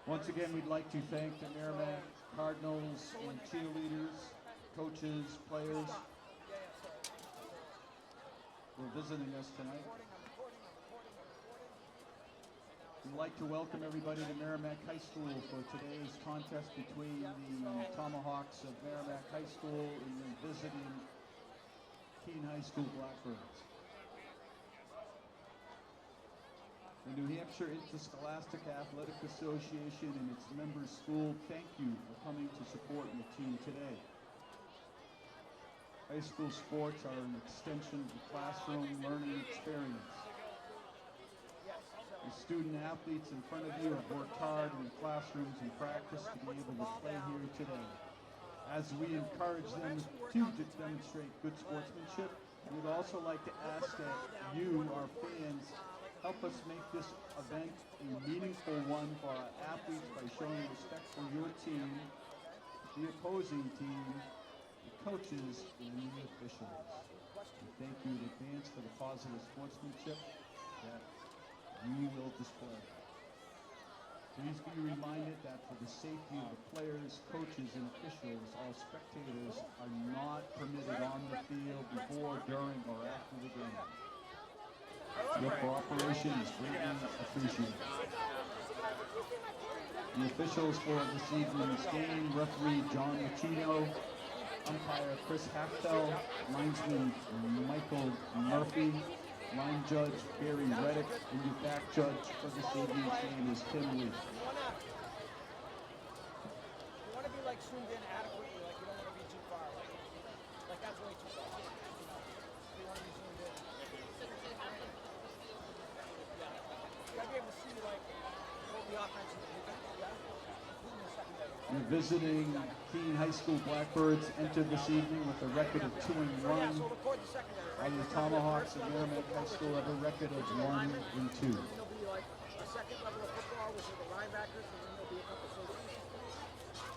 Once again, we'd like to thank the Merrimack Cardinals and cheerleaders, coaches, players for visiting us tonight. We'd like to welcome everybody to Merrimack High School for today's contest between the Tomahawks of Merrimack High School and the visiting Keene High School Blackbirds. The New Hampshire Interscholastic Athletic Association and its members school, thank you for coming to support your team today. High school sports are an extension of the classroom learning experience. The student athletes in front of you have worked hard in the classrooms and practice to be able to play here today. As we encourage them to demonstrate good sportsmanship, we'd also like to ask that you, our fans, help us make this event a meaningful one for our athletes by showing respect for your team, the opposing team, the coaches, and the officials. We thank you in advance for the positive sportsmanship that we will display. Please be reminded that for the safety of the players, coaches, and officials, all spectators are not permitted on the field before, during, or after the game. Your cooperation is greatly appreciated. The officials for this evening's game: referee John Lucchino, umpire Chris Hackfell, linesman Michael Murphy, line judge Gary Reddick, and your back judge for this evening's game is Tim Lee. You want to be like zoomed in adequately, like you don't want to be too far, like that's way too far. You want to be zoomed in. You gotta be able to see like both the offense and the defense. Your visiting Keene High School Blackbirds entered this evening with a record of 2-1. While the Tomahawks of Merrimack High School have a record of 1-2. There'll be like a second level of football, which are the linebackers, and then there'll be a couple of safeties.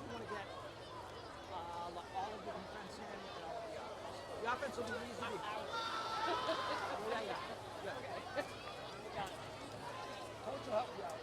You want to get all of the defense in and all of the offense. The offense will be easy. Yeah. Coach will help you out.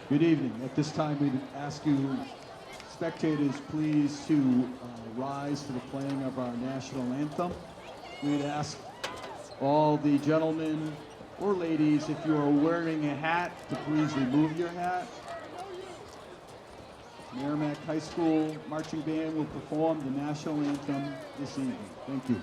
Good evening. At this time, we'd ask you, spectators, please to rise to the playing of our national anthem. We'd ask all the gentlemen or ladies, if you are wearing a hat, to please remove your hat. Merrimack High School Marching Band will perform the national anthem this evening. Thank you.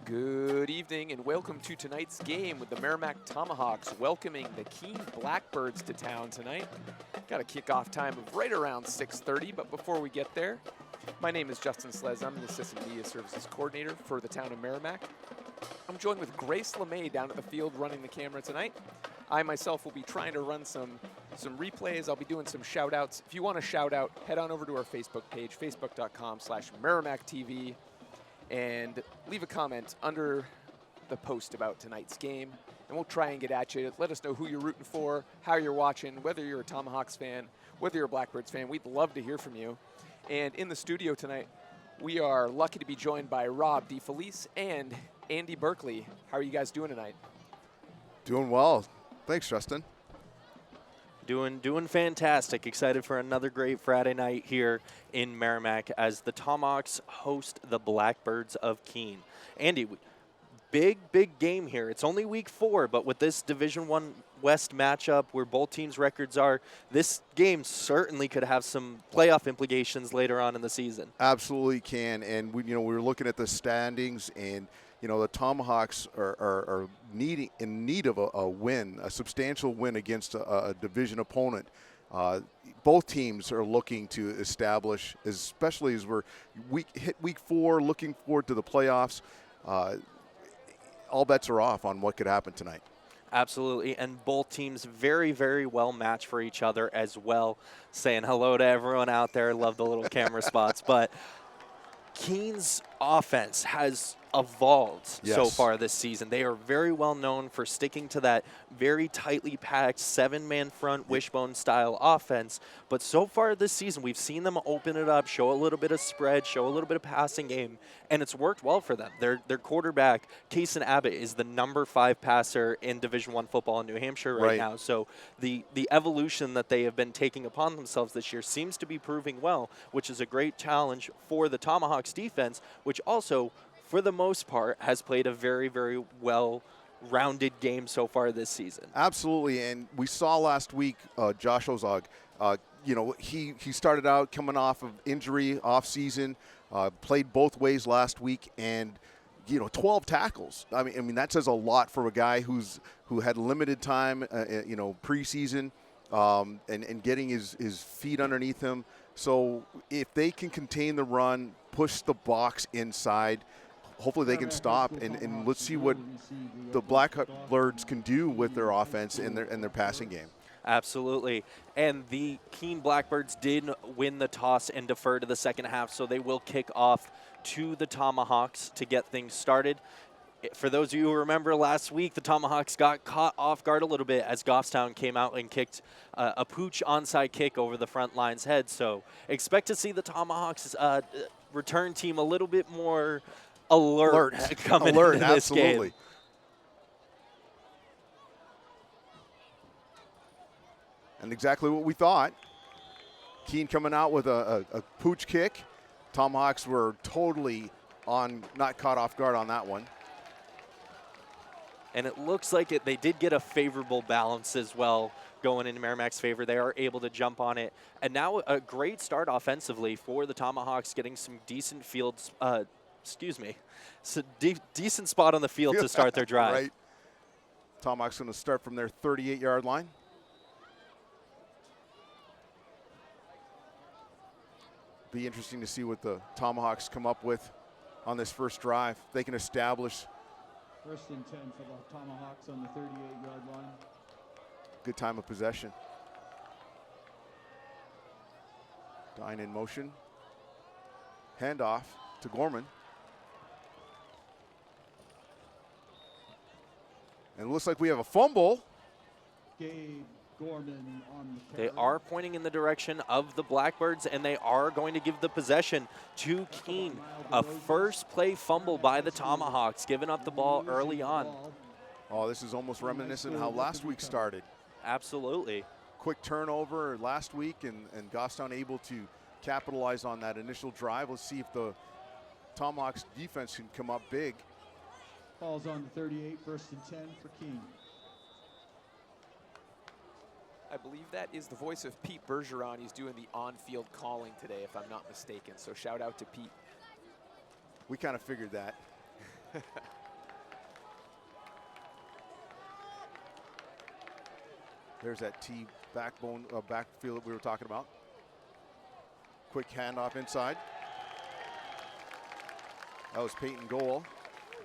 Good evening and welcome to tonight's game with the Merrimack Tomahawks welcoming the Keene Blackbirds to town tonight. Got a kickoff time of right around 6:30, but before we get there, my name is Justin Slez. I'm the Assistant Media Services Coordinator for the town of Merrimack. I'm joined with Grace LeMay down at the field running the camera tonight. I myself will be trying to run some replays. I'll be doing some shout outs. If you want to shout out, head on over to our Facebook page, facebook.com/MerrimackTV. And leave a comment under the post about tonight's game, and we'll try and get at you. Let us know who you're rooting for, how you're watching, whether you're a Tomahawks fan, whether you're a Blackbirds fan. We'd love to hear from you. And in the studio tonight, we are lucky to be joined by Rob DeFelice and Andy Berkeley. How are you guys doing tonight? Doing well. Thanks, Justin. Doing fantastic. Excited for another great Friday night here in Merrimack as the Tomahawks host the Blackbirds of Keene. Andy, big game here. It's only week 4, but with this Division I West matchup where both teams' records are, this game certainly could have some playoff implications later on in the season. Absolutely can. And we were looking at the standings, and the Tomahawks are in need of a win, a substantial win against a division opponent. Both teams are looking to establish, especially as hit week 4, looking forward to the playoffs. All bets are off on what could happen tonight. Absolutely, and both teams very, very well matched for each other as well. Saying hello to everyone out there. Love the little camera spots. But Keene's offense has evolved so far this season. They are very well known for sticking to that very tightly packed 7-man front wishbone-style offense. But so far this season, we've seen them open it up, show a little bit of spread, show a little bit of passing game, and it's worked well for them. Their quarterback, Kason Abbott, is the number 5 passer in Division I football in New Hampshire right now. So the evolution that they have been taking upon themselves this year seems to be proving well, which is a great challenge for the Tomahawks defense, which also, for the most part, has played a very, very well rounded game so far this season. Absolutely, and we saw last week Josh Ozog. He started out coming off of injury, off season, played both ways last week, and 12 tackles. I mean that says a lot for a guy who had limited time, preseason, and getting his feet underneath him. So if they can contain the run, push the box inside, hopefully they can stop, and let's see what the Blackbirds can do with their offense and their passing game. Absolutely. And the Keene Blackbirds did win the toss and defer to the second half, so they will kick off to the Tomahawks to get things started. For those of you who remember last week, the Tomahawks got caught off guard a little bit as Goffstown came out and kicked a pooch onside kick over the front line's head. So expect to see the Tomahawks return team a little bit more alert coming into this absolutely. game. And exactly what we thought. Keene coming out with a pooch kick. Tomahawks were totally not caught off guard on that one. And it looks like they did get a favorable balance as well going into Merrimack's favor. They are able to jump on it. And now a great start offensively for the Tomahawks, getting some decent decent spot on the field to start their drive. Right. Tomahawks going to start from their 38-yard line. Be interesting to see what the Tomahawks come up with on this first drive. They can establish. First and 10 for the Tomahawks on the 38-yard line. Good time of possession. Dine in motion. Handoff to Gorman. And it looks like we have a fumble. Gabe Gorman on the They carry. are pointing in the direction of the Blackbirds, and they are going to give the possession to Keene. A first play fumble by the Tomahawks, giving up the ball early on. Oh, this is almost reminiscent of how last week started. Absolutely. Quick turnover last week, and Goffstown able to capitalize on that initial drive. Let's see if the Tomahawks defense can come up big. Ball's on the 38, first and 10 for Keene. I believe that is the voice of Pete Bergeron. He's doing the on-field calling today, if I'm not mistaken. So shout out to Pete. We kind of figured that. There's that T backfield that we were talking about. Quick handoff inside. That was Peyton Goal,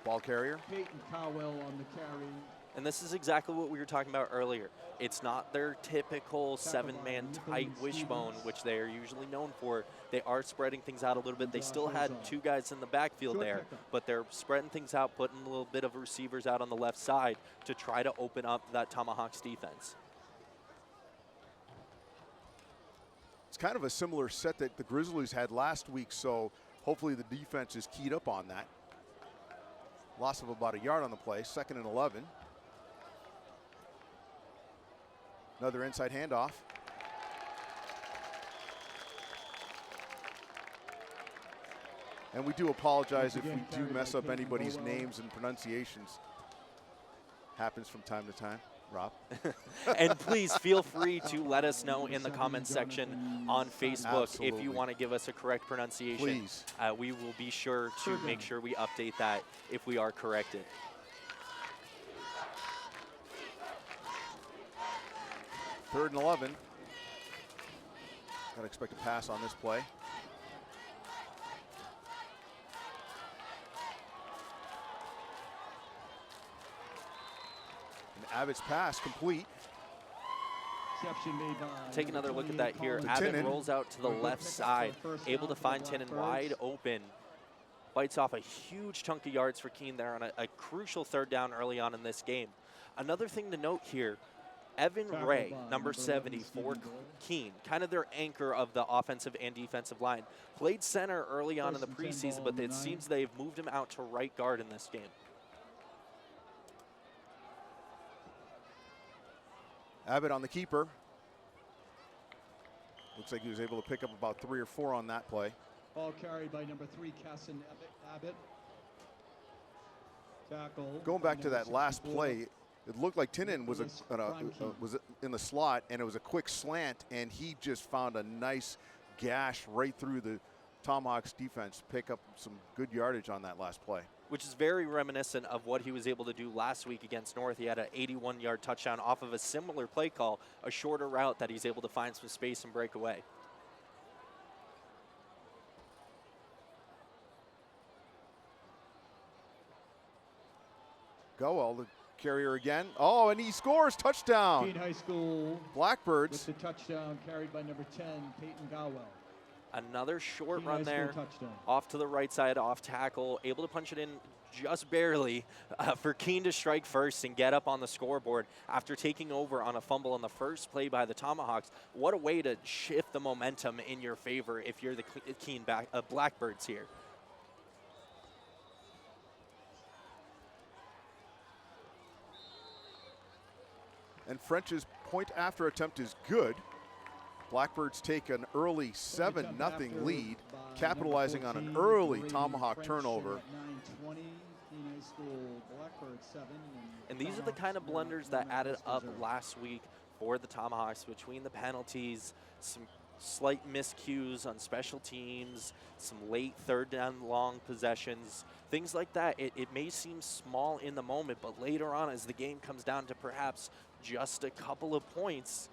ball carrier. Peyton Cowell on the carry. And this is exactly what we were talking about earlier. It's not their typical seven-man tight wishbone, which they are usually known for. They are spreading things out a little bit. They still had two guys in the backfield there, but they're spreading things out, putting a little bit of receivers out on the left side to try to open up that Tomahawks defense. It's kind of a similar set that the Grizzlies had last week, so hopefully the defense is keyed up on that. Loss of about a yard on the play, 2nd and 11. Another inside handoff. And we do apologize if we do mess up anybody's names and pronunciations. Happens from time to time. Rob. And please feel free to let us know in the comments section on Facebook if you want to give us a correct pronunciation. Please. We will be sure to make sure we update that if we are corrected. Third and 11. Gotta expect a pass on this play. And Abbott's pass complete. Made by Take another look at that here. To Abbott Tinnen. rolls out to the left side, able to find Tinnen wide open. Bites off a huge chunk of yards for Keene there on a crucial third down early on in this game. Another thing to note here, Evan Ray, number 70 for Keene, kind of their anchor of the offensive and defensive line, played center early on in the preseason, but it seems they've moved him out to right guard in this game. Abbott on the keeper. Looks like he was able to pick up about 3 or 4 on that play. Ball carried by number 3, Casson Abbott. going back to that last play, it looked like Tinen was was in the slot, and it was a quick slant, and he just found a nice gash right through the Tomahawks defense, pick up some good yardage on that last play. Which is very reminiscent of what he was able to do last week against North. He had an 81-yard touchdown off of a similar play call, a shorter route that he's able to find some space and break away. Gowell, the carrier again. Oh, and he scores, touchdown. Keene High School Blackbirds. with the touchdown carried by number 10, Peyton Gowell. Another short Keene run High School there, touchdown. off to the right side, off tackle, able to punch it in just barely for Keene to strike first and get up on the scoreboard after taking over on a fumble on the first play by the Tomahawks. What a way to shift the momentum in your favor if you're the Keene Blackbirds here. And French's point after attempt is good. Blackbirds take an early 7-0 lead, capitalizing on an early Tomahawk turnover. And these are the kind of blunders that added up last week for the Tomahawks, between the penalties, some slight miscues on special teams, some late third down long possessions, things like that. It may seem small in the moment, but later on as the game comes down to perhaps just a couple of points,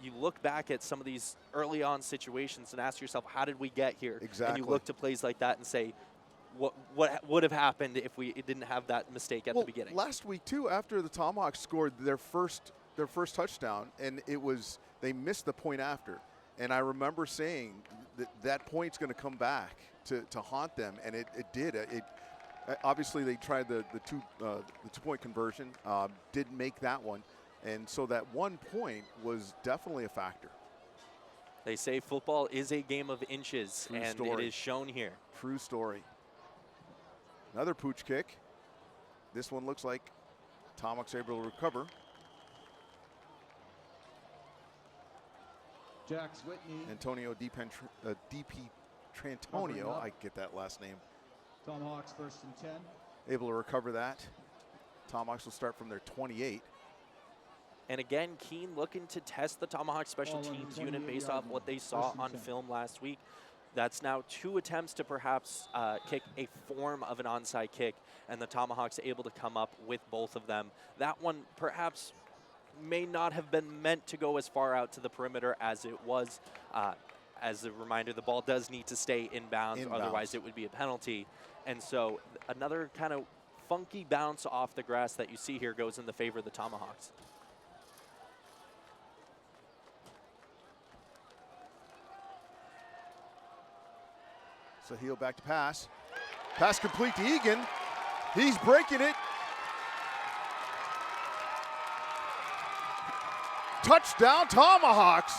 you look back at some of these early on situations and ask yourself, how did we get here? Exactly. And you look to plays like that and say, what would have happened if we didn't have that mistake at the beginning? Last week too, after the Tomahawks scored their first touchdown, and they missed the point after, and I remember saying that point's going to come back to haunt them, and it did. Obviously they tried the 2-point conversion, didn't make that one. And so that 1 point was definitely a factor. They say football is a game of inches, True and story. it is shown here. True story. Another pooch kick. This one looks like Tomahawks able to recover. Jax Whitney. Antonio DP Trantonio, I get that last name, Tomahawks 1st and 10. able to recover that. Tomahawks will start from their 28. And again, Keene looking to test the Tomahawk special teams unit based off what they saw on film last week. That's now 2 attempts to perhaps kick a form of an onside kick, and the Tomahawks able to come up with both of them. That one perhaps may not have been meant to go as far out to the perimeter as it was. As a reminder, the ball does need to stay inbounds, otherwise it would be a penalty. And so another kind of funky bounce off the grass that you see here goes in the favor of the Tomahawks. So heel back to pass. Pass complete to Egan. He's breaking it. Touchdown Tomahawks.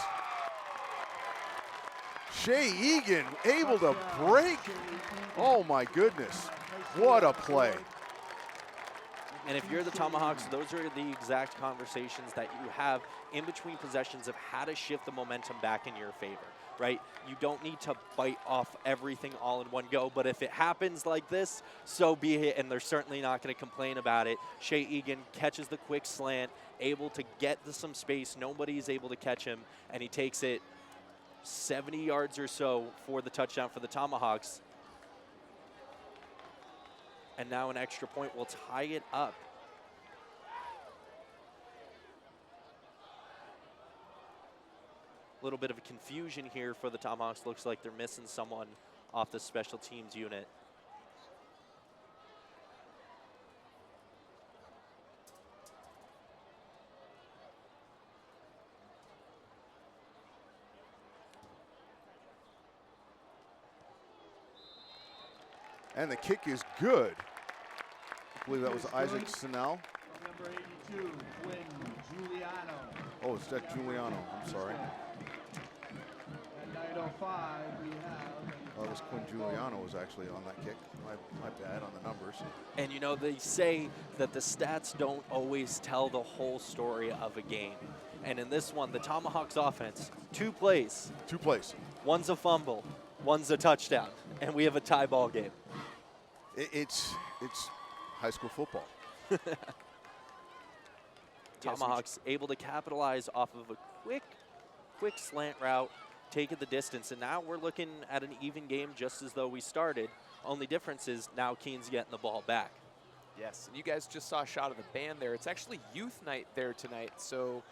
Shea Egan able to break. Oh my goodness. What a play. And if you're the Tomahawks, those are the exact conversations that you have in between possessions of how to shift the momentum back in your favor, right? You don't need to bite off everything all in one go, but if it happens like this, so be it, and they're certainly not going to complain about it. Shea Egan catches the quick slant, able to get to some space. Nobody's able to catch him, and he takes it 70 yards or so for the touchdown for the Tomahawks. And now an extra point will tie it up. A little bit of a confusion here for the Tomahawks. Looks like they're missing someone off the special teams unit. And the kick is good. I believe that was Isaac Snell. Number 82, Quinn Giuliano. Oh, it's that Giuliano. I'm sorry. At 9:05, we have. Oh, this Quinn Giuliano was actually on that kick. My bad on the numbers. And you know, they say that the stats don't always tell the whole story of a game. And in this one, the Tomahawks offense, 2 plays. 2 plays. One's a fumble, one's a touchdown, and we have a tie ball game. It's high school football. Tomahawks able to capitalize off of a quick slant route, taking the distance, and now we're looking at an even game just as though we started. Only difference is now Keene's getting the ball back. Yes, and you guys just saw a shot of the band there. It's actually youth night there tonight, so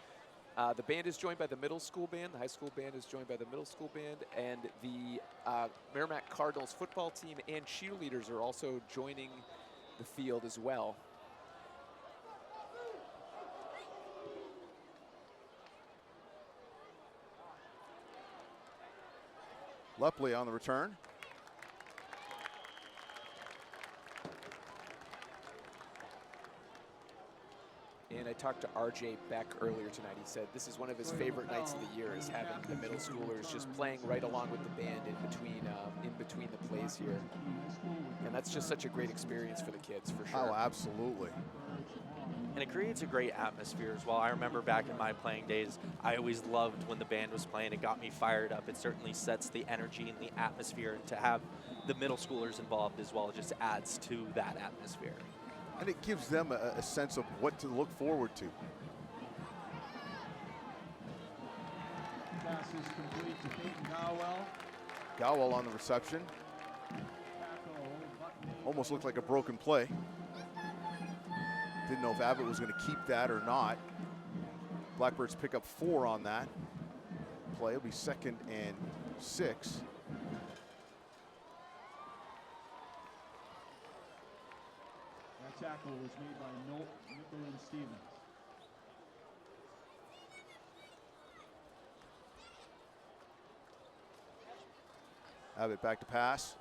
the band is joined by the middle school band, the high school band is joined by the middle school band, and the Merrimack Cardinals football team and cheerleaders are also joining the field as well. Lepley on the return. And I talked to RJ Beck earlier tonight. He said this is one of his favorite nights of the year, is having the middle schoolers just playing right along with the band in between the plays here. And that's just such a great experience for the kids, for sure. Oh, absolutely. And it creates a great atmosphere as well. I remember back in my playing days, I always loved when the band was playing. It got me fired up. It certainly sets the energy and the atmosphere, and to have the middle schoolers involved as well just adds to that atmosphere. And it gives them a sense of what to look forward to. Pass is complete to Peyton Gowell. Gowell on the reception. Almost looked like a broken play. Didn't know if Abbott was going to keep that or not. Blackbirds pick up 4 on that play. It'll be 2nd and 6. That tackle was made by Nickel Stevens. Abbott back to pass.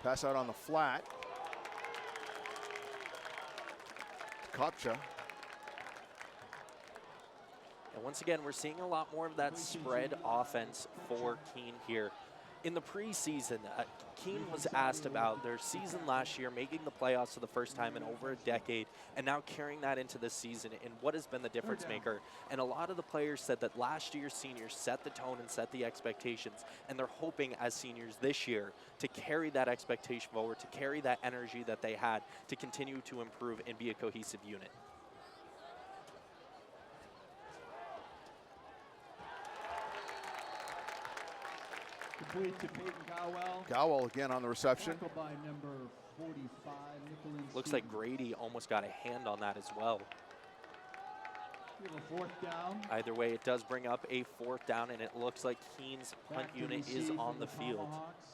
Pass out on the flat. Kopcha. And once again, we're seeing a lot more of that spread offense for Keene here. In the preseason, Keene was asked about their season last year, making the playoffs for the first time in over a decade, and now carrying that into this season, and what has been the difference maker. And a lot of the players said that last year's seniors set the tone and set the expectations, and they're hoping as seniors this year to carry that expectation forward, to carry that energy that they had, to continue to improve and be a cohesive unit. Complete to Peyton Gowell. Gowell again on the reception. Tackled by number 45, Nickel Looks like Grady almost got a hand on that as well. We have a 4th down. Either way, it does bring up a 4th down, and it looks like Keene's punt Back to unit is receive on for the field. Tomahawks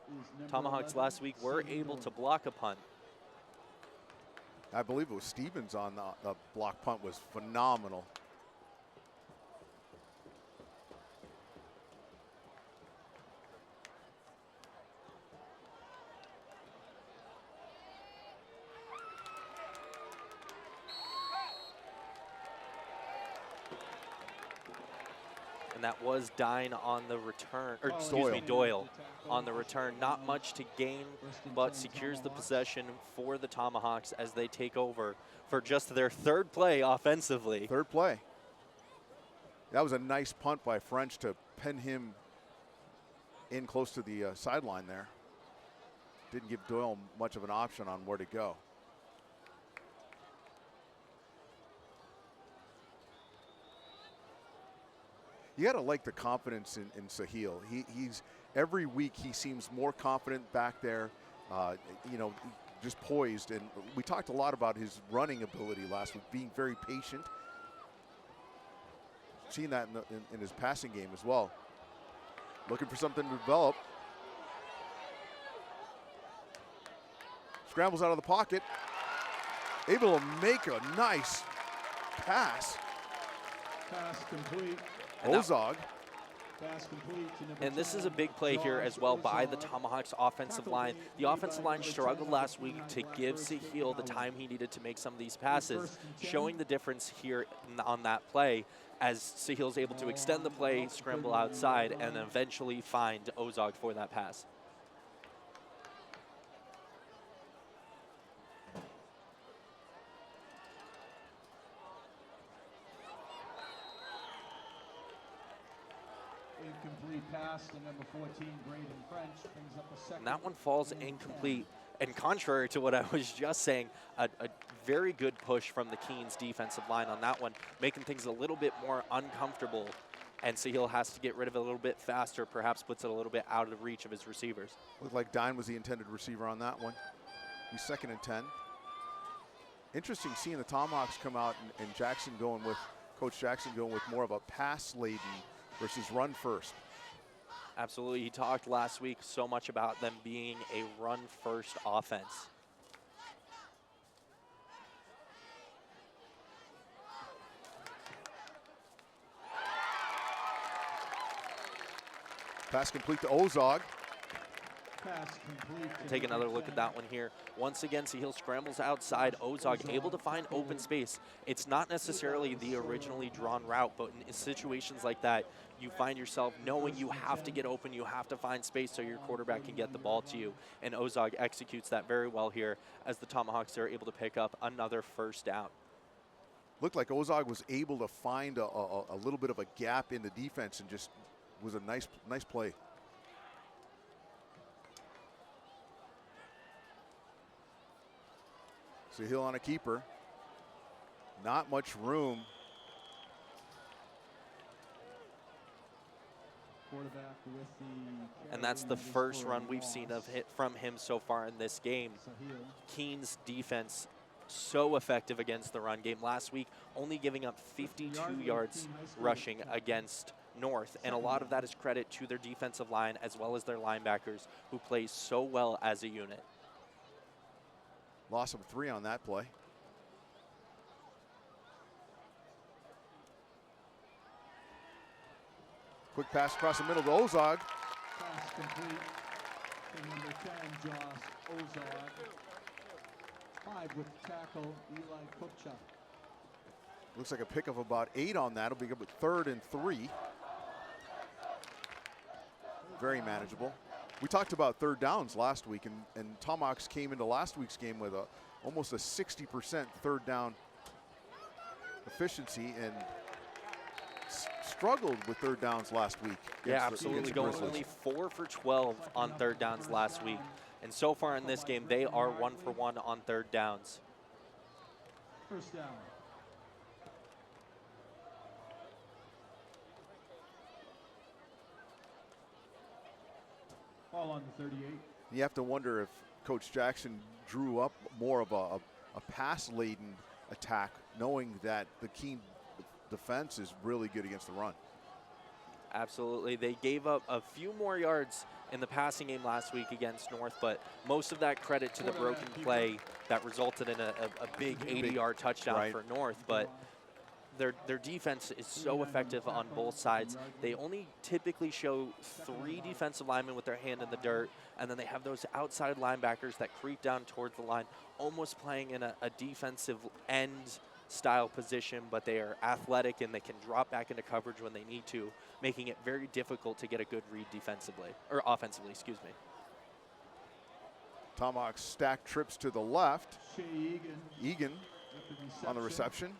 is number Tomahawks 11, last week were Sagan able to Miller. block a punt. I believe it was Stevens on the block punt, was phenomenal. And that was Dine on the return, or excuse Doyle. me, Doyle on the return. Not much to gain, but secures the possession for the Tomahawks as they take over for just their 3rd play offensively. 3rd play. That was a nice punt by French to pin him in close to the sideline there. Didn't give Doyle much of an option on where to go. You got to like the confidence in Sahil. He's every week he seems more confident back there, you know, just poised. And we talked a lot about his running ability last week, being very patient. Seen that in his passing game as well. Looking for something to develop. Scrambles out of the pocket. Able to make a nice pass. Pass complete. Ozog. Pass complete to number And this 10, is a big play here George as well by the Ozog. Tomahawks offensive line. The offensive line struggled last week to give Sahil the time he needed to make some of these passes, showing the difference here on that play as Sahil's able to extend the play, scramble outside, and eventually find Ozog for that pass. Incomplete pass to number 14, Braden French. Brings up a 2nd. And that one falls incomplete. And contrary to what I was just saying, a very good push from the Keene's defensive line on that one, making things a little bit more uncomfortable. And Sahil has to get rid of it a little bit faster, perhaps puts it a little bit out of reach of his receivers. Looked like Dine was the intended receiver on that one. He's 2nd and 10. Interesting seeing the Tomahawks come out and Jackson going with, Coach Jackson going with more of a pass-laden versus run-first. Absolutely. He talked last week so much about them being a run-first offense. Pass complete to Ozog. Pass complete. Take another look at that one here. Once again, Sahil scrambles outside. Ozog able to find open space. It's not necessarily the originally drawn route, but in situations like that, you find yourself knowing you have to get open, you have to find space so your quarterback can get the ball to you. And Ozog executes that very well here as the Tomahawks are able to pick up another first down. Looked like Ozog was able to find a little bit of a gap in the defense and just was a nice play. Sahil on a keeper. Not much room. Quarterback with the And that's the first run we've seen of hit from him so far in this game. Keene's defense so effective against the run game. Last week, only giving up 52 yards rushing against North, and a lot of that is credit to their defensive line as well as their linebackers who play so well as a unit. Loss of 3 on that play. Quick pass across the middle to Ozog. Pass complete to number 10, Josh Ozog. 5 with tackle, Eli Kupchak. Looks like a pick of about 8 on that. It'll be good, 3rd and 3. Very manageable. We talked about 3rd downs last week, and Tomahawks came into last week's game with almost a 60% 3rd down efficiency and struggled with 3rd downs last week. Yeah, absolutely. Going only 4 for 12 on 3rd downs last week. And so far in this game, they are 1 for 1 on 3rd downs. First down. Ball on the 38. You have to wonder if Coach Jackson drew up more of a pass-laden attack, knowing that the Keene defense is really good against the run. Absolutely. They gave up a few more yards in the passing game last week against North, but most of that credit to the broken play that resulted in a big 80-yard touchdown for North. But their defense is so effective on both sides. They only typically show 3 defensive linemen with their hand in the dirt, and then they have those outside linebackers that creep down towards the line, almost playing in a defensive end style position, but they are athletic and they can drop back into coverage when they need to, making it very difficult to get a good read defensively, or offensively, excuse me. Tomahawks stack trips to the left. Shea Egan with the on the reception.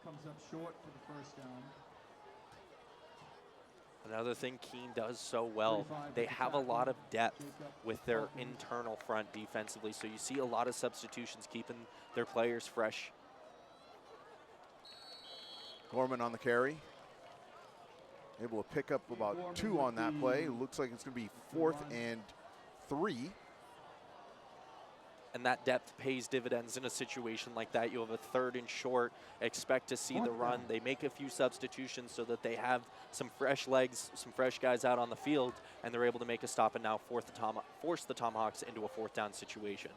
Comes up short for the first down. Another thing Keene does so well, they have a lot of depth with their internal front defensively, so you see a lot of substitutions keeping their players fresh. Gorman on the carry. Able to pick up about 2 on that play. It looks like it's going to be 4th and 3. And that depth pays dividends in a situation like that. You have a 3rd and short, expect to see the run. They make a few substitutions so that they have some fresh legs, some fresh guys out on the field, and they're able to make a stop and now force the Tomahawks into a 4th down situation.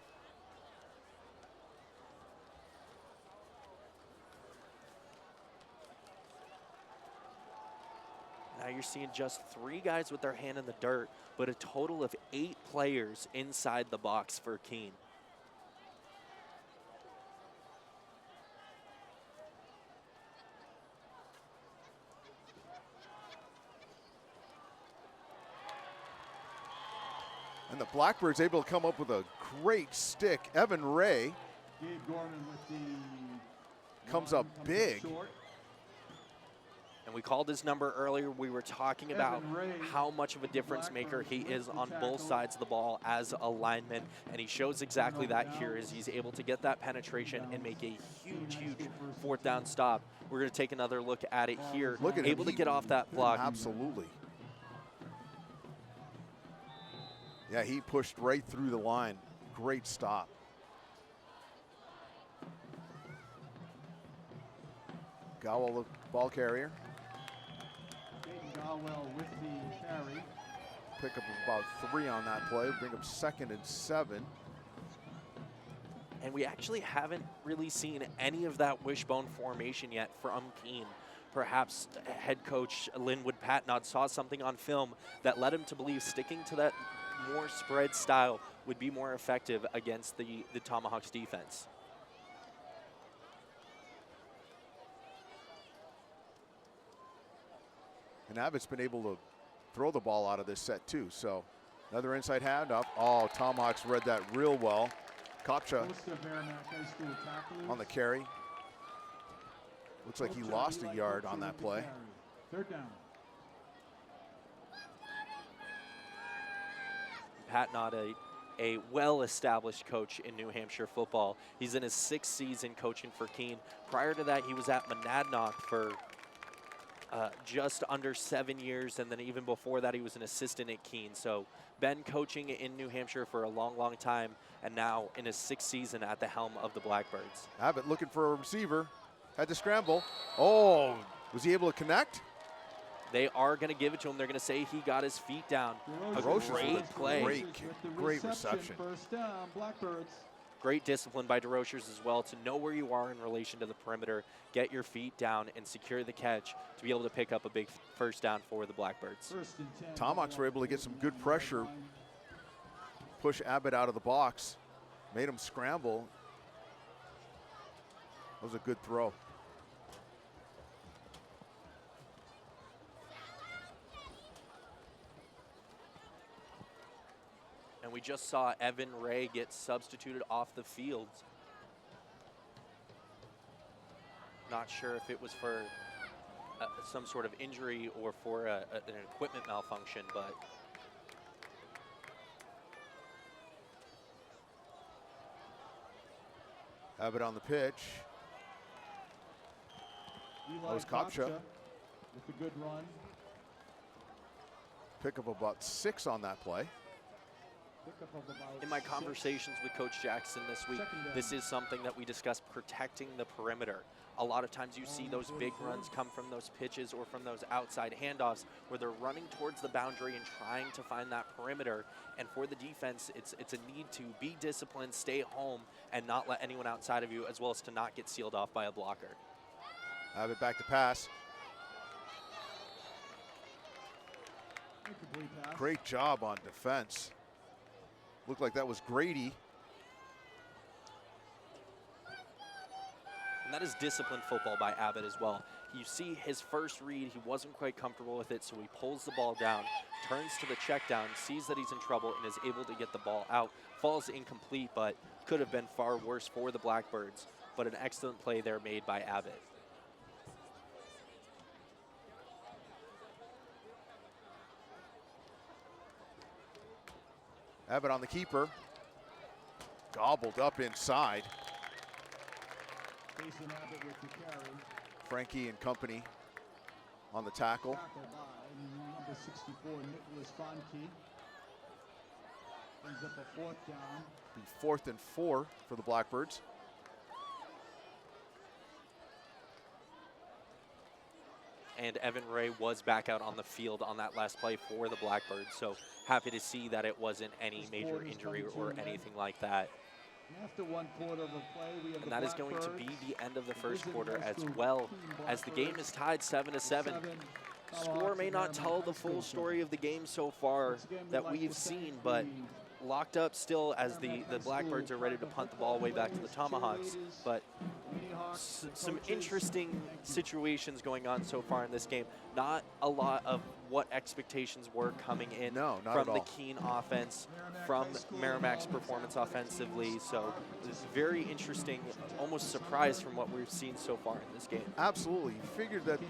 Now you're seeing just 3 guys with their hand in the dirt, but a total of 8 players inside the box for Keene. And the Blackbirds able to come up with a great stick. Evan Ray Gabe Gorman with the comes up big. Short. And we called his number earlier. We were talking about Evan Ray, how much of a difference maker he is on both sides of the ball as a lineman, and he shows exactly that here as he's able to get that penetration and make a huge, huge fourth down stop. We're going to take another look at it here. Look at able him. to get off that block. Absolutely. Yeah, he pushed right through the line. Great stop. Gowell, the ball carrier. Gowell with the carry. Pick up about 3 on that play. Bring up 2nd and 7. And we actually haven't really seen any of that wishbone formation yet from Keene. Perhaps head coach Linwood Patnod saw something on film that led him to believe sticking to that more spread style would be more effective against the Tomahawks defense. And Abbott's been able to throw the ball out of this set too. So another inside handoff. Oh, Tomahawks read that real well. Kopcha Most of Merrimack High School tacklers. on the carry. Looks like he lost a yard on that play. Third down. Patnod, a well-established coach in New Hampshire football. He's in his 6th season coaching for Keene. Prior to that, he was at Monadnock for just under 7 years, and then even before that, he was an assistant at Keene. So been coaching in New Hampshire for a long, long time, and now in his 6th season at the helm of the Blackbirds. Abbott looking for a receiver. Had to scramble. Oh, was he able to connect? They are going to give it to him. They're going to say he got his feet down. A DeRoches great with play. Great reception. First down, Blackbirds. Great discipline by DeRochers as well to know where you are in relation to the perimeter, get your feet down, and secure the catch to be able to pick up a big first down for the Blackbirds. First and 10. Tomahawks were able to get some good pressure, push Abbott out of the box, made him scramble. That was a good throw. And we just saw Evan Ray get substituted off the field. Not sure if it was for some sort of injury or for an equipment malfunction, but Abbott on the pitch. That was Kopcha. With a good run. Pick up about 6 on that play. Pickup of about in my 6. conversations with Coach Jackson this week, this is something that we discussed, protecting the perimeter. A lot of times you see those big runs come from those pitches or from those outside handoffs where they're running towards the boundary and trying to find that perimeter. And for the defense, it's a need to be disciplined, stay home, and not let anyone outside of you, as well as to not get sealed off by a blocker. Abbott back to pass. Incomplete pass. Great job on defense. Looked like that was Grady. And that is disciplined football by Abbott as well. You see his first read, he wasn't quite comfortable with it, so he pulls the ball down, turns to the check down, sees that he's in trouble, and is able to get the ball out. Falls incomplete, but could have been far worse for the Blackbirds. But an excellent play there made by Abbott. Abbott on the keeper. Gobbled up inside. Jason Abbott with the carry. Frankie and company on the tackle. Tackled by number 64, Nicholas Fonke. Brings up a 4th down. Be 4th and 4 for the Blackbirds. And Evan Ray was back out on the field on that last play for the Blackbirds. So happy to see that it wasn't any major injury or anything like that. After 1 quarter of the play, we have And that is going to be the end of the first quarter as well, as the game is tied 7-7. Score may not tell the full story of the game so far that we've seen, but locked up still as the Blackbirds are ready to punt the ball way back to the Tomahawks. But some interesting situations going on so far in this game. Not a lot of what expectations were coming in No, not from at the all. Keene offense, from Merrimack's performance offensively. So it's very interesting, almost surprised from what we've seen so far in this game. Absolutely. You figured that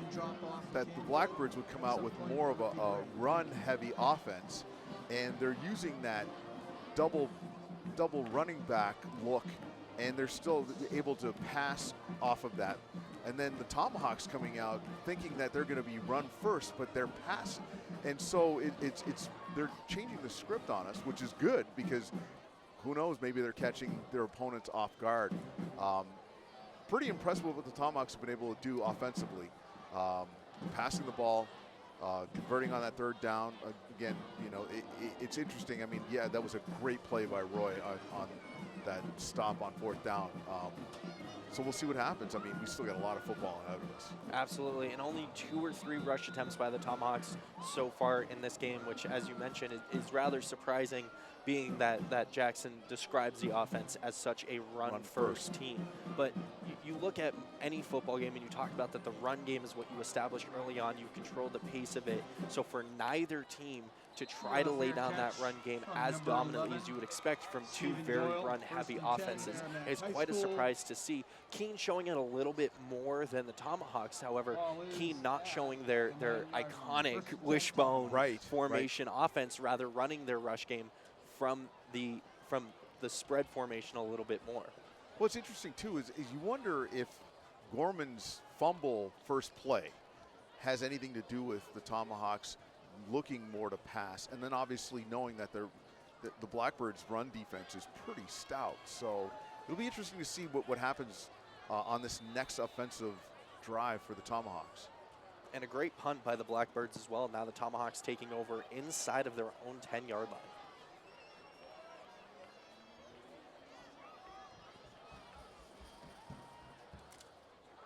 the Blackbirds would come out with more of a run-heavy offense, and they're using that double running back look, and they're still able to pass off of that. And then the Tomahawks coming out thinking that they're going to be run first, but they're pass, and so they're changing the script on us, which is good because who knows, maybe they're catching their opponents off guard. Pretty impressed with what the Tomahawks have been able to do offensively, passing the ball, converting on that third down. Again, you know, it's interesting. I mean, yeah, that was a great play by Roy on that stop on fourth down. So we'll see what happens. I mean, we still got a lot of football ahead of us. Absolutely, and only 2 or 3 rush attempts by the Tomahawks so far in this game, which, as you mentioned, is rather surprising, being that Jackson describes the offense as such a run-first team. But you look at any football game and you talk about that the run game is what you establish early on. You control the pace of it. So for neither team to try to lay down that run game as dominantly as you would expect from 2 very run-heavy offenses is quite a surprise to see. Keene showing it a little bit more than the Tomahawks. However, Keene not showing their iconic wishbone formation offense, rather running their rush game from the spread formation a little bit more. What's interesting too is you wonder if Gorman's fumble first play has anything to do with the Tomahawks looking more to pass, and then obviously knowing that the Blackbirds' run defense is pretty stout. So it'll be interesting to see what happens on this next offensive drive for the Tomahawks. And a great punt by the Blackbirds as well. Now the Tomahawks taking over inside of their own 10-yard line.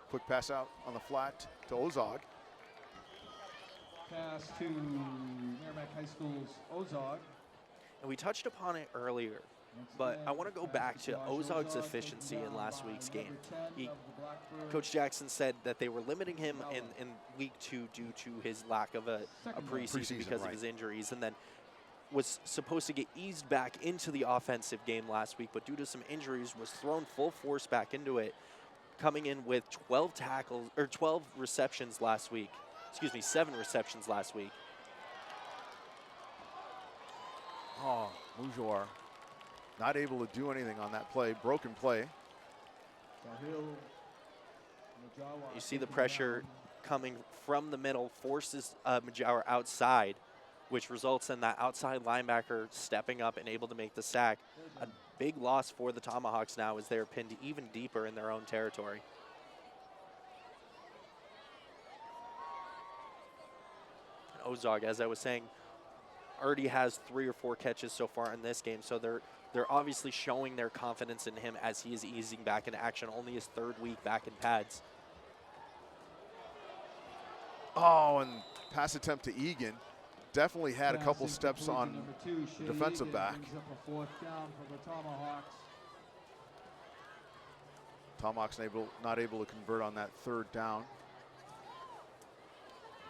Quick pass out on the flat to Ozog. Pass to Merrimack High School's Ozog. And we touched upon it earlier, but I want to go back to Ozog's efficiency in last week's game. Coach Jackson said that they were limiting him in week 2 due to his lack of a preseason because of his injuries, and then was supposed to get eased back into the offensive game last week, but due to some injuries was thrown full force back into it, coming in with 12 receptions last week. Excuse me, 7 receptions last week. Oh, Mujawar not able to do anything on that play. Broken play. You see the pressure coming from the middle, forces Mujawar outside, which results in that outside linebacker stepping up and able to make the sack. A big loss for the Tomahawks now as they're pinned even deeper in their own territory. And Ozog, as I was saying, already has 3 or 4 catches so far in this game, so they're obviously showing their confidence in him as he is easing back into action, only his 3rd week back in pads. Oh, and pass attempt to Egan. Definitely had a couple steps on the defensive back. Tomahawks not able to convert on that 3rd down.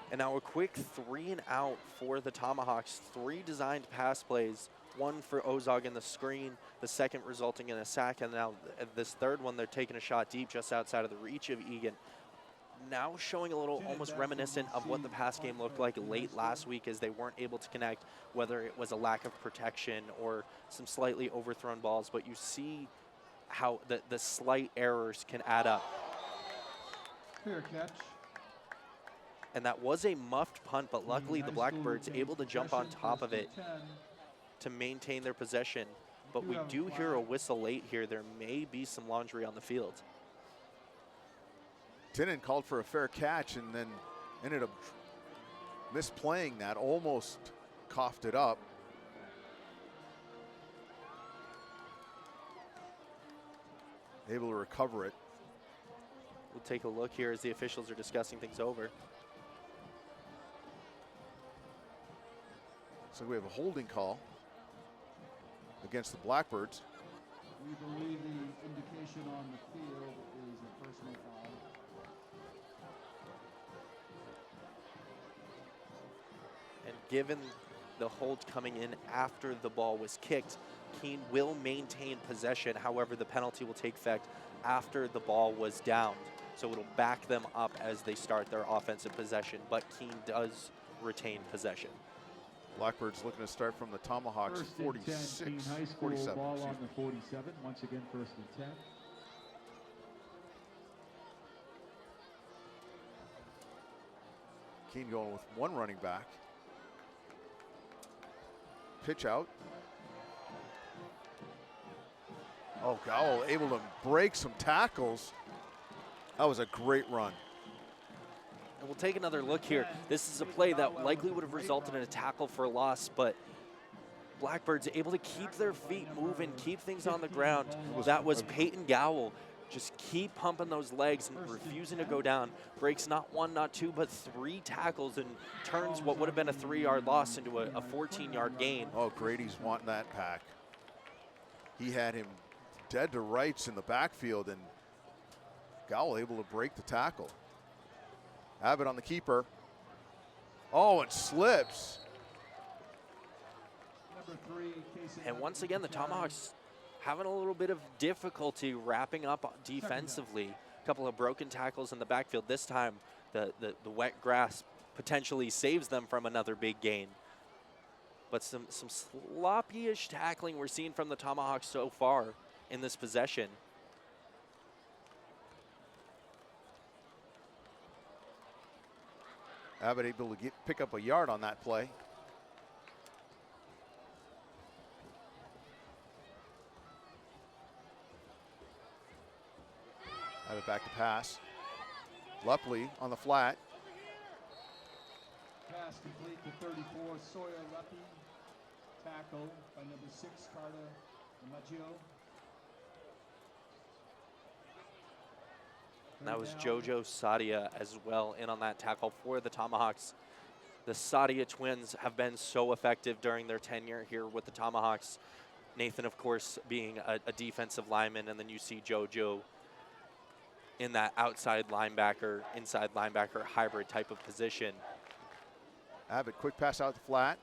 And now a quick 3 and out for the Tomahawks. 3 designed pass plays, 1 for Ozog in the screen, the 2nd resulting in a sack, and now this 3rd one, they're taking a shot deep just outside of the reach of Egan. Now showing a little almost reminiscent of what the pass game looked like late last week as they weren't able to connect, whether it was a lack of protection or some slightly overthrown balls, but you see how the slight errors can add up. Fair catch. And that was a muffed punt, but luckily the Blackbirds able to jump on top of it to maintain their possession. But we do hear a whistle late here. There may be some laundry on the field. Tinnan called for a fair catch and then ended up misplaying that, almost coughed it up. Able to recover it. We'll take a look here as the officials are discussing things over. So we have a holding call against the Blackbirds. We believe the indication on the field is a personal foul. And given the hold coming in after the ball was kicked, Keene will maintain possession. However, the penalty will take effect after the ball was downed. So it'll back them up as they start their offensive possession, but Keene does retain possession. Blackbirds looking to start from the Tomahawks, First and 46, 10, Keene High School, 47. ball excuse on me. the 47. Once again, first and 10. Keene going with one running back. Pitch out. Oh, Gowell able to break some tackles. That was a great run. And we'll take another look here. This is a play that likely would have resulted in a tackle for a loss, but Blackbirds able to keep their feet moving, keep things on the ground. That was Peyton Gowell. Just keep pumping those legs and refusing to go down. Breaks not one, not two, but 3 tackles and turns what would have been a 3-yard loss into a 14-yard gain. Oh, Grady's wanting that pack. He had him dead to rights in the backfield, and Gowell able to break the tackle. Abbott on the keeper. Oh, it slips. Number 3, Casey. And once again, the Tomahawks having a little bit of difficulty wrapping up defensively. A couple of broken tackles in the backfield. This time, the wet grass potentially saves them from another big gain. But some sloppy-ish tackling we're seeing from the Tomahawks so far in this possession. Abbott able to pick up a yard on that play. Abbott back to pass. Lepley on the flat. Pass complete to 34, Sawyer Leppy. Tackle by number 6, Carter Maggio. And that was Jojo Sadia as well in on that tackle for the Tomahawks. The Sadia twins have been so effective during their tenure here with the Tomahawks. Nathan, of course, being a defensive lineman, and then you see Jojo in that outside linebacker, inside linebacker hybrid type of position. Abbott, quick pass out the flat.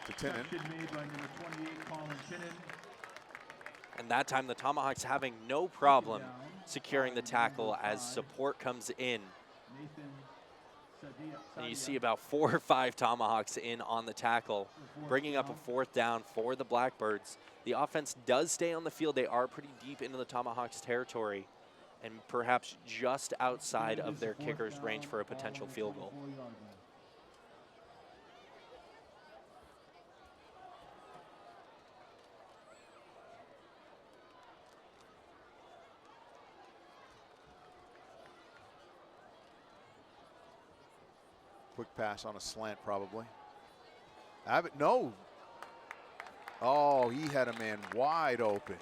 To Tinnen. Catch made by number 28, Colin Tinnen. And that time the Tomahawks having no problem securing the tackle as support comes in. Nathan And you see about 4 or 5 Tomahawks in on the tackle, bringing up a 4th down for the Blackbirds. The offense does stay on the field. They are pretty deep into the Tomahawks' territory and perhaps just outside of their kicker's range for a potential field goal. Quick pass on a slant, probably. Abbott, no. Oh, he had a man wide open.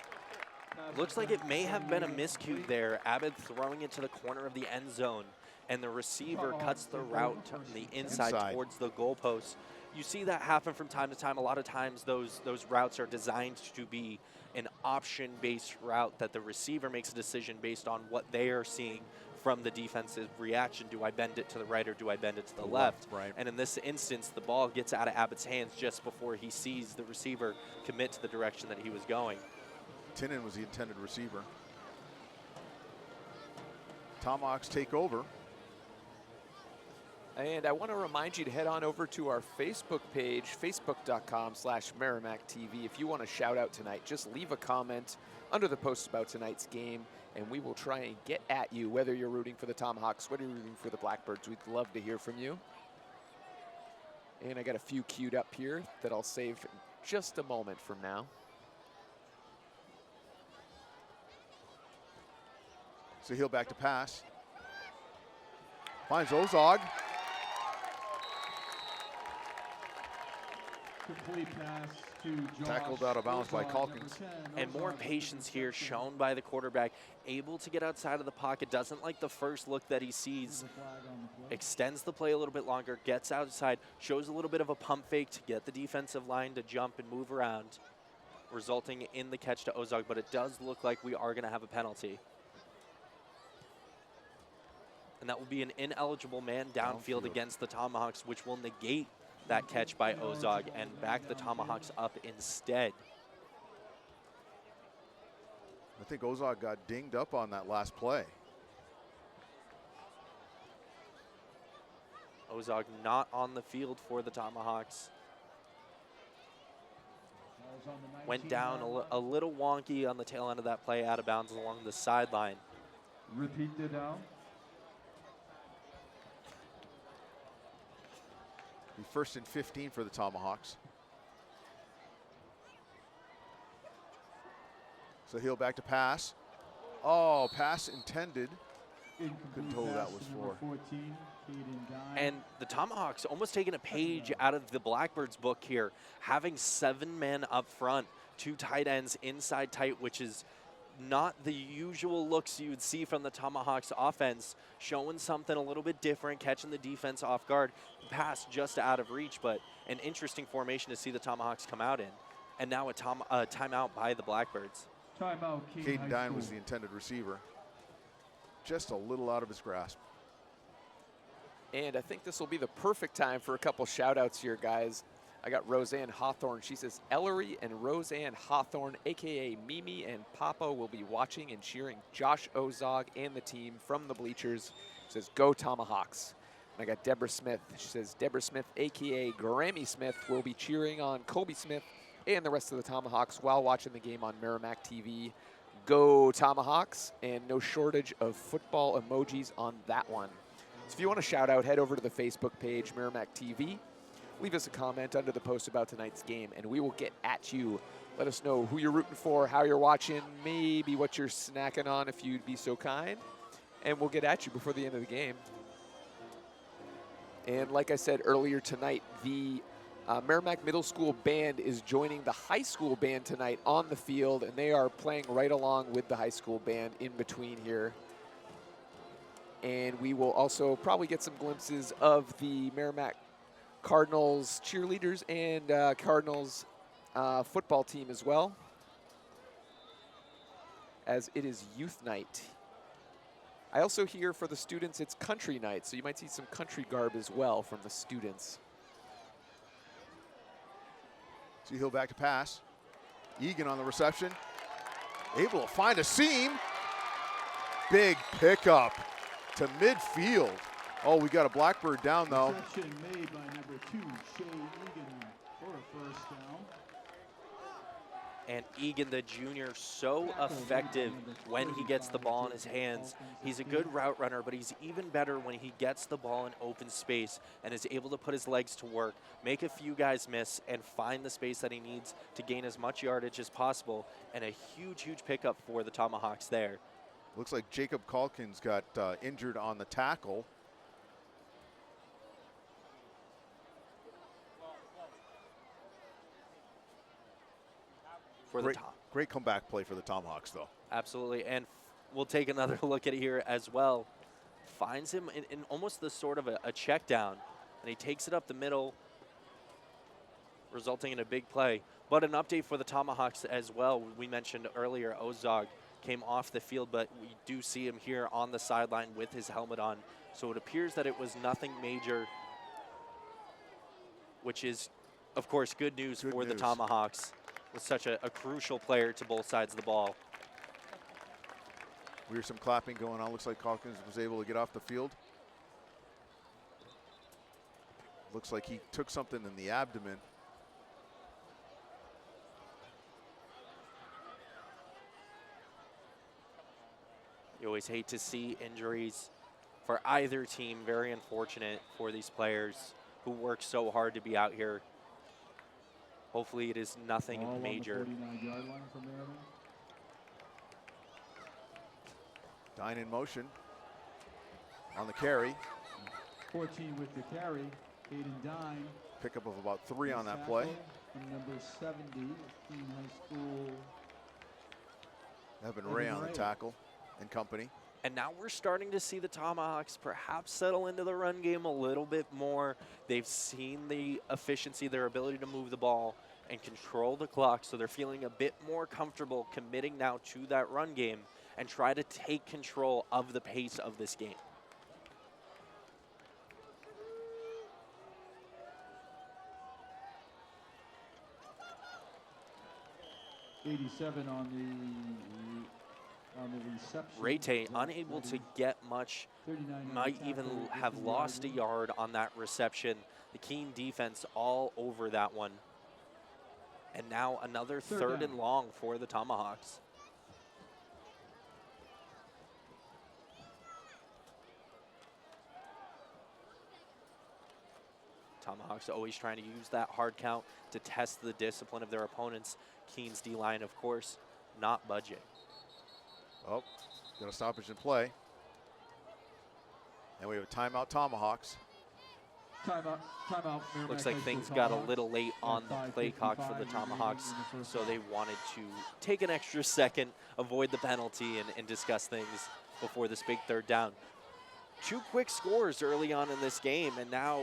Looks like it may have been a miscue there. Abbott throwing it to the corner of the end zone, and the receiver cuts the route to the inside towards the goalpost. You see that happen from time to time. A lot of times those routes are designed to be an option-based route that the receiver makes a decision based on what they are seeing from the defensive reaction. Do I bend it to the right or do I bend it to the left? Right. And in this instance, the ball gets out of Abbott's hands just before he sees the receiver commit to the direction that he was going. Tinnen was the intended receiver. Tomahawks take over. And I want to remind you to head on over to our Facebook page, facebook.com/MerrimackTV. If you want to shout out tonight, just leave a comment under the post about tonight's game, and we will try and get at you, whether you're rooting for the Tomahawks, whether you're rooting for the Blackbirds. We'd love to hear from you. And I got a few queued up here that I'll save just a moment from now. So he'll back to pass. Finds Ozog. Complete pass to Josh. Tackled out of bounds by Ozog, Calkins. number 10. And more Ozog, patience here number shown by the quarterback, able to get outside of the pocket, doesn't like the first look that he sees, There's a flag on the play. extends the play a little bit longer, gets outside, shows a little bit of a pump fake to get the defensive line to jump and move around. resulting in the catch to Ozog, but it does look like we are going to have a penalty. And that will be an ineligible man downfield against the Tomahawks, which will negate that catch by Ozog and back the Tomahawks up instead. I think Ozog got dinged up on that last play. Ozog not on the field for the Tomahawks. Went down a little wonky on the tail end of that play, out of bounds along the sideline. Repeat it out. Be first and 15 for the Tomahawks. So he'll back to pass. Oh, pass intended. Couldn't tell who that was for. 14, and the Tomahawks almost taking a page out of the Blackbirds book here, having 7 men up front, 2 tight ends inside tight, which is not the usual looks you would see from the Tomahawks offense, showing something a little bit different, catching the defense off guard. Pass just out of reach, but an interesting formation to see the Tomahawks come out in. And now a timeout by the Blackbirds. Timeout, Caden Dine was the intended receiver. Just a little out of his grasp. And I think this will be the perfect time for a couple shout outs here, guys. I got Roseanne Hawthorne. She says, Ellery and Roseanne Hawthorne, a.k.a. Mimi and Papa, will be watching and cheering Josh Ozog and the team from the bleachers. She says, go Tomahawks. And I got Deborah Smith. She says, Deborah Smith, a.k.a. Grammy Smith, will be cheering on Kobe Smith and the rest of the Tomahawks while watching the game on Merrimack TV. Go Tomahawks, and no shortage of football emojis on that one. So if you want to shout out, head over to the Facebook page, Merrimack TV. Leave us a comment under the post about tonight's game, and we will get at you. Let us know who you're rooting for, how you're watching, maybe what you're snacking on if you'd be so kind, and we'll get at you before the end of the game. And like I said earlier tonight, the Merrimack Middle School band is joining the high school band tonight on the field, and they are playing right along with the high school band in between here. And we will also probably get some glimpses of the Merrimack Cardinals cheerleaders and Cardinals football team as well, as it is youth night. I also hear for the students it's country night, so you might see some country garb as well from the students. So he'll back to pass. Egan on the reception. Able to find a seam. Big pickup to midfield. Oh, we got a Blackbird down though. Reception made by number 2, Shay Egan, for a first down. And Egan, the junior, so effective when he gets the ball in his hands. He's a good route runner, but he's even better when he gets the ball in open space and is able to put his legs to work, make a few guys miss, and find the space that he needs to gain as much yardage as possible. And a huge, huge pickup for the Tomahawks there. Looks like Jacob Calkins got injured on the tackle. For the top. Great comeback play for the Tomahawks, though. Absolutely, and we'll take another look at it here as well. Finds him in almost the sort of a check down, and he takes it up the middle, resulting in a big play. But an update for the Tomahawks as well. We mentioned earlier Ozog came off the field, but we do see him here on the sideline with his helmet on. So it appears that it was nothing major, which is, of course, good news for the Tomahawks. Was such a crucial player to both sides of the ball. We hear some clapping going on. Looks like Calkins was able to get off the field. Looks like he took something in the abdomen. You always hate to see injuries for either team. Very unfortunate for these players who work so hard to be out here. Hopefully it is nothing major. On the 49-yard line from Maryland. Dine in motion on the carry. 14 with the carry. Caden Dine. Pickup of about 3 on that play. From number 70, Keene High School. Evan Ray on the tackle and company. And now we're starting to see the Tomahawks perhaps settle into the run game a little bit more. They've seen the efficiency, their ability to move the ball, and control the clock so they're feeling a bit more comfortable committing now to that run game and try to take control of the pace of this game. '87 on the reception. Rete unable to get much, 39 might even have lost a yard on that reception. The Keene defense all over that one. And now another third and long for the Tomahawks. Tomahawks always trying to use that hard count to test the discipline of their opponents. Keene's D-line, of course, not budging. Oh, going to stoppage and play. And we have a timeout, Tomahawks. Timeout. Merrimack Looks like High things School got a Tomahawks. little late on the play clock for the Tomahawks, so they wanted to take an extra second, avoid the penalty, and discuss things before this big third down. 2 quick scores early on in this game, and now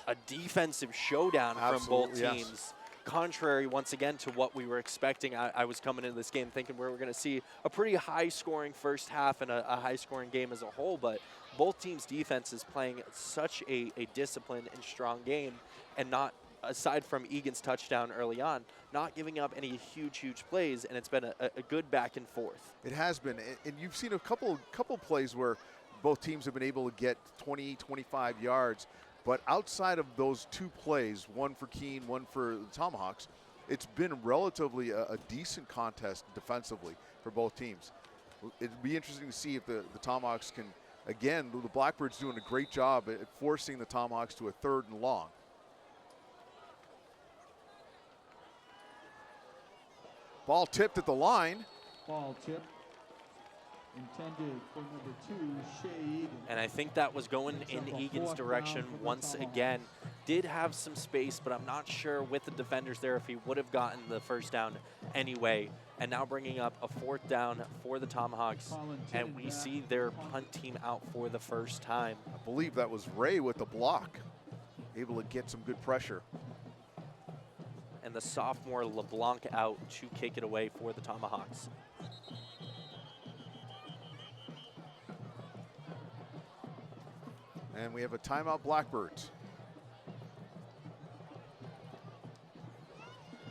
a defensive showdown from both teams. Yes. Contrary, once again, to what we were expecting. I was coming into this game thinking we were going to see a pretty high-scoring first half and a high-scoring game as a whole, but both teams' defenses playing such a disciplined and strong game, and not, aside from Egan's touchdown early on, not giving up any huge plays, and it's been a good back and forth. It has been, and you've seen a couple plays where both teams have been able to get 20, 25 yards. But outside of those 2 plays, one for Keene, one for the Tomahawks, it's been relatively a decent contest defensively for both teams. It'd be interesting to see if the Tomahawks can, again, the Blackbirds doing a great job at forcing the Tomahawks to a 3rd and long. Ball tipped at the line. Ball tip. Intended for number 2, Shea Egan. And I think that was going in Egan's direction once again. Did have some space, but I'm not sure with the defenders there if he would have gotten the first down anyway. And now bringing up a 4th down for the Tomahawks. And we see their punt team out for the first time. I believe that was Ray with the block, able to get some good pressure. And the sophomore LeBlanc out to kick it away for the Tomahawks. And we have a timeout, Blackbirds.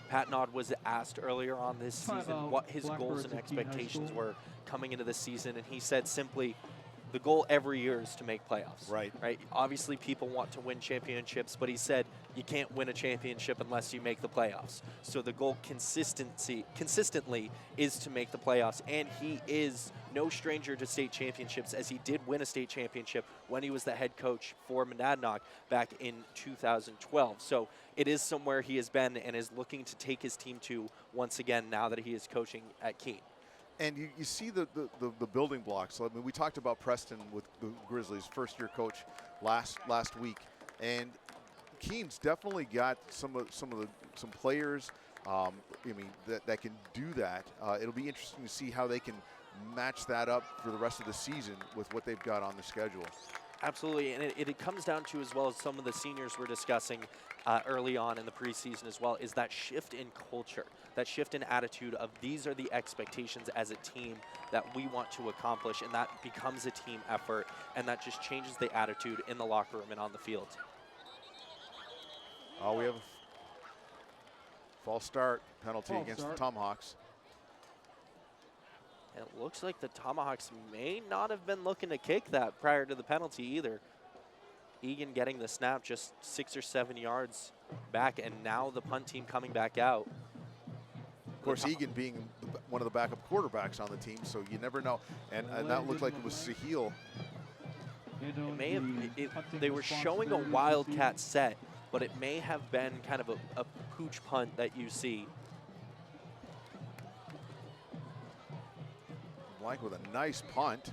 Pat Nod was asked earlier on this season Timeout, what his goals Blackbirds and at Keene High expectations School. were coming into the season, and he said simply, the goal every year is to make playoffs. Right. Obviously, people want to win championships, but he said you can't win a championship unless you make the playoffs. So the goal consistently is to make the playoffs, and he is no stranger to state championships, as he did win a state championship when he was the head coach for Monadnock back in 2012. So it is somewhere he has been and is looking to take his team to once again now that he is coaching at Keene. And you see the building blocks. I mean, we talked about Preston with the Grizzlies, first-year coach last week, and Keene's definitely got some players. I mean, that can do that. It'll be interesting to see how they can match that up for the rest of the season with what they've got on the schedule. Absolutely, and it comes down to, as well as some of the seniors were discussing early on in the preseason as well, is that shift in culture, that shift in attitude of these are the expectations as a team that we want to accomplish, and that becomes a team effort, and that just changes the attitude in the locker room and on the field. Oh, we have a false start penalty against the Tomahawks. And it looks like the Tomahawks may not have been looking to kick that prior to the penalty either. Egan getting the snap just 6 or 7 yards back, and now the punt team coming back out. Of course, Egan being one of the backup quarterbacks on the team, so you never know. And that looked like it was Sahil. They were showing a wildcat set, but it may have been kind of a pooch punt that you see. Blank with a nice punt.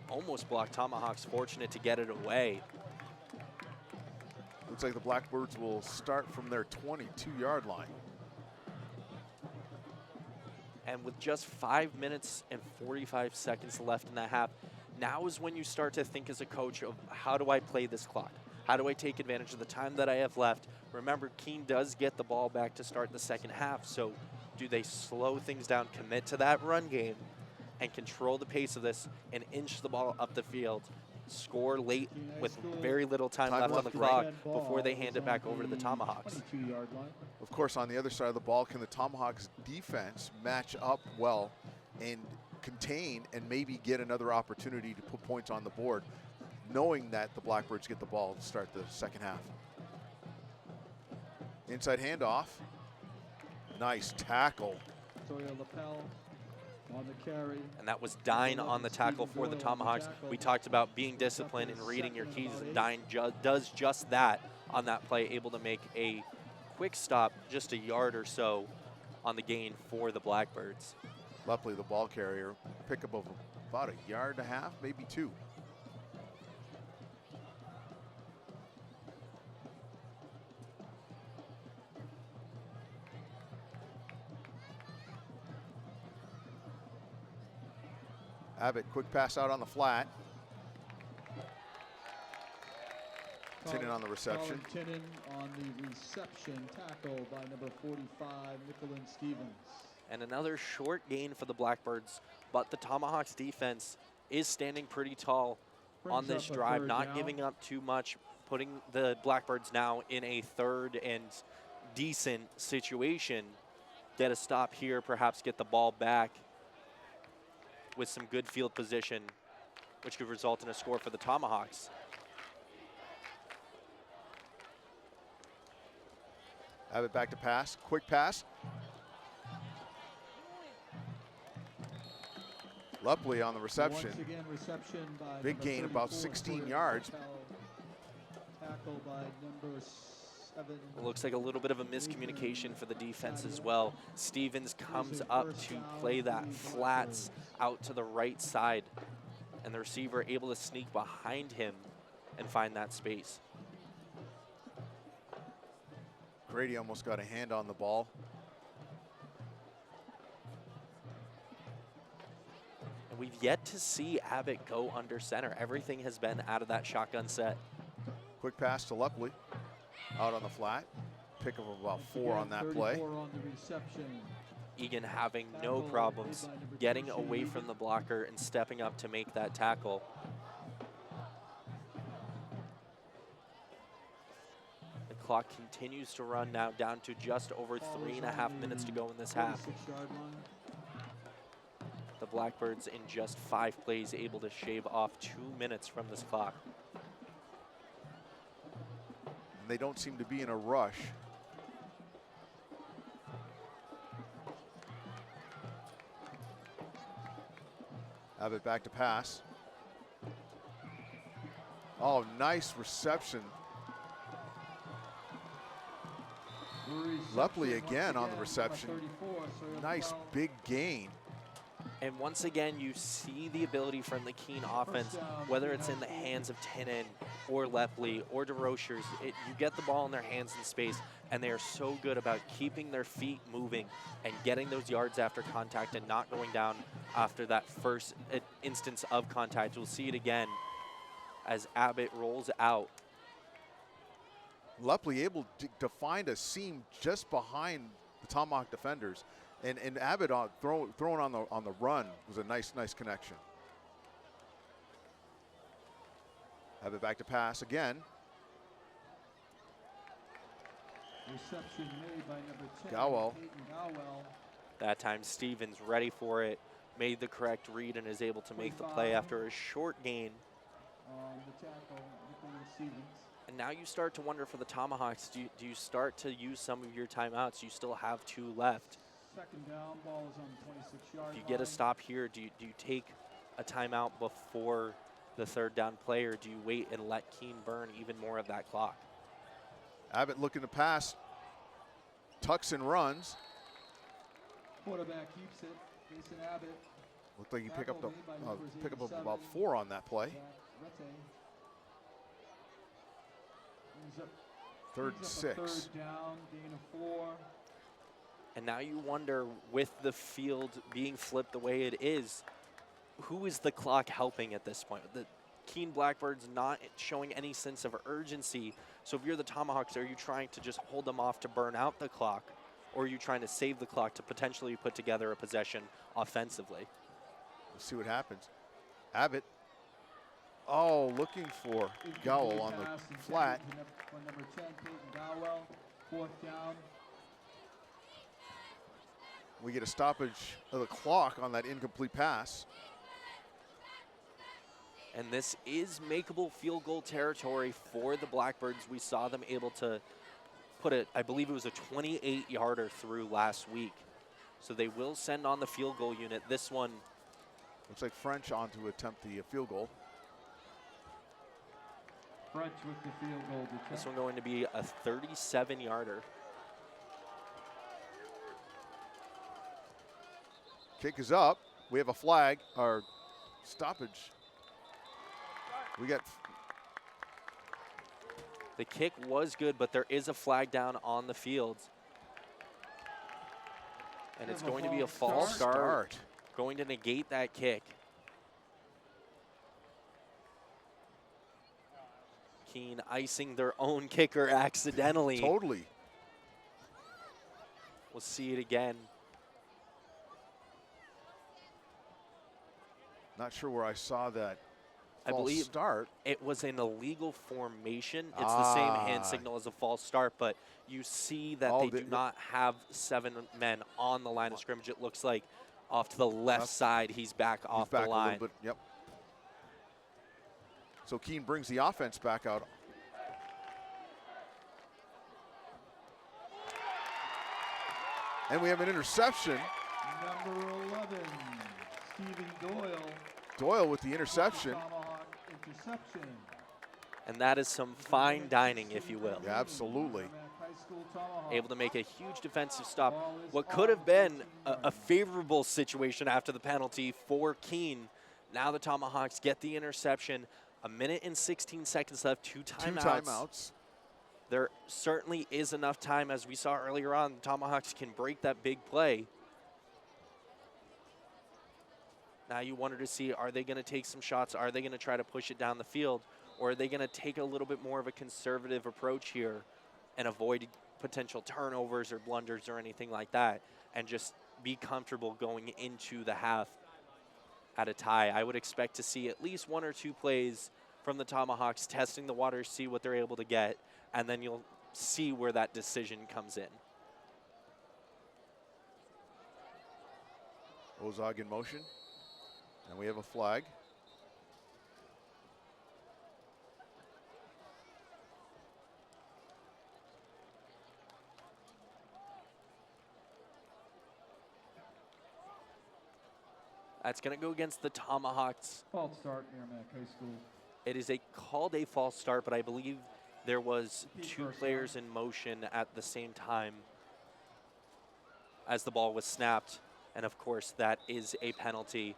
Almost blocked. Tomahawks fortunate to get it away. Looks like the Blackbirds will start from their 22-yard line. And with just 5 minutes and 45 seconds left in that half, now is when you start to think as a coach of how do I play this clock? How do I take advantage of the time that I have left? Remember, Keene does get the ball back to start the second half, so do they slow things down, commit to that run game, and control the pace of this and inch the ball up the field, score late with very little time left on the clock before they hand it back over to the Tomahawks? 22-yard line. Of course, on the other side of the ball, can the Tomahawks defense match up well and contain and maybe get another opportunity to put points on the board, knowing that the Blackbirds get the ball to start the second half? Inside handoff. Nice tackle. Toya Lapel on the carry. And that was Dine on the tackle for the Tomahawks. We talked about being disciplined and reading your keys, and Dine does just that on that play, able to make a quick stop just a yard or so on the gain for the Blackbirds. Luckily, the ball carrier, pickup of about a yard and a half, maybe 2. Abbott, quick pass out on the flat. Tinnen on the reception. Tinnen on the reception, tackle by number 45, Nicholin Stevens. And another short gain for the Blackbirds, but the Tomahawks defense is standing pretty tall on this drive, not giving up too much, putting the Blackbirds now in a third and decent situation. Get a stop here, perhaps get the ball back with some good field position, which could result in a score for the Tomahawks. Abbott back to pass, quick pass. Lupley on the reception. Once again, reception by big gain, about 16 yards. Tackle by number 7. It looks like a little bit of a miscommunication for the defense as well. Stevens comes up to play that flats out to the right side, and the receiver able to sneak behind him and find that space. Grady almost got a hand on the ball. And we've yet to see Abbott go under center. Everything has been out of that shotgun set. Quick pass to Lupley, out on the flat. Pick up about 4 on that play. On the reception. Egan having no problems getting away from the blocker and stepping up to make that tackle. The clock continues to run now, down to just over 3.5 minutes to go in this half. 46-yard line. The Blackbirds in just 5 plays able to shave off 2 minutes from this clock. And they don't seem to be in a rush. Abbott back to pass. Oh, nice reception. Lupley again on the reception. Nice big gain. And once again, you see the ability from the Keene offense, whether it's in the hands of Tinnen or Lepley or DeRochers, you get the ball in their hands in space, and they are so good about keeping their feet moving and getting those yards after contact and not going down after that first instance of contact. We'll see it again as Abbott rolls out. Lupley able to find a seam just behind the Tomahawk defenders. And Abbott throwing on the run was a nice connection. Abbott back to pass again. Reception made by number 10. Gowell. That time Stevens ready for it, made the correct read, and is able to make the play after a short gain. On the tackle, Nicholas Stevens. And now you start to wonder for the Tomahawks, do you start to use some of your timeouts? You still have 2 left. Second down, ball is on the 26-yard line. If you get a stop here, do you take a timeout before the third down play, or do you wait and let Keene burn even more of that clock? Abbott looking to pass. Tucks and runs. Quarterback keeps it. Jason Abbott. Looked like he picked up about 4 on that play. Third and 6. Third down, gain of 4. And now you wonder, with the field being flipped the way it is, who is the clock helping at this point? Keene Blackbirds not showing any sense of urgency. So if you're the Tomahawks, are you trying to just hold them off to burn out the clock? Or are you trying to save the clock to potentially put together a possession offensively? Let's see what happens. Abbott. Oh, looking for Gowell on the flat. For number 10, Peyton Gowell, 4th down. We get a stoppage of the clock on that incomplete pass. And this is makeable field goal territory for the Blackbirds. We saw them able to put it, I believe it was a 28-yarder through last week. So they will send on the field goal unit. This one looks like French on to attempt the field goal. French with the field goal. This one going to be a 37-yarder. Kick is up. We have a flag, or stoppage. We got. The kick was good, but there is a flag down on the field. And it's going to be a false start. Going to negate that kick. Keene icing their own kicker accidentally. Totally. We'll see it again. Not sure where I saw that. I believe start. It was an illegal formation. It's the same hand signal as a false start, but you see that they do not have 7 men on the line of scrimmage. It looks like off to the left side, he's back off the line. A little bit, yep. So Keene brings the offense back out. And we have an interception. Number 11, Stephen Doyle. Doyle with the interception. Interception. And that is some fine dining, if you will. Yeah, absolutely. Able to make a huge defensive stop. What could have been a favorable situation after the penalty for Keene. Now the Tomahawks get the interception. 1 minute and 16 seconds left, 2 timeouts. 2 timeouts. There certainly is enough time, as we saw earlier on. The Tomahawks can break that big play. Now you wanted to see, are they going to take some shots? Are they going to try to push it down the field? Or are they going to take a little bit more of a conservative approach here and avoid potential turnovers or blunders or anything like that and just be comfortable going into the half at a tie? I would expect to see at least 1 or 2 plays from the Tomahawks testing the waters, see what they're able to get, and then you'll see where that decision comes in. Ozog in motion. And we have a flag. That's going to go against the Tomahawks. False start, Merrimack High School. It is called a false start, but I believe there was 2 players in motion at the same time as the ball was snapped. And of course, that is a penalty.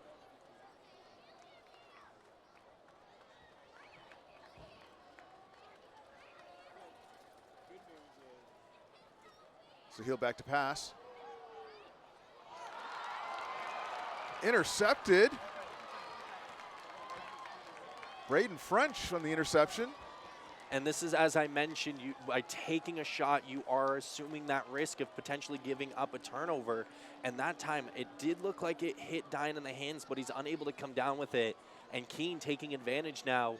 So he'll back to pass. Intercepted. Braden French on the interception. And this is, as I mentioned, by taking a shot, you are assuming that risk of potentially giving up a turnover. And that time, it did look like it hit Dine in the hands, but he's unable to come down with it. And Keene taking advantage now.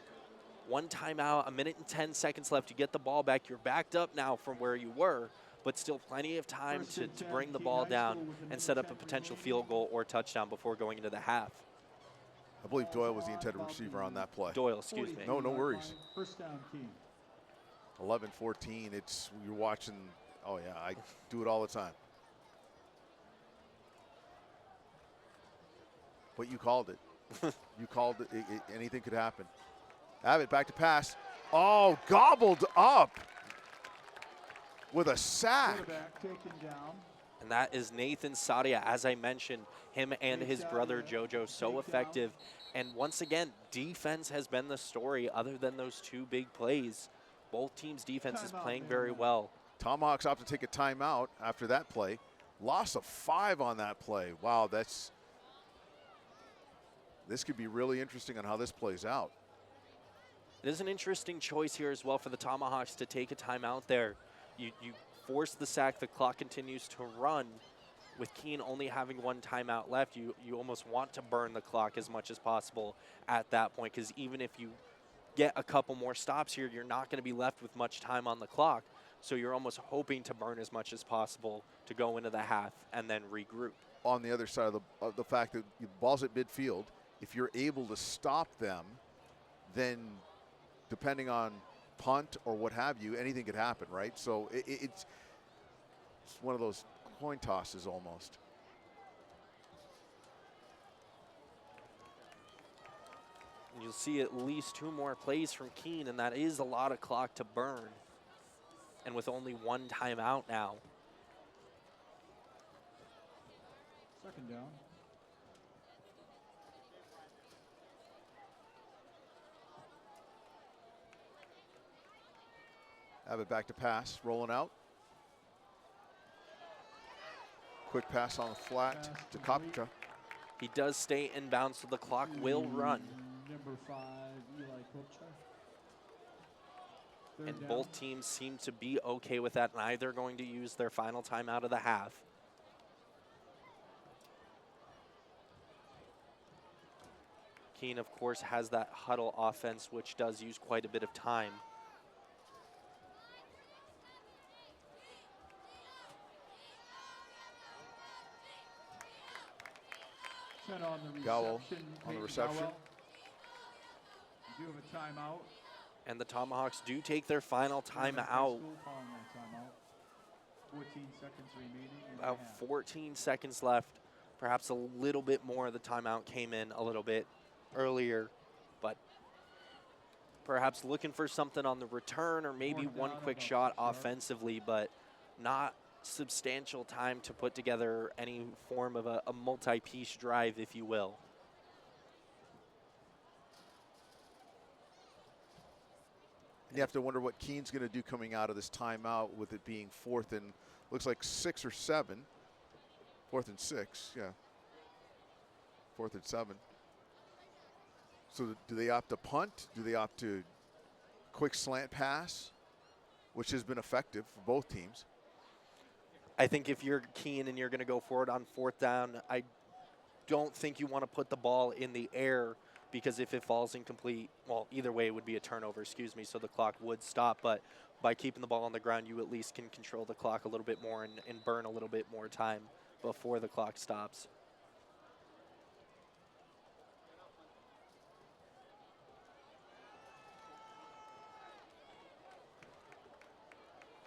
1 timeout, 1 minute and 10 seconds left. You get the ball back. You're backed up now from where you were, but still plenty of time to bring the ball down and set up a potential field goal or touchdown before going into the half. I believe Doyle was the intended receiver on that play. Doyle, excuse me. No worries. First down, Keene. 11-14, you're watching, oh yeah, I do it all the time. But you called it. You called it, anything could happen. Abbott back to pass. Oh, gobbled up with a sack. Taken down. And that is Nathan Sadia. As I mentioned, him and his brother JoJo so effective. And once again, defense has been the story other than those 2 big plays. Both teams' defense is playing very well. Tomahawks opt to take a timeout after that play. Loss of 5 on that play. Wow, this could be really interesting on how this plays out. It is an interesting choice here as well for the Tomahawks to take a timeout there. You force the sack, the clock continues to run. With Keene only having one timeout left, you almost want to burn the clock as much as possible at that point, because even if you get a couple more stops here, you're not going to be left with much time on the clock. So you're almost hoping to burn as much as possible to go into the half and then regroup. On the other side of the fact that the ball's at midfield, if you're able to stop them, then depending on punt or what have you, anything could happen, right? So it's one of those coin tosses almost. And you'll see at least 2 more plays from Keene, and that is a lot of clock to burn. And with only one timeout now. Second down. Have it back to pass, rolling out. Quick pass on the flat to Kopcha. He does stay in bounds, so the clock will run. Number 5, Eli Kopcha. Third And down. both teams seem to be okay with that. Neither going to use their final timeout of the half. Keene, of course, has that huddle offense, which does use quite a bit of time. Ten on the Gowell reception. on the Peyton reception. Gowell. You do have a timeout. And the Tomahawks do take their final Merrimack High timeout. School following that timeout. 14 seconds remaining in the About half. 14 seconds left. Perhaps a little bit more of the timeout came in a little bit earlier, but perhaps looking for something on the return or maybe Fourth one down, quick about shot 6 yards. offensively, but not substantial time to put together any form of a multi-piece drive, if you will. You have to wonder what Keene's going to do coming out of this timeout with it being 4th and looks like 6 or 7. 4th and 6, yeah. 4th and 7. So do they opt to punt? Do they opt to quick slant pass, which has been effective for both teams? I think if you're Keene and you're going to go forward on 4th down, I don't think you want to put the ball in the air, because if it falls incomplete, well, either way it would be a turnover, excuse me, so the clock would stop. But by keeping the ball on the ground, you at least can control the clock a little bit more and burn a little bit more time before the clock stops.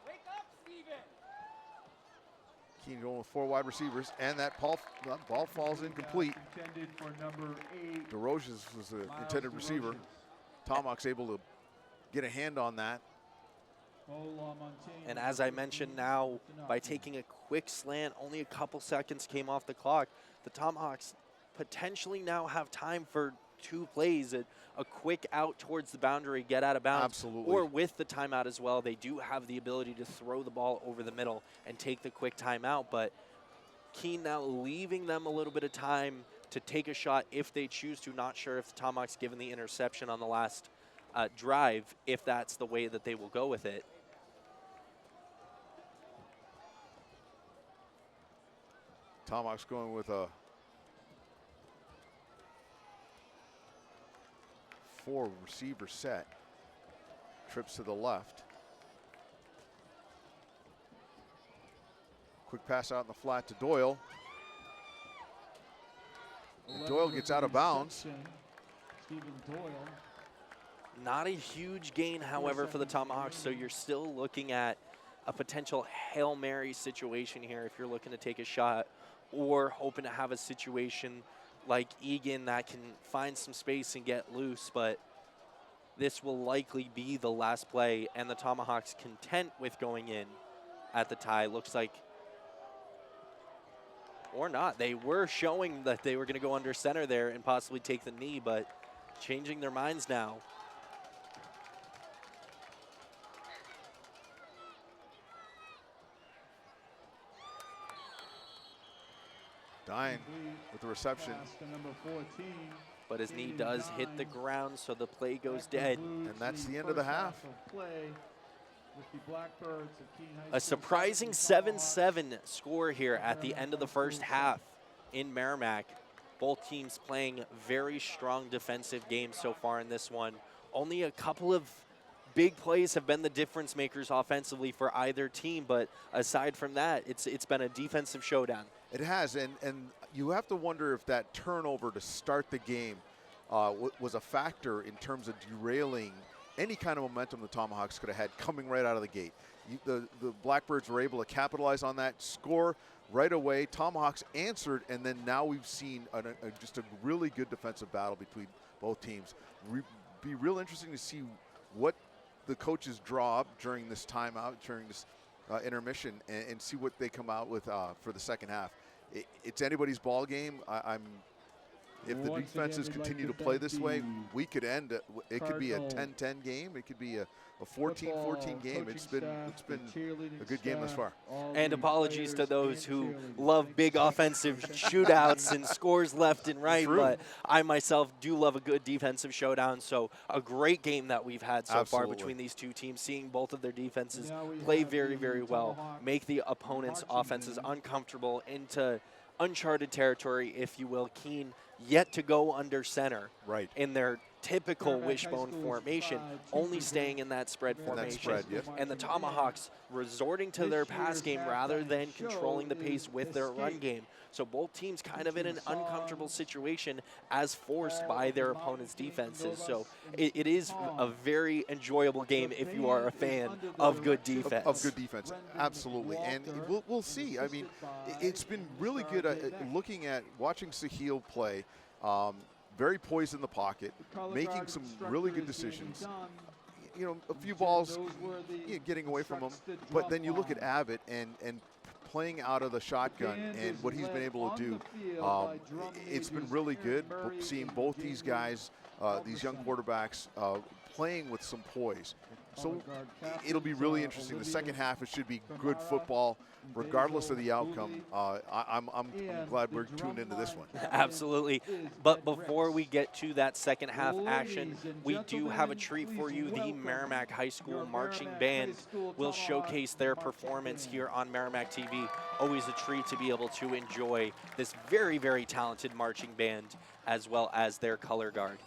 Wake up, Steven! Keene going with 4 wide receivers, and that ball falls incomplete. Intended for number 8. DeRoches was the Miles intended receiver. DeRoches. Tomahawk's able to get a hand on that. And as I mentioned now, by taking a quick slant, only a couple seconds came off the clock. The Tomahawks potentially now have time for 2 plays, a quick out towards the boundary, get out of bounds. Absolutely. Or with the timeout as well, they do have the ability to throw the ball over the middle and take the quick timeout. But Keene now leaving them a little bit of time to take a shot if they choose to. Not sure if the Tomahawks, given the interception on the last drive, if that's the way that they will go with it. Tomahawk's going with a 4 receiver set. Trips to the left. Quick pass out in the flat to Doyle. And Doyle gets out of bounds. Stephen Doyle. Not a huge gain, however, for the Tomahawks, so you're still looking at a potential Hail Mary situation here if you're looking to take a shot, or hoping to have a situation like Egan that can find some space and get loose. But this will likely be the last play, and the Tomahawks content with going in at the tie. Looks like, or not, they were showing that they were going to go under center there and possibly take the knee, but changing their minds now. Dine with the reception. Pass to number 14, but his knee does hit the ground, so the play goes dead. And that's the end of the half. A surprising 7-7 score here at the end of the first half in Merrimack. Both teams playing very strong defensive games so far in this one. Only a couple of big plays have been the difference makers offensively for either team, but aside from that, it's been a defensive showdown. It has, and you have to wonder if that turnover to start the game was a factor in terms of derailing any kind of momentum the Tomahawks could have had coming right out of the gate. The Blackbirds were able to capitalize on that, score right away. Tomahawks answered, and then now we've seen just a really good defensive battle between both teams. Be real interesting to see what the coaches draw up during this timeout, during this intermission, and see what they come out with for the second half. It's anybody's ball game. If the defenses continue to play this way, we could end it could be a 10-10 game. It could be a 14-14 game. It's been a good game thus far. And apologies to those who love big offensive shootouts and scores left and right, but I myself do love a good defensive showdown. So a great game that we've had so far between these two teams, seeing both of their defenses play very, very well, make the opponent's offenses uncomfortable into uncharted territory, if you will. Keene yet to go under center in their typical wishbone formation, only staying in that spread formation. And the Tomahawks resorting to their pass game rather than controlling the pace with their run game. So both teams kind of in an uncomfortable situation as forced by their opponent's defenses. So it is a very enjoyable game if you are a fan of good defense. Of good defense, absolutely. And we'll see. I mean, it's been really good watching Sahil play. Very poised in the pocket, making some really good decisions. You know, a few balls getting away from him. But then you look at Abbott and playing out of the shotgun and what he's been able to do. It's been really good seeing both these guys, these young quarterbacks, playing with some poise. So it'll be really interesting. The second half, it should be good football, regardless of the outcome. I'm glad we're tuned into this one. Absolutely. But before we get to that second half action, we do have a treat for you. The Merrimack High School Marching Band will showcase their performance here on Merrimack TV. Always a treat to be able to enjoy this very, very talented marching band as well as their color guard.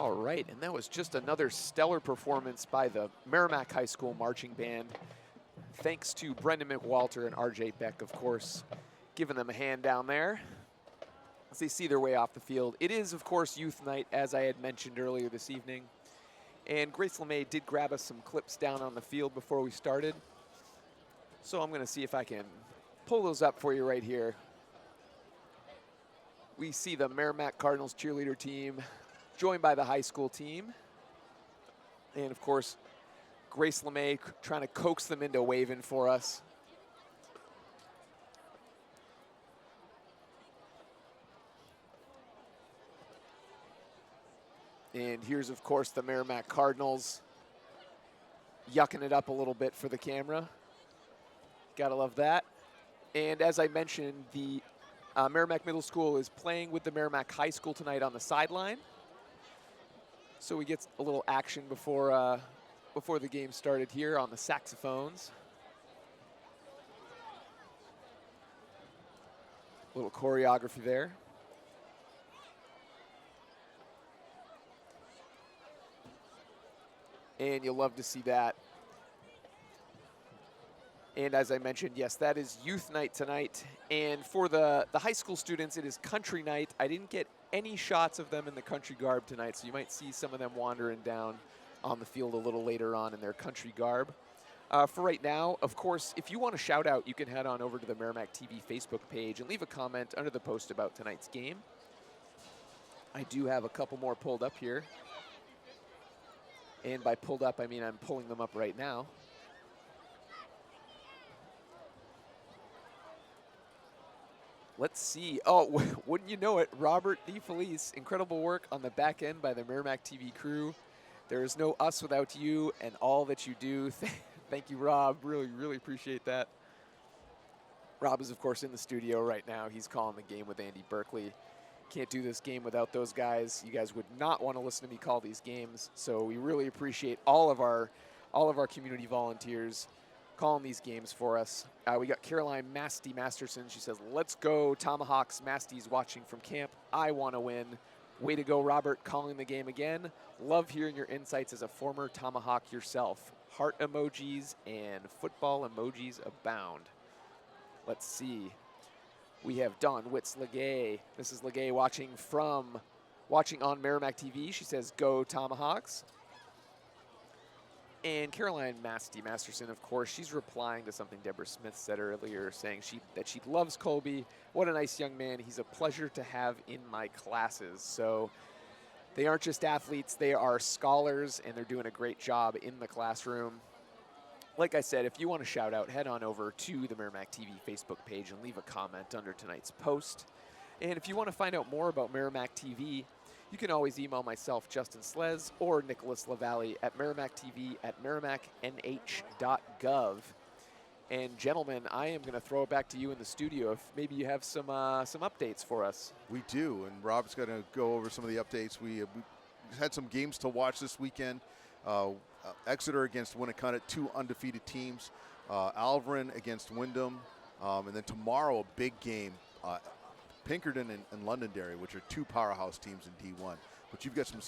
All right, and that was just another stellar performance by the Merrimack High School Marching Band. Thanks to Brendan McWalter and RJ Beck, of course, giving them a hand down there as they see their way off the field. It is, of course, youth night, as I had mentioned earlier this evening. And Grace LeMay did grab us some clips down on the field before we started. So I'm going to see if I can pull those up for you right here. We see the Merrimack Cardinals cheerleader team joined by the high school team. And of course, Grace LeMay trying to coax them into waving for us. And here's, of course, the Merrimack Cardinals yucking it up a little bit for the camera. Gotta love that. And as I mentioned, the Merrimack Middle School is playing with the Merrimack High School tonight on the sideline. So we get a little action before the game started here on the saxophones. A little choreography there. And you'll love to see that. And as I mentioned, yes, that is youth night tonight. And for the high school students, it is country night. I didn't get any shots of them in the country garb tonight, so you might see some of them wandering down on the field a little later on in their country garb. For right now, of course, if you want to shout out, you can head on over to the Merrimack TV Facebook page and leave a comment under the post about tonight's game. I do have a couple more pulled up here. And by pulled up, I mean I'm pulling them up right now. Let's see. Oh, wouldn't you know it, Robert DeFelice. Incredible work on the back end by the Merrimack TV crew. There is no us without you and all that you do. Thank you, Rob. Really, really appreciate that. Rob is, of course, in the studio right now. He's calling the game with Andy Berkeley. Can't do this game without those guys. You guys would not want to listen to me call these games. So we really appreciate all of our community volunteers calling these games for us. We got Caroline Masty Masterson. She says, "Let's go Tomahawks." Masty's watching from camp. I want to win. Way to go, Robert, calling the game again. Love hearing your insights as a former Tomahawk yourself. Heart emojis and football emojis abound. Let's see. We have Dawn Witz-Legay. Mrs. Legay watching on Merrimack TV. She says, "Go Tomahawks." And Caroline Masty Masterson, of course, she's replying to something Deborah Smith said earlier, saying that she loves Colby. What a nice young man. He's a pleasure to have in my classes. So they aren't just athletes, they are scholars, and they're doing a great job in the classroom. Like I said, if you want to shout out, head on over to the Merrimack TV Facebook page and leave a comment under tonight's post. And if you want to find out more about Merrimack TV, you can always email myself, Justin Slez, or Nicholas LaValle at merrimacktv@merrimacknh.gov. And gentlemen, I am going to throw it back to you in the studio if maybe you have some updates for us. We do, and Rob's going to go over some of the updates. We had some games to watch this weekend. Exeter against Winnicott, two undefeated teams. Alverin against Wyndham. And then tomorrow, a big game. Pinkerton and Londonderry, which are two powerhouse teams in D1. But you've got some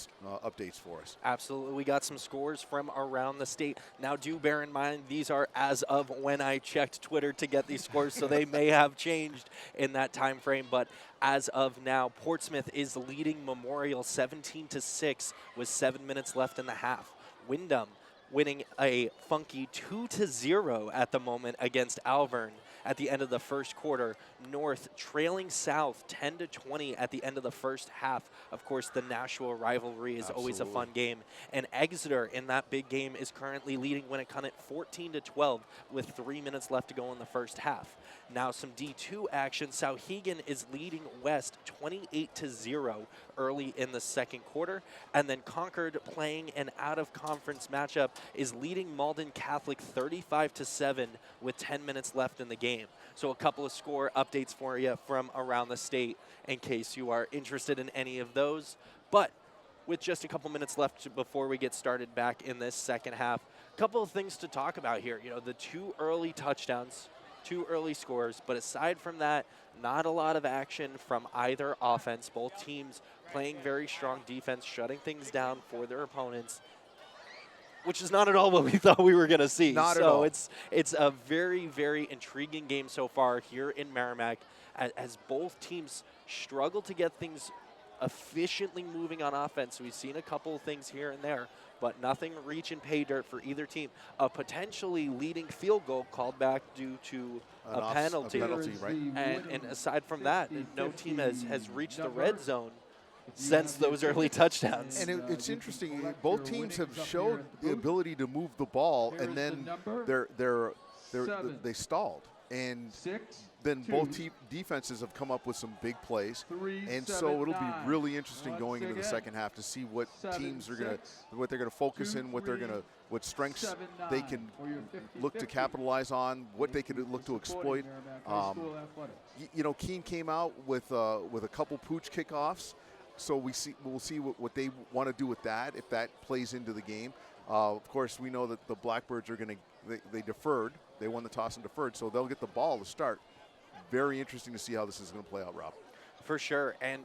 updates for us. Absolutely. We got some scores from around the state. Now, do bear in mind, these are as of when I checked Twitter to get these scores, so they may have changed in that time frame. But as of now, Portsmouth is leading Memorial 17-6 with 7 minutes left in the half. Wyndham winning a funky 2-0 at the moment against Alvern at the end of the first quarter. North trailing South 10-20 at the end of the first half. Of course, the Nashua rivalry is always a fun game. And Exeter in that big game is currently leading Winnicott 14-12 with 3 minutes left to go in the first half. Now some D2 action. Souhegan is leading West 28-0 early in the second quarter. And then Concord, playing an out-of-conference matchup, is leading Malden Catholic 35-7 with 10 minutes left in the game. So a couple of score updates for you from around the state in case you are interested in any of those. But with just a couple minutes left before we get started back in this second half, a couple of things to talk about here. You know, the two early touchdowns 2 early scores. But aside from that, not a lot of action from either offense. Both teams playing very strong defense, shutting things down for their opponents, which is not at all what we thought we were going to see. Not at so all. it's a very, very intriguing game so far here in Merrimack as both teams struggle to get things efficiently moving on offense. We've seen a couple of things here and there, but nothing reach and pay dirt for either team. A potentially leading field goal called back due to a penalty. Right? And aside from that, no team has reached the red zone since those early touchdowns. And it's interesting. Both teams have showed the ability to move the ball, and then they stalled. And then both defenses have come up with some big plays, and so it'll be really interesting going into the second half to see what teams are what they're gonna focus in, what strengths they can look to capitalize on, what they can look to exploit. Keene came out with a couple pooch kickoffs, so we'll see what they want to do with that if that plays into the game. Of course, we know that the Blackbirds are they deferred. They won the toss and deferred, so they'll get the ball to start. Very interesting to see how this is going to play out, Rob. For sure. And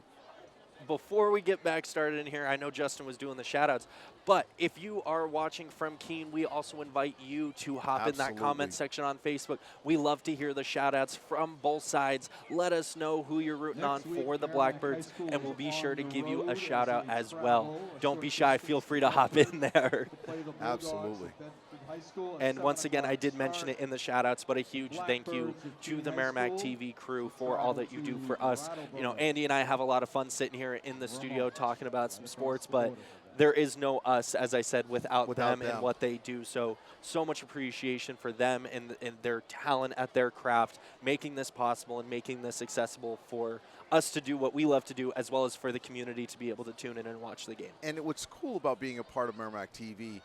before we get back started in here, I know Justin was doing the shout-outs, but if you are watching from Keene, we also invite you to hop in that comment section on Facebook. We love to hear the shout-outs from both sides. Let us know who you're rooting on for the Blackbirds, and we'll be sure to give you a shout-out as well. Don't be shy. Feel free to hop in there. Absolutely. And once again, I did mention it in the shout-outs, but a huge thank you to the Merrimack TV crew for all that you do for us. Andy and I have a lot of fun sitting here in the studio talking about some sports, but there is no us, as I said, without them and what they do. So much appreciation for them and their talent at their craft, making this possible and making this accessible for us to do what we love to do, as well as for the community to be able to tune in and watch the game. And what's cool about being a part of Merrimack TV,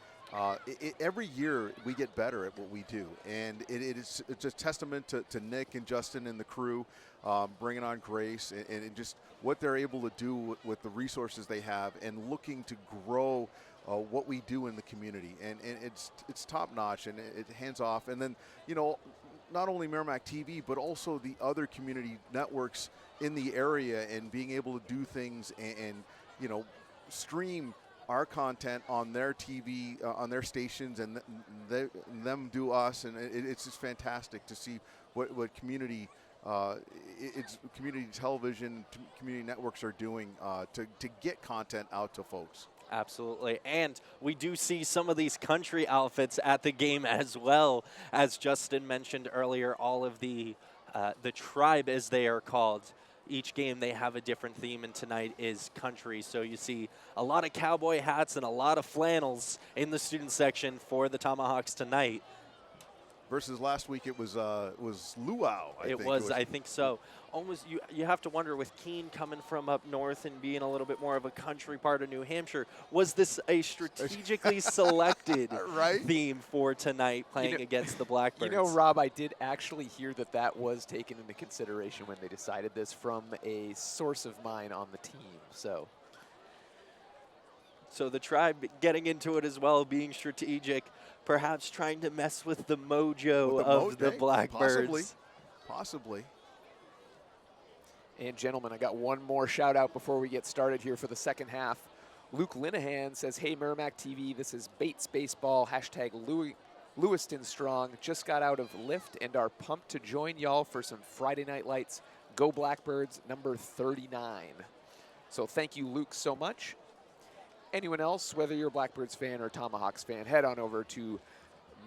every year we get better at what we do, and it's a testament to Nick and Justin and the crew, bringing on Grace and just what they're able to do with the resources they have and looking to grow what we do in the community. And it's top notch and it hands off. And then not only Merrimack TV but also the other community networks in the area, and being able to do things and stream our content on their TV, on their stations, and them do us, and it's just fantastic to see what community, it's community television, community networks are doing to get content out to folks. Absolutely. And we do see some of these country outfits at the game as well. As Justin mentioned earlier, all of the tribe, as they are called, each game they have a different theme, and tonight is country. So you see a lot of cowboy hats and a lot of flannels in the student section for the Tomahawks tonight. Versus last week, it was luau. I think so. Almost, you have to wonder, with Keene coming from up north and being a little bit more of a country part of New Hampshire, was this a strategically selected theme for tonight, playing against the Blackbirds? Rob, I did actually hear that was taken into consideration when they decided this from a source of mine on the team. So the tribe getting into it as well, being strategic, perhaps trying to mess with the mojo of the Blackbirds. Possibly. And gentlemen, I got one more shout out before we get started here for the second half. Luke Linehan says, "Hey Merrimack TV, this is Bates Baseball, hashtag Lewiston Strong. Just got out of lift and are pumped to join y'all for some Friday Night Lights. Go Blackbirds, number 39. So thank you, Luke, so much. Anyone else, whether you're a Blackbirds fan or Tomahawks fan, head on over to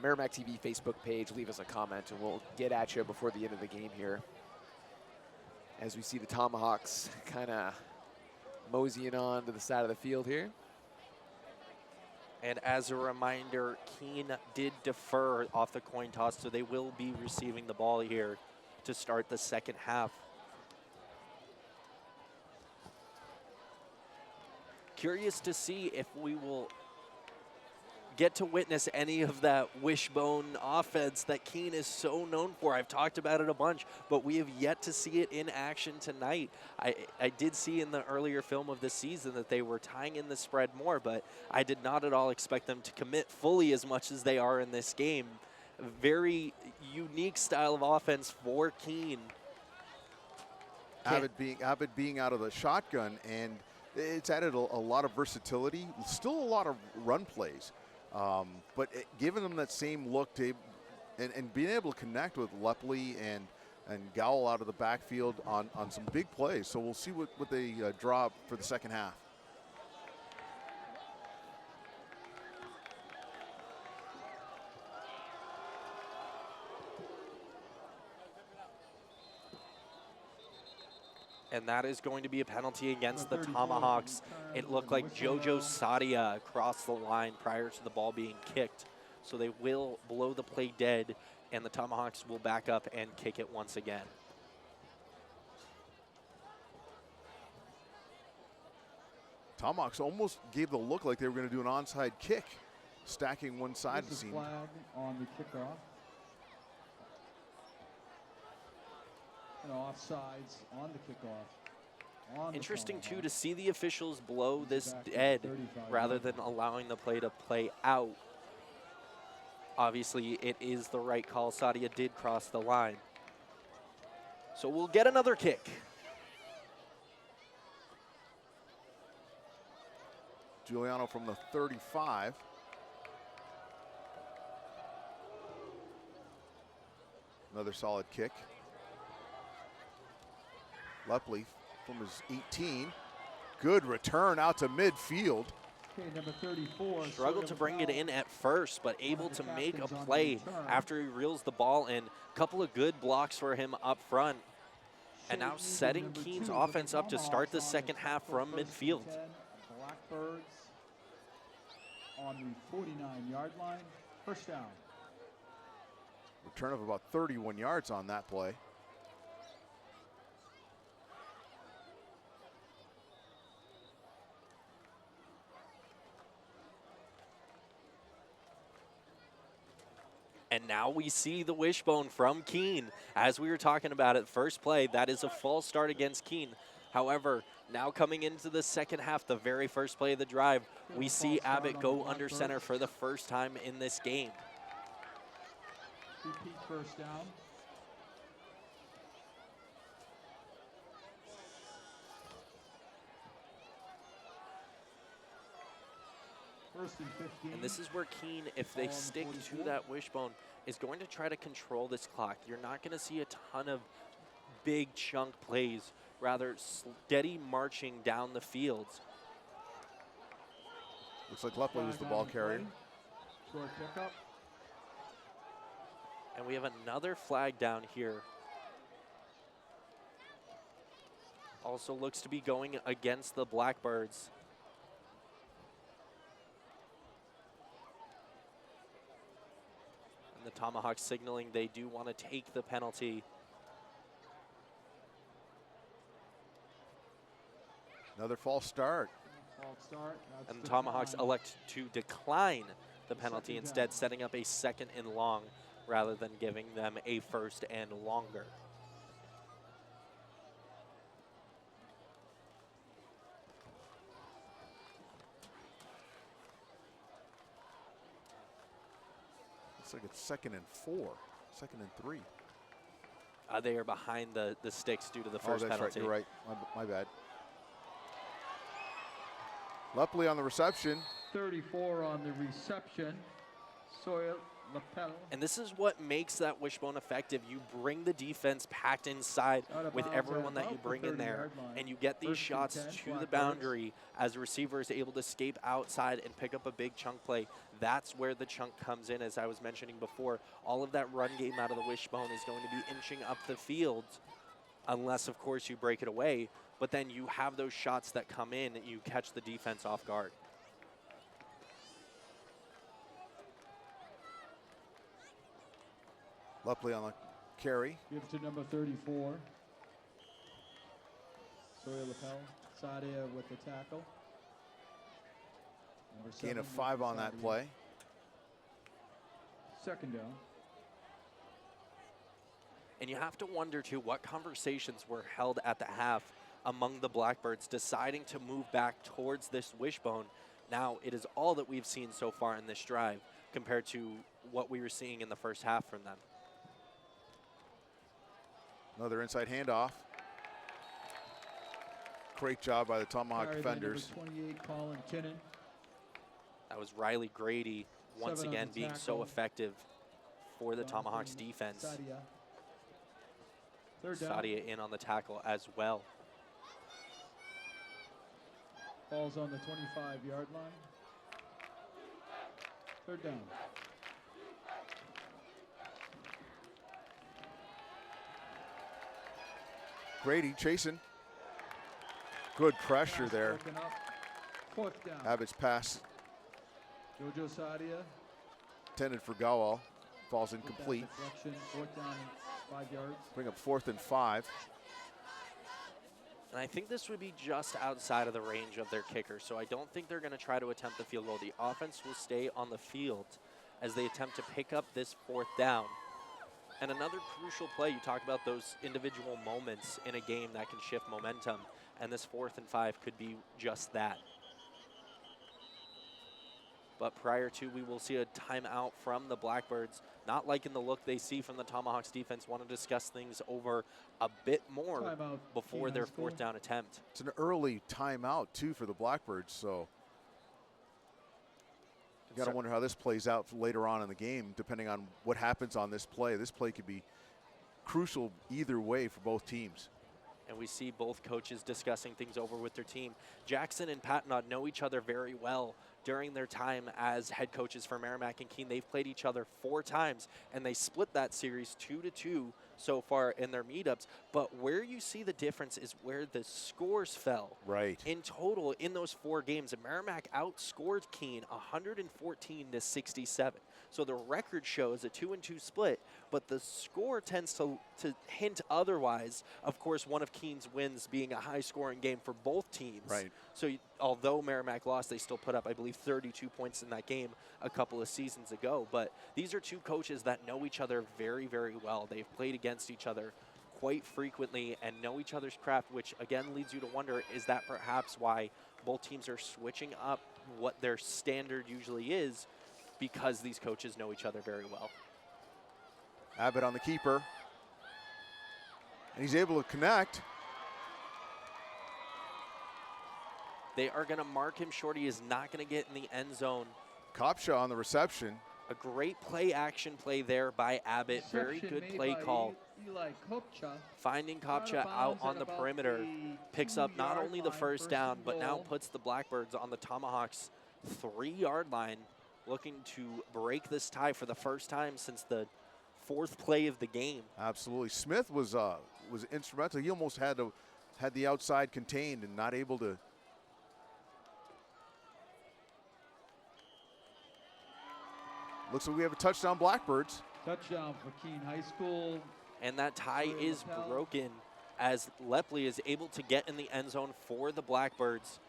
Merrimack TV Facebook page, leave us a comment, and we'll get at you before the end of the game here. As we see the Tomahawks kind of moseying on to the side of the field here. And as a reminder, Keene did defer off the coin toss, so they will be receiving the ball here to start the second half. Curious to see if we will get to witness any of that wishbone offense that Keene is so known for. I've talked about it a bunch, but we have yet to see it in action tonight. I did see in the earlier film of this season that they were tying in the spread more, but I did not at all expect them to commit fully as much as they are in this game. very unique style of offense for Keene. Abbott being out of the shotgun, and it's added a lot of versatility. Still a lot of run plays, but giving them that same look to and being able to connect with Lepley and Gowell out of the backfield on some big plays. So we'll see what they draw for the second half. And that is going to be a penalty against the Tomahawks. It looked like Jojo Sadia crossed the line prior to the ball being kicked. So they will blow the play dead, and the Tomahawks will back up and kick it once again. Tomahawks almost gave the look like they were going to do an onside kick, stacking one side of the scene. Flag on the kickoff. And offsides on the kickoff. Interesting, too, to see the officials blow this dead rather than allowing the play to play out. Obviously, it is the right call. Sadia did cross the line. So we'll get another kick. Giuliano from the 35. Another solid kick. Lepley from his 18. Good return out to midfield. Okay, number 34. Struggled to bring it in at first, but able to make a play after he reels the ball in. A couple of good blocks for him up front. And now setting Keene's offense up to start the second half from midfield. Blackbirds on the 49-yard line. First down. Return of about 31 yards on that play. And now we see the wishbone from Keene. As we were talking about it, first play, that is a false start against Keene. However, now coming into the second half, the very first play of the drive, we see Abbott go under center for the first time in this game. Repeat first down. First and 15. And this is where Keene, if they stick to that wishbone, is going to try to control this clock. You're not going to see a ton of big chunk plays, rather steady marching down the field. Looks like Lepley was the ball carrier. Short pickup. And we have another flag down here. Also looks to be going against the Blackbirds. And the Tomahawks signaling they do want to take the penalty. Another false start. False start. And the Tomahawks elect to decline the penalty, instead setting up a second and long rather than giving them a first and longer. Looks like it's 2nd and 4, 2nd and 3. They are behind the sticks due to the first that's penalty. Right, you're right. My bad. Lepley on the reception. 34 on the reception. Sawyer lapel. And this is what makes that wishbone effective. You bring the defense packed inside with everyone that you bring in there, and you get these shots to the boundary as the receiver is able to escape outside and pick up a big chunk play. That's where the chunk comes in, as I was mentioning before. All of that run game out of the wishbone is going to be inching up the field, unless, of course, you break it away. But then you have those shots that come in and you catch the defense off guard. Lepley on the carry. Give to number 34. Sawyer lapel. Sadia with the tackle. Gain of 5 on that play. Second down. And you have to wonder, too, what conversations were held at the half among the Blackbirds deciding to move back towards this wishbone. Now, it is all that we've seen so far in this drive compared to what we were seeing in the first half from them. Another inside handoff. Great job by the Tomahawk Carried by number defenders. 28, Colin Kinnan. That was Riley Grady once 7 on again the being so tackle. effective for the Jonathan Tomahawks defense. Sadia. Third down. Sadia in on the tackle as well. Ball's on the 25-yard line. Third down. Grady chasing. Good pressure Pass there. broken up. Fourth down. Abbott's pass Jojo Sadia. intended for Gawal. Falls with that incomplete. deflection. Fourth down, 5 yards. Bring up 4th and 5. And I think this would be just outside of the range of their kicker, so I don't think they're going to try to attempt the field goal. The offense will stay on the field as they attempt to pick up this 4th down. And another crucial play, you talk about those individual moments in a game that can shift momentum, and this 4th and 5 could be just that. But prior to, we will see a timeout from the Blackbirds. Not liking the look they see from the Tomahawks defense. Want to discuss things over a bit more Timeout, before Keene their High School. 4th down attempt. It's an early timeout, too, for the Blackbirds, so you got to wonder how this plays out later on in the game, depending on what happens on this play. This play could be crucial either way for both teams. And we see both coaches discussing things over with their team. Jackson and Patnod know each other very well during their time as head coaches for Merrimack and Keene. They've played each other 4 times, and they split that series 2-2 so far in their meetups. But where you see the difference is where the scores fell. Right. In total, in those 4 games, Merrimack outscored Keene 114-67. So the record shows a 2-2 split, but the score tends to hint otherwise. Of course, one of Keene's wins being a high-scoring game for both teams. Right. So although Merrimack lost, they still put up, I believe, 32 points in that game a couple of seasons ago. But these are 2 coaches that know each other very, very well. They've played against each other quite frequently and know each other's craft, which again leads you to wonder, is that perhaps why both teams are switching up what their standard usually is, because these coaches know each other very well. Abbott on the keeper. And he's able to connect. They are going to mark him short. He is not going to get in the end zone. Kopcha on the reception. A great action play there by Abbott. Very Reception good made play by call. Eli Kopcha. Finding Out of Kopcha out bounds on at the about perimeter. the Picks up not 2-yard only the line, first down, and but now goal. puts the Blackbirds on the Tomahawks' 3-yard line, looking to break this tie for the first time since the 4th play of the game. Absolutely. Smith was instrumental. He almost had the outside contained and not able to. Looks like we have a touchdown Blackbirds. Touchdown for Keene High School. And that tie Clear is lapel. broken as Lepley is able to get in the end zone for the Blackbirds.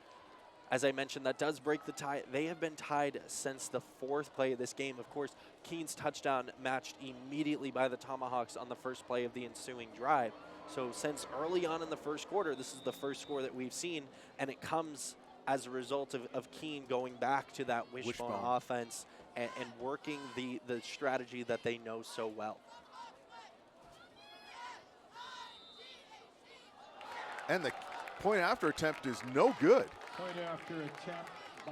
As I mentioned, that does break the tie. They have been tied since the 4th play of this game. Of course, Keene's touchdown matched immediately by the Tomahawks on the first play of the ensuing drive. So since early on in the first quarter, this is the first score that we've seen, and it comes as a result of Keene going back to that wishbone offense and working the strategy that they know so well. And the point after attempt is no good. Point after attempt by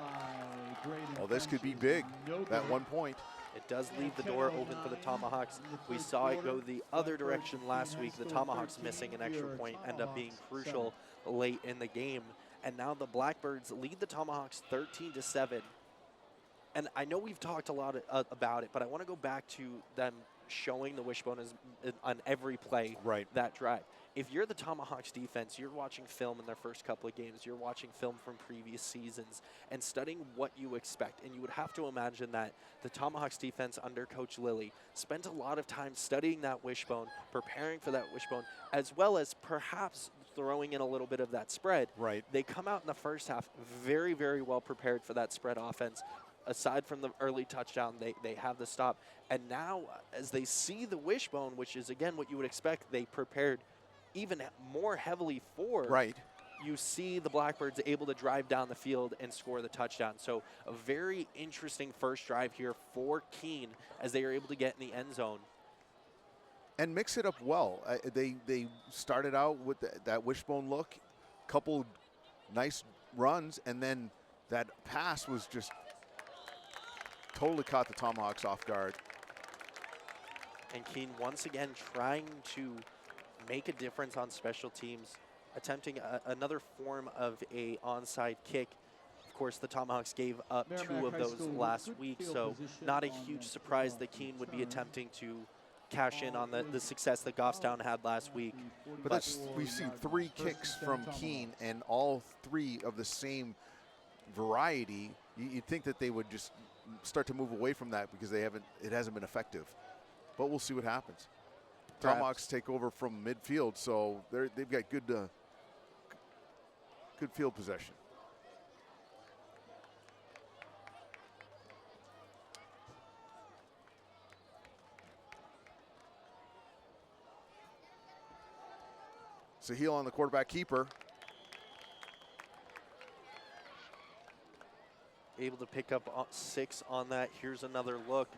Braden. Well, this could be French big, is no that good. 1 point. It does leave the door open for the Tomahawks. We saw it go the other direction last week. The Tomahawks missing an extra point end up being crucial late in the game. And now the Blackbirds lead the Tomahawks 13-7. And I know we've talked a lot about it, but I want to go back to them showing the wishbone on every play that drive. If you're the Tomahawks defense, you're watching film in their first couple of games, you're watching film from previous seasons and studying what you expect. And you would have to imagine that the Tomahawks defense under Coach Lilly spent a lot of time studying that wishbone, preparing for that wishbone, as well as perhaps throwing in a little bit of that spread. Right. They come out in the first half very, very well prepared for that spread offense. Aside from the early touchdown, they have the stop. And now, as they see the wishbone, which is, again, what you would expect, they prepared even more heavily for. Right. you see the Blackbirds able to drive down the field and score the touchdown. So a very interesting first drive here for Keene as they are able to get in the end zone. And mix it up well. They started out with that wishbone look, couple nice runs, and then that pass was just totally caught the Tomahawks off guard. And Keene once again trying to make a difference on special teams, attempting another form of a onside kick. Of course, the Tomahawks gave up Merrimack 2 of High those School, last good week, field so position not a on huge the surprise kickoff that Keene would be return. attempting to cash in on the success that Goffstown had last week. But that's, we've seen 3 kicks from Keene, and all 3 of the same variety. You'd think that they would just start to move away from that because it hasn't been effective. But we'll see what happens. Perhaps. Tomahawks take over from midfield, so they've got good field possession. Sahil on the quarterback keeper. Able to pick up 6 on that. Here's another look.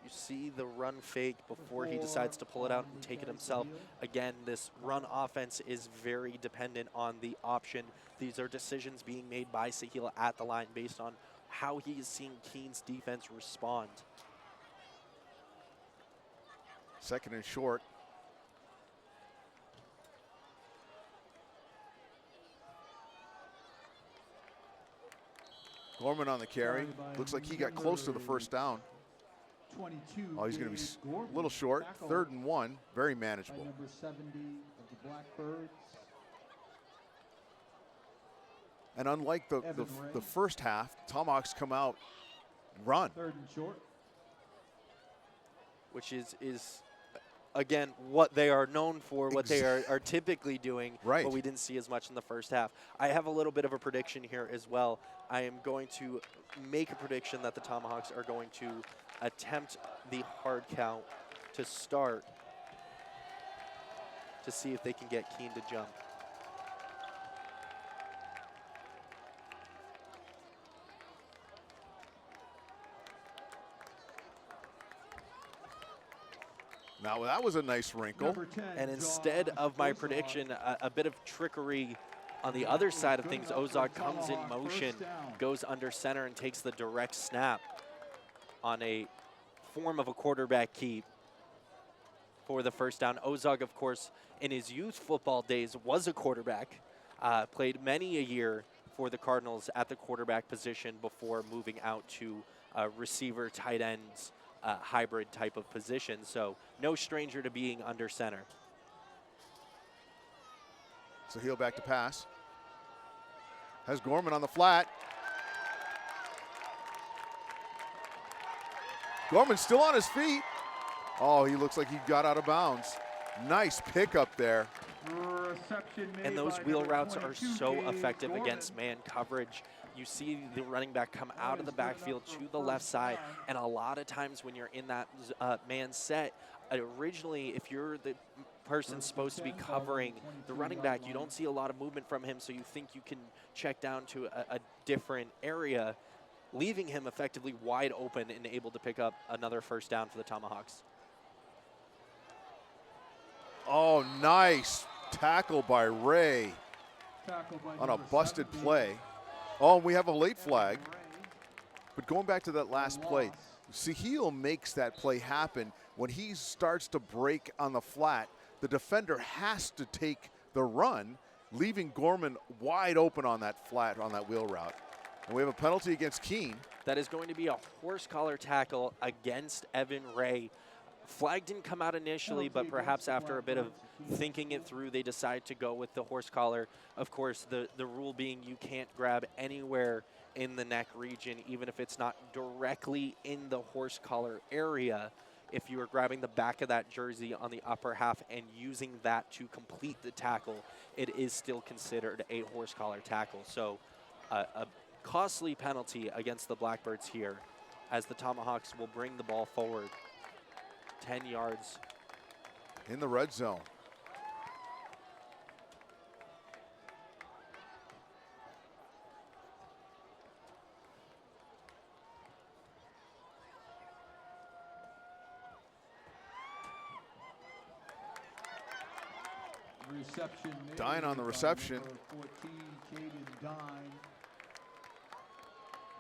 You see the run fake before he decides to pull it out and take it himself. Again, this run offense is very dependent on the option. These are decisions being made by Sahil at the line based on how he is seeing Keene's defense respond. Second and short. Gorman on the carry. Looks like he got close to the first down. 22. Oh, he's going to be a little short. 3rd and 1. Very manageable. Number 70 of the Blackbirds. And unlike the first half, Tomahawks come out, run. 3rd and short. Which is again, what they are known for, what they are typically doing, right. But we didn't see as much in the first half. I have a little bit of a prediction here as well. I am going to make a prediction that the Tomahawks are going to attempt the hard count to start to see if they can get Keene to jump. Now that was a nice wrinkle. 10, And instead of my prediction, a bit of trickery on the other side of things. Ozog comes in motion, goes under center and takes the direct snap on a form of a quarterback keep for the first down. Ozog, of course, in his youth football days was a quarterback, played many a year for the Cardinals at the quarterback position before moving out to receiver, tight ends, hybrid type of position. So no stranger to being under center. So heel back to pass. Has Gorman on the flat. Gorman's still on his feet. Oh, he looks like he got out of bounds. Nice pickup there. And those wheel routes are so effective against man coverage. You see the running back come out of the backfield to the left side, and a lot of times when you're in that man set, originally if you're the person supposed to be covering the running back, you don't see a lot of movement from him, so you think you can check down to a different area, leaving him effectively wide open and able to pick up another first down for the Tomahawks. Oh, nice tackle by Ray on a busted play. Oh, and we have a late flag. But going back to that last play, Sahil makes that play happen. When he starts to break on the flat, the defender has to take the run, leaving Gorman wide open on that flat, on that wheel route. And we have a penalty against Keene. That is going to be a horse collar tackle against Evan Ray. Flag didn't come out initially, but perhaps after a bit of thinking it through, they decide to go with the horse collar. Of course, the rule being you can't grab anywhere in the neck region, even if it's not directly in the horse collar area. If you are grabbing the back of that jersey on the upper half and using that to complete the tackle, it is still considered a horse collar tackle. So a costly penalty against the Blackbirds here as the Tomahawks will bring the ball forward 10 yards. In the red zone. Reception made Dine on the by reception. number 14, Jaden Dine.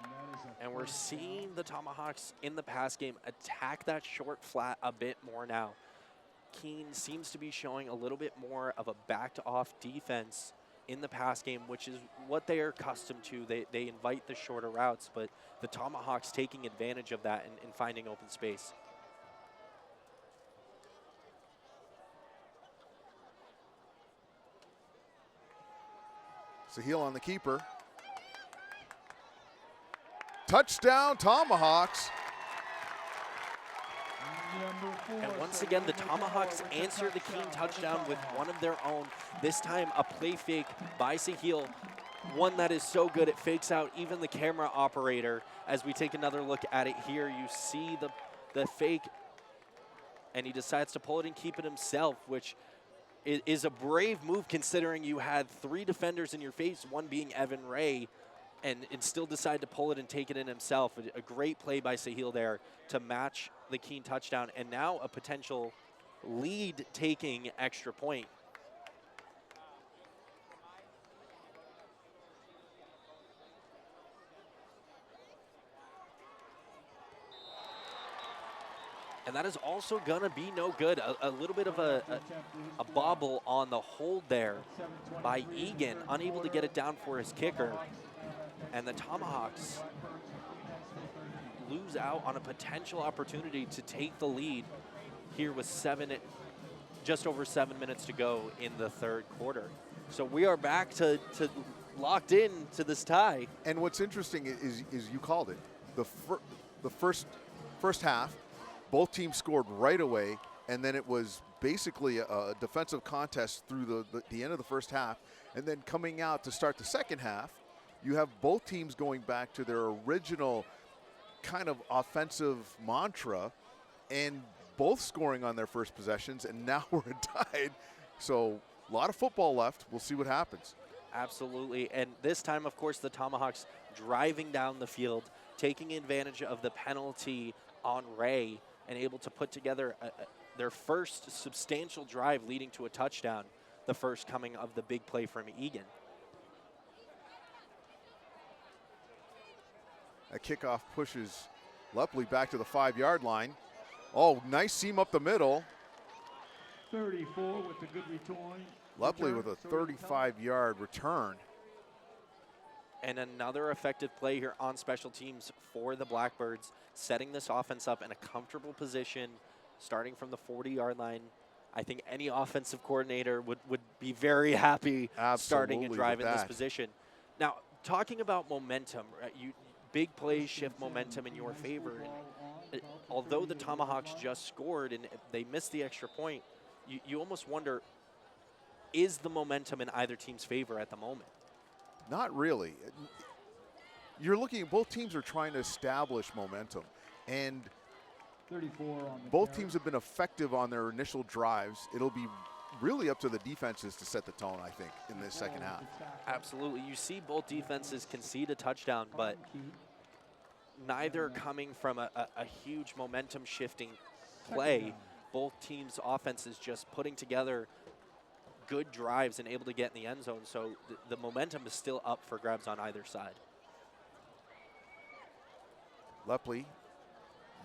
And that is a And we're first seeing down. the Tomahawks in the pass game attack that short flat a bit more now. Keene seems to be showing a little bit more of a backed-off defense in the pass game, which is what they are accustomed to. They invite the shorter routes, but the Tomahawks taking advantage of that and finding open space. Sahil on the keeper. Touchdown, Tomahawks. Number 4, And once so again, the Michael Tomahawks with the answer the Keene touchdown with Tomahawks. one of their own. This time, a play fake by Sahil. One that is so good, it fakes out even the camera operator. As we take another look at it here, you see the fake, and he decides to pull it and keep it himself, which is a brave move considering you had 3 defenders in your face, one being Evan Ray, and still decide to pull it and take it in himself. A great play by Sahil there to match the Keene touchdown, and now a potential lead-taking extra point. And that is also going to be no good. A little bit of a bobble on the hold there by Egan, unable to get it down for his kicker. And the Tomahawks lose out on a potential opportunity to take the lead here with just over 7 minutes to go in the third quarter. So we are back to locked in to this tie. And what's interesting is you called it. The first half, both teams scored right away, and then it was basically a defensive contest through the end of the first half. And then coming out to start the second half, you have both teams going back to their original kind of offensive mantra and both scoring on their first possessions, and now we're tied. So a lot of football left. We'll see what happens. Absolutely. And this time, of course, the Tomahawks driving down the field, taking advantage of the penalty on Ray, and able to put together their first substantial drive leading to a touchdown, the first coming of the big play from Egan. A kickoff pushes Lepley back to the 5-yard line. Oh, nice seam up the middle. 34 with the good return. Lepley with a 35-yard return. And another effective play here on special teams for the Blackbirds, setting this offense up in a comfortable position, starting from the 40-yard line. I think any offensive coordinator would be very happy starting and driving this position. Now, talking about momentum, right, big plays shift momentum in your favor. And although the Tomahawks just scored and they missed the extra point, you almost wonder, is the momentum in either team's favor at the moment? Not really. You're looking at both teams are trying to establish momentum, and 34 on the both carry. teams have been effective on their initial drives. It'll be really up to the defenses to set the tone, I think, in this second half. Absolutely. You see both defenses concede a touchdown, but neither coming from a huge momentum shifting play. Both teams' offenses just putting together good drives and able to get in the end zone. So the momentum is still up for grabs on either side. Lepley,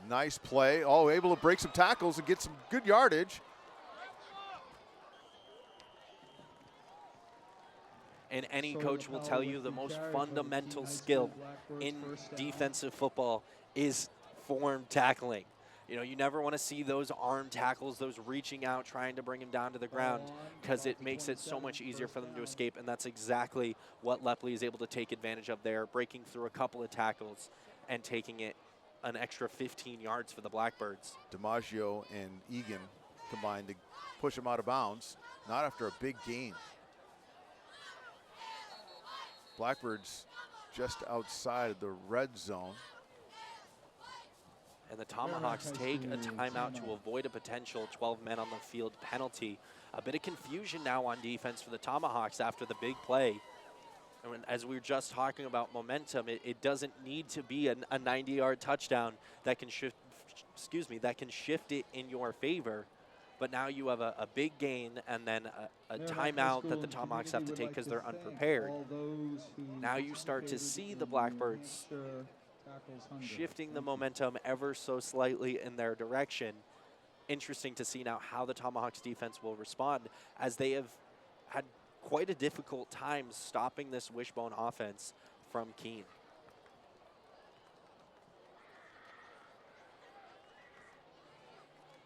nice play. Oh, able to break some tackles and get some good yardage. And any coach will tell you the most fundamental skill in defensive football is form tackling. You know, you never want to see those arm tackles, those reaching out, trying to bring him down to the ground, because it makes it so much easier for them to escape, and that's exactly what Lepley is able to take advantage of there, breaking through a couple of tackles and taking it an extra 15 yards for the Blackbirds. DiMaggio and Egan combined to push him out of bounds, not after a big gain. Blackbirds just outside of the red zone. And the Tomahawks take a timeout to avoid a potential 12 men on the field penalty. A bit of confusion now on defense for the Tomahawks after the big play. And as we were just talking about momentum, it doesn't need to be a 90-yard touchdown that can shift, that can shift it in your favor. But now you have a big gain and then a Merrimack High timeout School that the and Tomahawks have to community take would because like they're to thank unprepared. all those who Now you start to see participated the in Blackbirds Hampshire Tackles 100. shifting the Thank you. momentum ever so slightly in their direction. Interesting to see now how the Tomahawks defense will respond, as they have had quite a difficult time stopping this wishbone offense from Keene.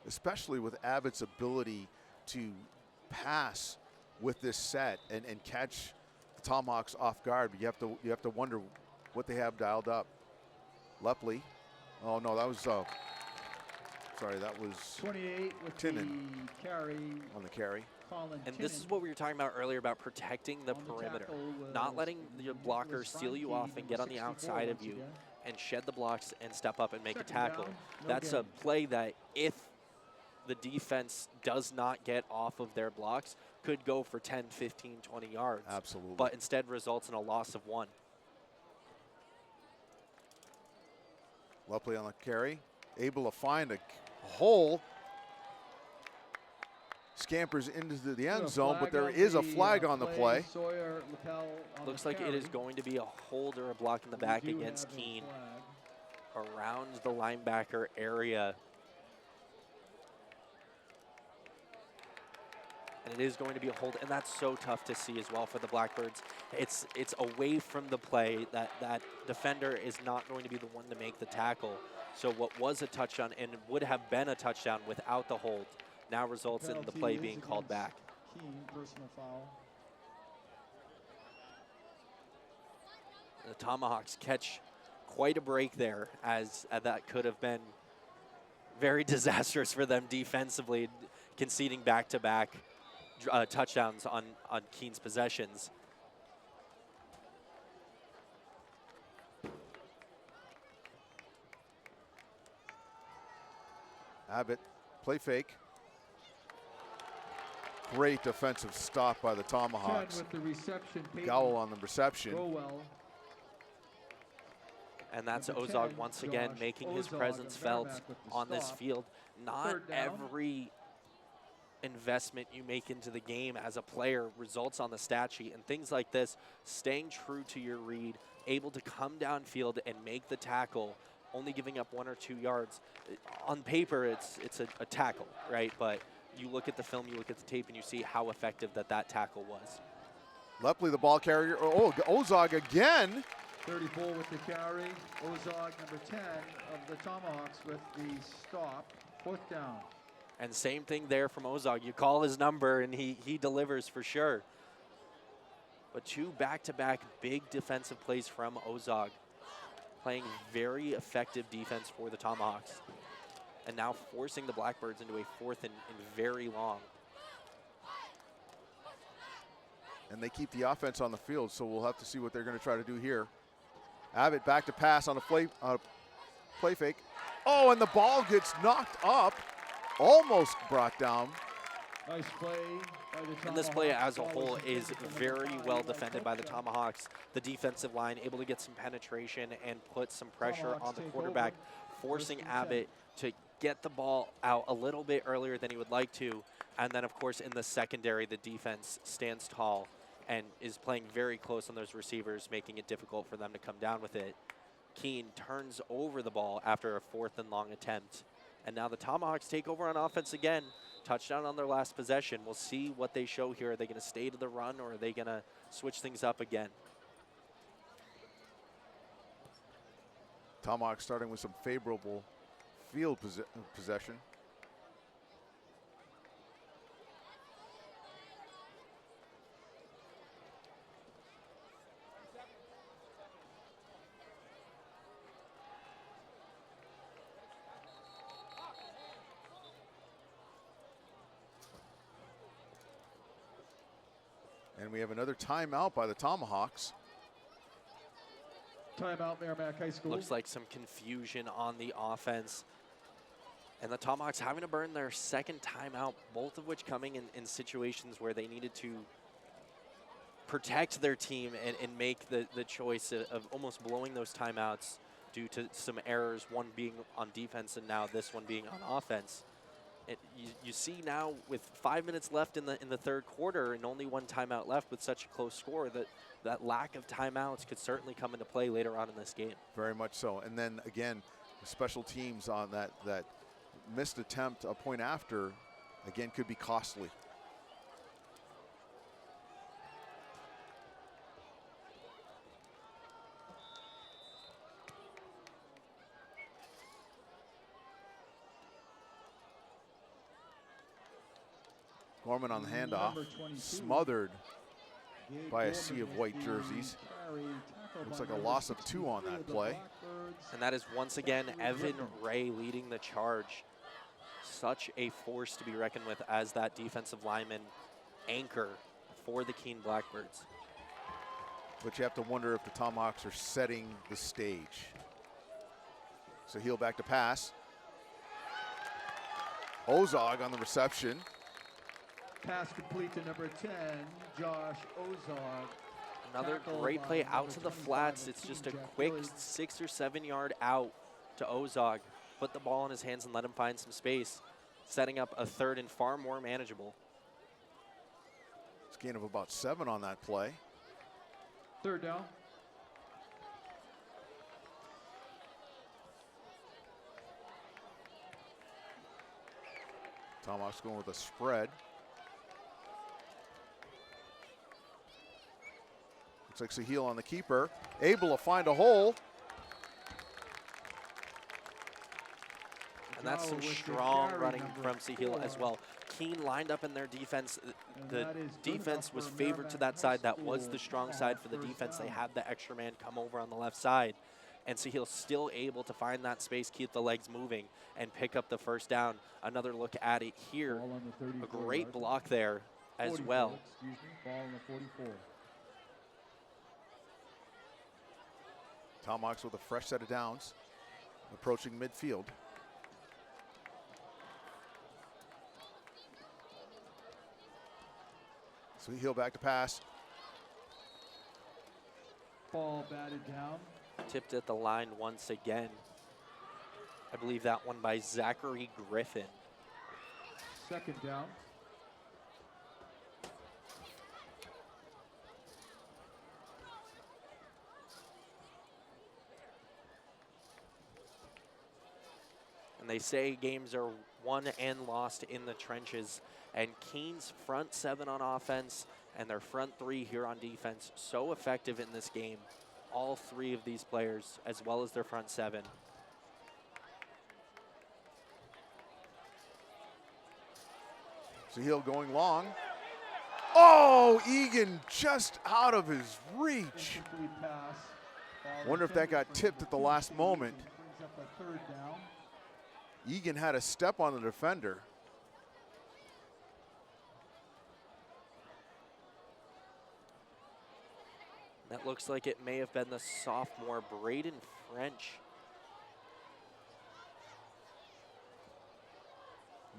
Especially with Abbott's ability to pass with this set and catch the Tomahawks off guard. But you have to wonder what they have dialed up. Lepley. Oh no, that was sorry, that was 28 with Tinnen the carry. on the carry. Colin And this is Tinnen. what we were talking about earlier about protecting the On the perimeter, tackle not was- letting the blockers was seal you Frankie, off and number get on the 64 outside of once you again. and shed the blocks and step up and make Second a tackle. down, no That's a gain. play that if the defense does not get off of their blocks, could go for 10, 15, 20 yards. Absolutely. But instead results in a loss of 1. Lepley on the carry, able to find a hole. Scampers into the A end zone, but flag there on is a flag on the play. Sawyer lapel on Looks the like it is carry. going to be a hold or a block in the We back do against have a Keene flag. around the linebacker area. And it is going to be a hold, and that's so tough to see as well for the Blackbirds. It's away from the play. That defender is not going to be the one to make the tackle. So what was a touchdown and would have been a touchdown without the hold now results in the Penalty play is being called against back. Keene, personal foul. The Tomahawks catch quite a break there, as that could have been very disastrous for them defensively, conceding back-to-back touchdowns on Keene's possessions. Abbott, play fake. Great defensive stop by the 10 Tomahawks. with the reception. Peyton Gowell on the reception. Rowell. And that's Number Ozog 10, once again Josh making his Ozog presence of felt Merrimack with the on this stop. field. Not Third down. every investment you make into the game as a player results on the stat sheet, and things like this, staying true to your read, able to come downfield and make the tackle, only giving up 1 or 2 yards. On paper, it's a tackle, right? But you look at the film, you look at the tape, and you see how effective that tackle was. Lepley, the ball carrier. Oh, Ozog again. 34 with the carry. Ozog, number 10 of the Tomahawks with the stop. 4th down. And same thing there from Ozog. You call his number, and he delivers for sure. But 2 back-to-back big defensive plays from Ozog, playing very effective defense for the Tomahawks. And now forcing the Blackbirds into a 4th and very long. And they keep the offense on the field, so we'll have to see what they're going to try to do here. Abbott back to pass on a play fake. Oh, and the ball gets knocked up, almost brought down. Nice play by the Tomahawks. And this play as a Ball whole was is intended for very number 5, well Eli defended by the Kotka. Tomahawks. The defensive line able to get some penetration and put some pressure Tomahawks on the take quarterback, over. forcing 1st and 10. Abbott to get the ball out a little bit earlier than he would like to. And then, of course, in the secondary, the defense stands tall and is playing very close on those receivers, making it difficult for them to come down with it. Keene turns over the ball after a 4th and long attempt. And now the Tomahawks take over on offense again. Touchdown on their last possession. We'll see what they show here. Are they going to stay to the run, or are they going to switch things up again? Tomahawks starting with some favorable field possession. And we have another timeout by the Tomahawks. Timeout, Merrimack High School. Looks like some confusion on the offense. And the Tomahawks having to burn their 2nd timeout, both of which coming in situations where they needed to protect their team and make the choice of almost blowing those timeouts due to some errors, one being on defense and now this one being on offense. You see now with 5 minutes left in the third quarter and only one timeout left with such a close score that lack of timeouts could certainly come into play later on in this game. Very much so. And then again, special teams on that missed attempt, a point after, again, could be costly. Gorman on the handoff, smothered by a sea of white jerseys. Looks like a loss of 2 on that play. And that is once again Evan Ray leading the charge. Such a force to be reckoned with as that defensive lineman anchor for the Keene Blackbirds. But you have to wonder if the Tomahawks are setting the stage. So heel back to pass. Ozog on the reception. Pass complete to number 10, Josh Ozog. Another great play out to the flats. It's just a quick 6 or 7 yard out to Ozog. Put the ball in his hands and let him find some space, setting up a third and far more manageable. It's a gain of about 7 on that play. Third down. Tomahawks going with a spread. Looks like Sahil on the keeper, able to find a hole. And that's some strong running from Sahil as well. Keene lined up in their defense. The defense was favored to that side. That was the strong side for the defense. They had the extra man come over on the left side. And Sahil still able to find that space, keep the legs moving, and pick up the first down. Another look at it here. A great block there as well. Ball on the 44. Tomahawks with a fresh set of downs, approaching midfield. So he'll back to pass. Ball batted down. Tipped at the line once again. I believe that one by Zachary Griffin. Second down. And they say games are won and lost in the trenches. And Keene's front 7 on offense and their front 3 here on defense, so effective in this game. All 3 of these players, as well as their front 7. Sahil going long. Oh, Egan just out of his reach. Wonder if that got tipped at the last moment. Brings up a third down. Egan had a step on the defender. That looks like it may have been the sophomore, Braden French.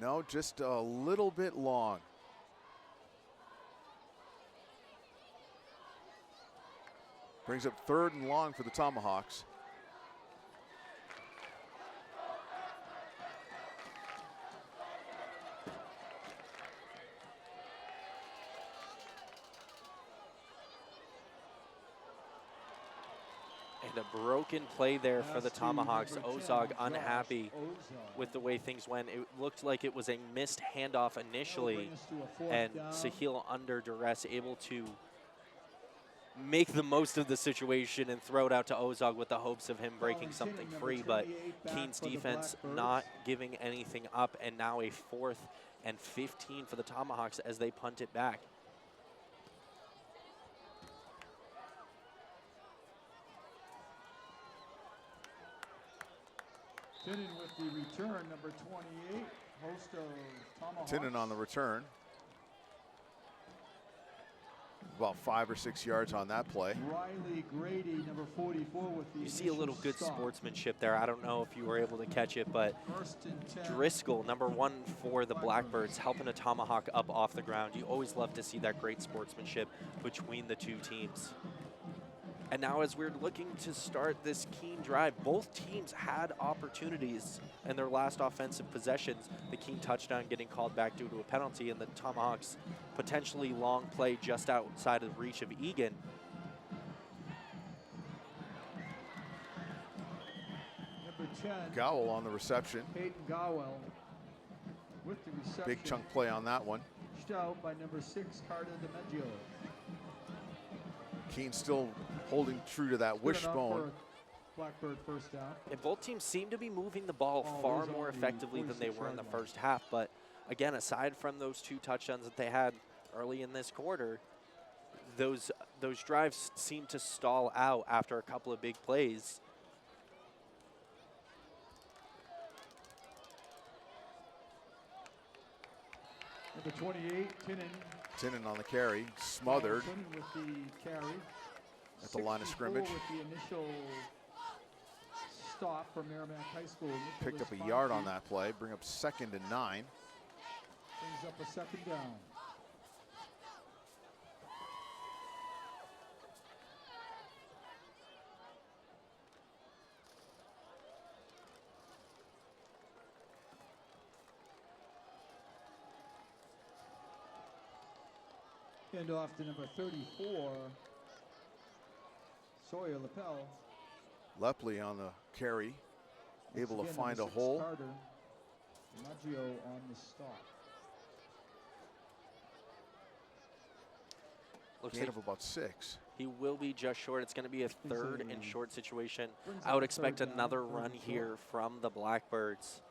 No, just a little bit long. Brings up 3rd and long for the Tomahawks. And a broken play there for the Tomahawks. Ozog unhappy with the way things went. It looked like it was a missed handoff initially, and Sahil under duress able to make the most of the situation and throw it out to Ozog with the hopes of him breaking something free, but Keene's defense not giving anything up, and now a 4th and 15 for the Tomahawks as they punt it back. Tinnen with the return, number 28, host of Tomahawks. Tinnen on the return. About 5 or 6 yards on that play. Riley Grady, number 44, with the You see a little good stop. sportsmanship there. I don't know if you were able to catch it, but First and 10. Driscoll, number 1 for the Blackbirds, helping a Tomahawk up off the ground. You always love to see that great sportsmanship between the two teams. And now as we're looking to start this Keene drive, both teams had opportunities in their last offensive possessions. The Keene touchdown getting called back due to a penalty, and the Tomahawks potentially long play just outside of reach of Egan. Number 10, Gowell on the reception. Hayden Gowell with the reception. Big chunk play on that one. Pushed out by number 6, Carter DiMaggio. Keene still holding true to that Good enough wishbone. for a Blackbird first down. And both teams seem to be moving the ball Oh, far there's more only effectively than they 46 were in the yard line. first half. But again, aside from those 2 touchdowns that they had early in this quarter, those drives seem to stall out after a couple of big plays. Number 28, Tinnen on the carry, smothered. Carlson with the carry. At the line of 64 scrimmage. With the initial stop for Merrimack High School. Picked up Nicholas a yard Fonke on that play, bring up 2nd and 9. Brings up a 2nd down. Hand off to number 34, Sawyer Lapel. Lepley on the carry, Once able to again, find a number 6 hole. Carter. Maggio on the stop. Looks Gain like of about 6. he will be just short. It's going to be a He's 3rd a, and short situation. brings I up would a expect 3rd down, another 3rd run and short. here from the Blackbirds.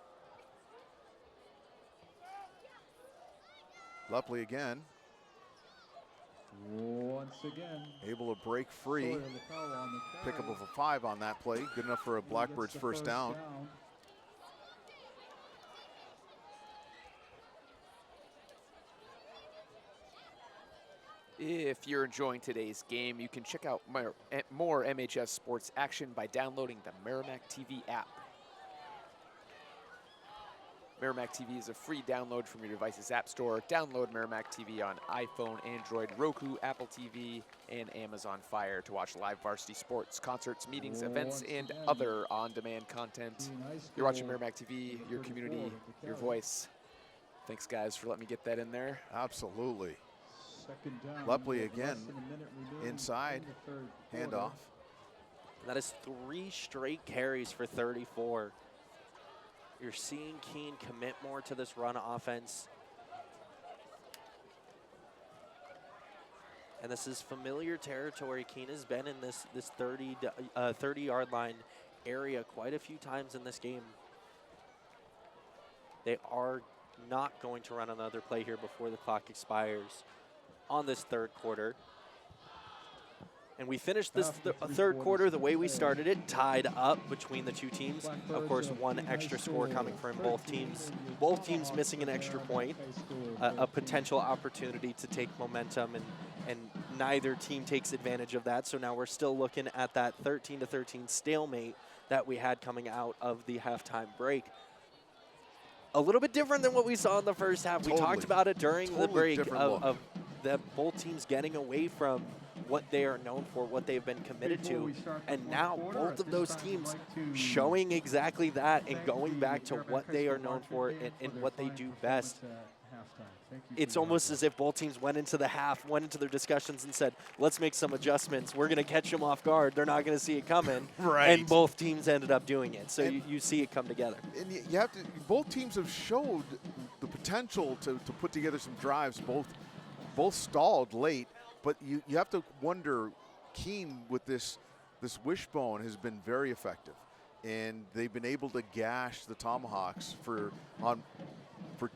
Lepley again, Once again, able to break free. Sawyer Lapel on the carry. Pickup of a 5 on that play. Good enough for a He gets Blackbirds the first down. If you're enjoying today's game, you can check out more MHS sports action by downloading the Merrimack TV app. Merrimack TV is a free download from your device's app store. Download Merrimack TV on iPhone, Android, Roku, Apple TV, and Amazon Fire to watch live varsity sports, concerts, meetings, events, Once and again, other on-demand content. Keene High You're watching School, Merrimack TV, number your 34 community, with the your carry. voice. Thanks, guys, for letting me get that in there. Absolutely. 2nd down. Lepley with again, less than a minute remaining inside, in the 3rd quarter. handoff. That is 3 straight carries for 34. You're seeing Keene commit more to this run offense. And this is familiar territory. Keene has been in this 30-yard line area quite a few times in this game. They are not going to run another play here before the clock expires on this 3rd quarter. And we finished this After 3rd quarter the way we play. started it, tied up between the 2 teams. Of Blackbirds course, of one Keene High extra score School, coming from both 13, teams. and Both teams Tomahawks missing an of extra Merrimack point, High School, a 13. potential opportunity to take momentum, and neither team takes advantage of that. So now we're still looking at that 13-13 stalemate that we had coming out of the halftime break. A little bit different than what we saw in the first half. We Totally. talked about it during the Totally break different look. of both teams getting away from what they are known for, what they've been committed Before to. we start the And fourth now quarter, both at of this those time, we'd teams like to showing exactly that and thank going the back to Merrimack what High they School are known marching for band and their what they fine do best. performance at halftime. Thank you for It's your almost hard as if both teams went into the half, went into their discussions and said, let's make some adjustments. We're going to catch them off guard. They're not going to see it coming. Right. And both teams ended up doing it. So And- you see it come together. And you have to. Both teams have showed the potential to put together some drives. Both stalled late, but you have to wonder. Keene with this wishbone has been very effective, and they've been able to gash the Tomahawks for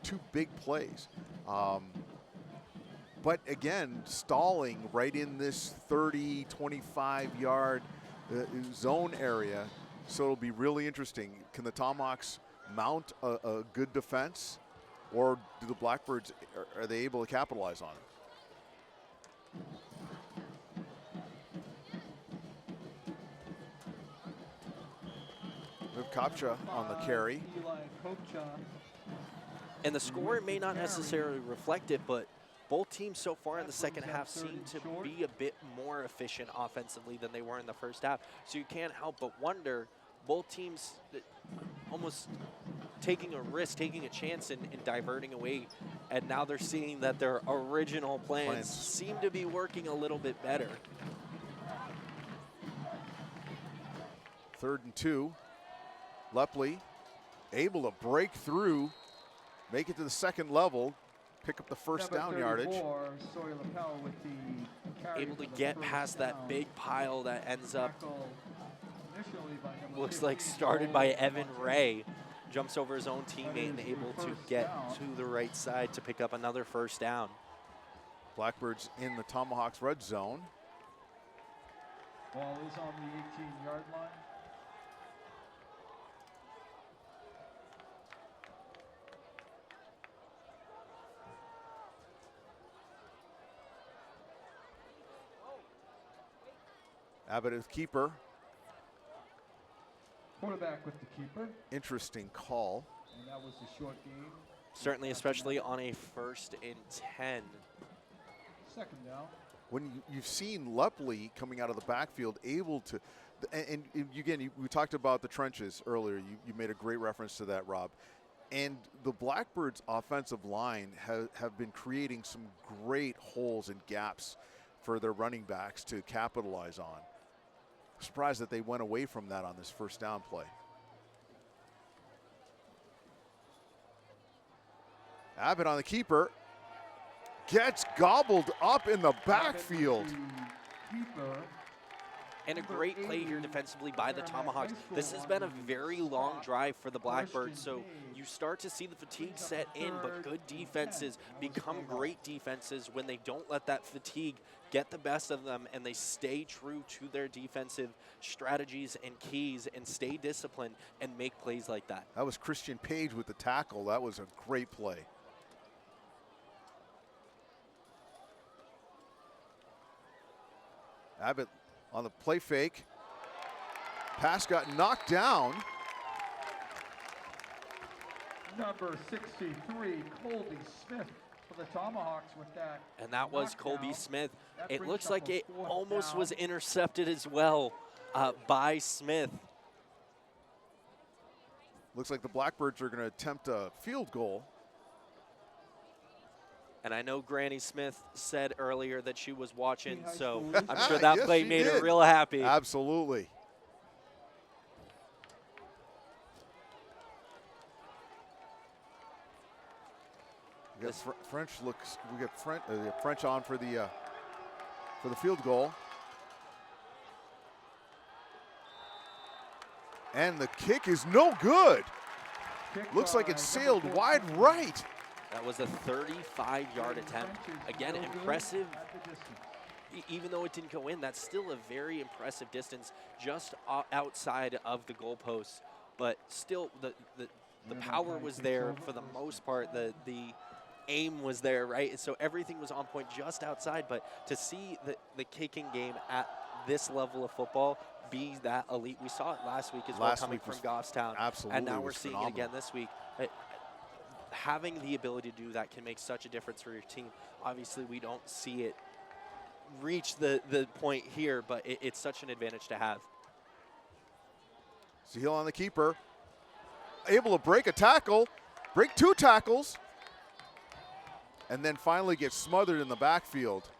2 big plays. But again, stalling right in this 30, 25-yard zone area. So it'll be really interesting. Can the Tomahawks mount a good defense, or do the Blackbirds, are they able to capitalize on it? We have Kopcha on the carry. Eli Kopcha. And the score may not necessarily reflect it, but both teams so far in the second half seem to be a bit more more efficient offensively than they were in the first half. So you can't help but wonder, both teams almost taking a risk, taking a chance in diverting away, and now they're seeing that their original plans seem to be working a little bit better. 3rd and 2. Lepley able to break through, make it to the second level, pick up the first down yardage. Able to get past that big pile that ends up, looks like started by Evan Ray. Jumps over his own teammate and able to get to the right side to pick up another first down. Blackbirds in the Tomahawks red zone. Ball is on the 18-yard line. Abbott is keeper. Quarterback with the keeper. Interesting call. And that was a short game. Certainly, especially on a 1st and 10. 2nd down. When you've seen Lepley coming out of the backfield able to, and again, we talked about the trenches earlier. You made a great reference to that, Rob. And the Blackbirds' offensive line have been creating some great holes and gaps for their running backs to capitalize on. Surprised that they went away from that on this first down play. Abbott on the keeper. Gets gobbled up in the backfield. And a great play here defensively by the Tomahawks. This has been a very long drive for the Blackbirds, so you start to see the fatigue set in, but good defenses become great defenses when they don't let that fatigue get the best of them and they stay true to their defensive strategies and keys and stay disciplined and make plays like that. That was Christian Page with the tackle. That was a great play. Abbott on the play fake. Pass got knocked down. Number 63, Colby Smith for the Tomahawks with that. And that was Colby Smith. That It brings looks up like a it 4th almost down. was intercepted as well by Smith. Looks like the Blackbirds are going to attempt a field goal. And I know Granny Smith said earlier that she was watching, High so school. I'm sure that Yes, play she made her did. real happy. Absolutely. We got French looks. We got French on for the field goal. And the kick is no good. Kick Looks like by it sailed number wide 14. right. That was a 35-yard attempt. Again, Still good impressive. at the distance. Even though it didn't go in, that's still a very impressive distance just outside of the goalposts. But still, the power was there for the most part. The aim was there, right? And so everything was on point just outside. But to see the kicking game at this level of football be that elite, we saw it last week as well, coming from Goffstown. Absolutely, and now we're was seeing phenomenal. it again this week. Having the ability to do that can make such a difference for your team. Obviously, we don't see it reach the point here, but it's such an advantage to have. Seal on the keeper. Able to break a tackle, break 2 tackles, and then finally get smothered in the backfield.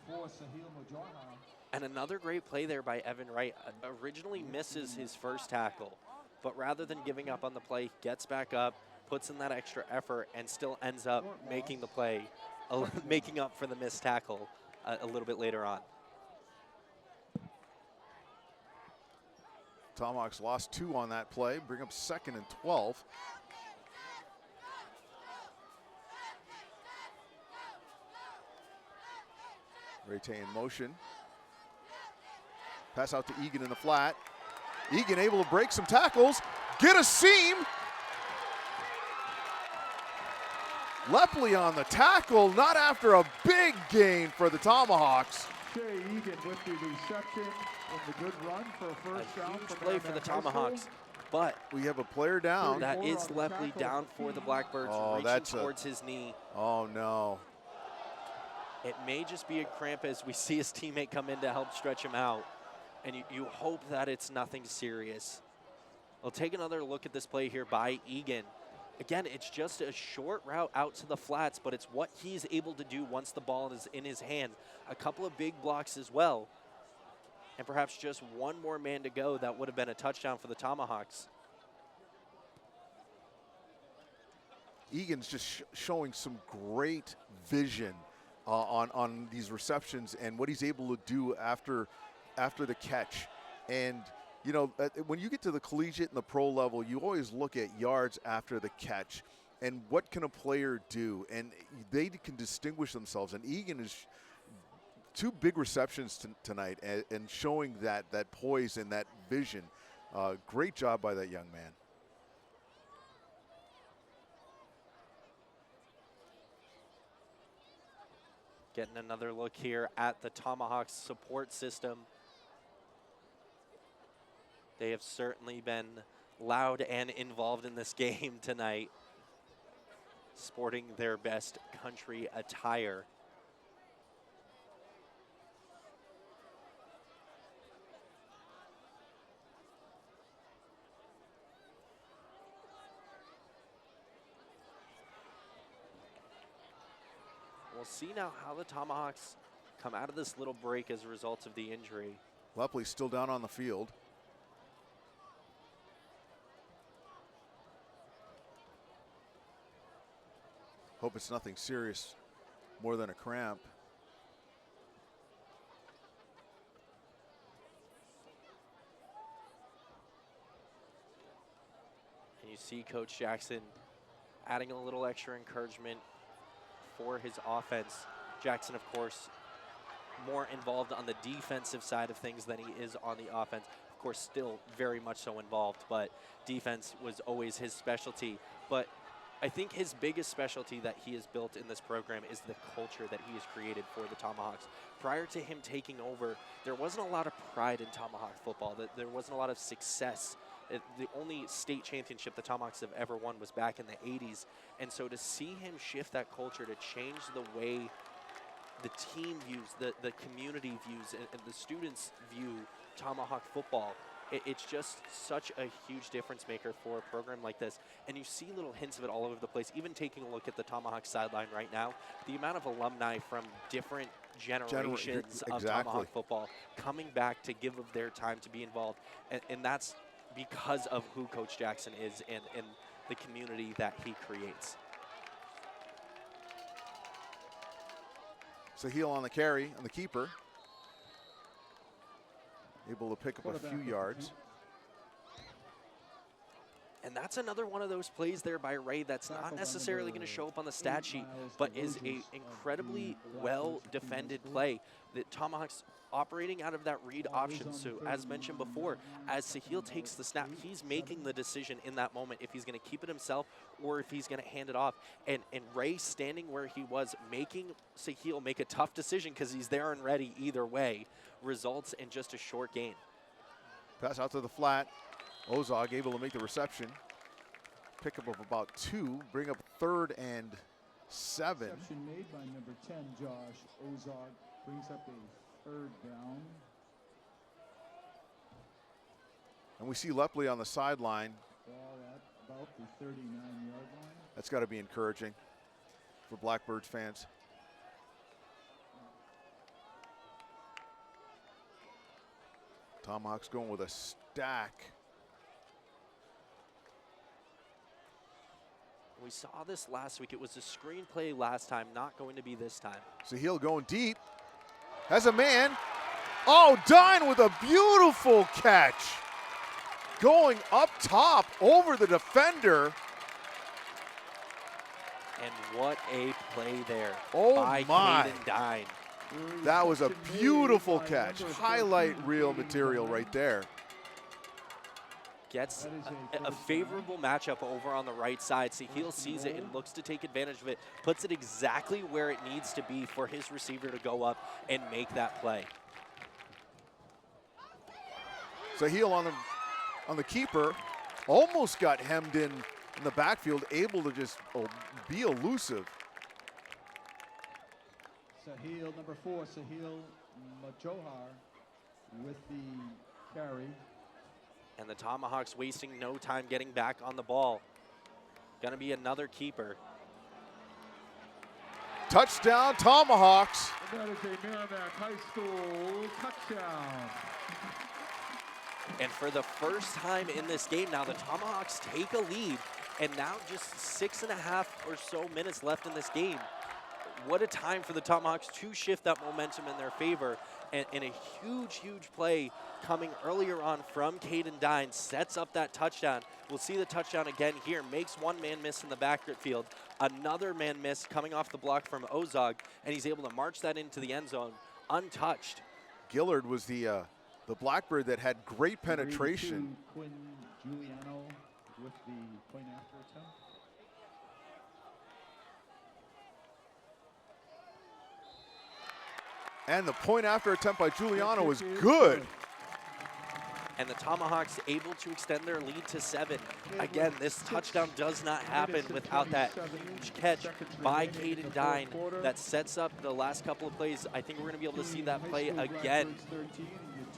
Number 4, Sahil Mujarhan. And another great play there by Evan Wright. Originally misses his first tackle, but rather than giving up on the play, gets back up, puts in that extra effort, and still ends up making the play, making up for the missed tackle a little bit later on. Tomahawks lost 2 on that play, bring up 2nd and 12. Rayte in motion. Pass out to Egan in the flat. Egan able to break some tackles, get a seam. Lepley on the tackle, not after a big gain for the Tomahawks. Jay Egan with the reception and the good run for a first down. Huge for play for the Merrimack High School. Tomahawks, but We have a player down. that is on the Lepley tackle down for for the Keene. Blackbirds, Oh, reaching that's towards his knee. Oh no. It may just be a cramp as we see his teammate come in to help stretch him out. And you hope that it's nothing serious. We'll take another look at this play here by Egan. Again, it's just a short route out to the flats, but it's what he's able to do once the ball is in his hand. A couple of big blocks as well. And perhaps just one more man to go. That would have been a touchdown for the Tomahawks. Egan's just showing some great vision on these receptions and what he's able to do after the catch. And you know, when you get to the collegiate and the pro level, you always look at yards after the catch and what can a player do, and they can distinguish themselves. And Egan is two big receptions tonight and showing that poise and that vision. Great job by that young man. Getting another look here at the Tomahawks support system. They have certainly been loud and involved in this game tonight, sporting their best country attire. We'll see now how the Tomahawks come out of this little break as a result of the injury. Lepley's still down on the field. Hope it's nothing serious, more than a cramp. And you see Coach Jackson adding a little extra encouragement for his offense. Jackson, of course, more involved on the defensive side of things than he is on the offense. Of course, still very much so involved, but defense was always his specialty. But I think his biggest specialty that he has built in this program is the culture that he has created for the Tomahawks. Prior to him taking over, there wasn't a lot of pride in Tomahawk football. There wasn't a lot of success. The only state championship the Tomahawks have ever won was back in the 80s. And so to see him shift that culture, to change the way the team views, the community views, and the students view Tomahawk football, it's just such a huge difference maker for a program like this. And you see little hints of it all over the place. Even taking a look at the Tomahawk sideline right now, the amount of alumni from different generations of Tomahawk football coming back to give of their time to be involved. And that's because of who Coach Jackson is and the community that he creates. Sahil on the carry, on the keeper. Able to pick up a few yards. And that's another one of those plays there by Ray that's not necessarily going to show up on the stat sheet, but is an incredibly well-defended play. The Tomahawks operating out of that read option. So as mentioned before, as Sahil takes the snap, he's making the decision in that moment if he's going to keep it himself or if he's going to hand it off. And Ray standing where he was, making Sahil make a tough decision because he's there and ready either way, results in just a short gain. Pass out to the flat. Ozog able to make the reception. Pickup of about 2, bring up 3rd and 7. Reception made by number 10, Josh Ozog, brings up a 3rd down. And we see Lepley on the sideline. Ball at about the 39-yard line. That's got to be encouraging for Blackbirds fans. Tomahawks going with a stack. We saw this last week. It was a screenplay last time, not going to be this time. Sahil going deep. Has a man. Oh, Dine with a beautiful catch. Going up top over the defender. And what a play there by Caden Dine. That was a beautiful catch. Highlight reel material right there. Gets a favorable matchup over on the right side. Sahil sees it and looks to take advantage of it, puts it exactly where it needs to be for his receiver to go up and make that play. Sahil on the keeper, almost got hemmed in the backfield, able to just be elusive. Sahil, number 4, Sahil Majohar with the carry. And the Tomahawks wasting no time getting back on the ball. Gonna be another keeper. Touchdown, Tomahawks. And that is a Merrimack High School touchdown. And for the first time in this game now, the Tomahawks take a lead. And now just 6.5 or so minutes left in this game. What a time for the Tomahawks to shift that momentum in their favor. And a huge, huge play coming earlier on from Caden Dine sets up that touchdown. We'll see the touchdown again here. Makes one man miss in the backfield. Another man miss coming off the block from Ozog. And he's able to march that into the end zone untouched. Gillard was the Blackbird that had great penetration. Quinn Giuliano with the point after attempt. And the point after attempt by Giuliano was good. And the Tomahawks able to extend their lead to 7. Again, this touchdown does not happen without that huge catch by Caden Dine that sets up the last couple of plays. I think we're going to be able to see that play again.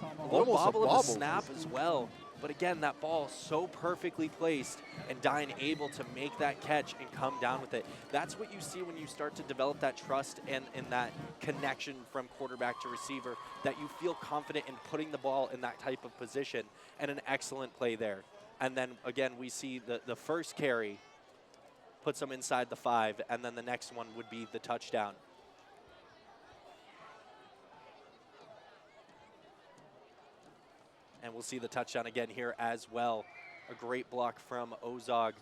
A little Almost a bobble of the bobble. snap as well. But again, that ball so perfectly placed and Dine able to make that catch and come down with it. That's what you see when you start to develop that trust and that connection from quarterback to receiver, that you feel confident in putting the ball in that type of position, and an excellent play there. And then again, we see the first carry puts them inside the 5, and then the next one would be the touchdown. And we'll see the touchdown again here as well. A great block from Ozog.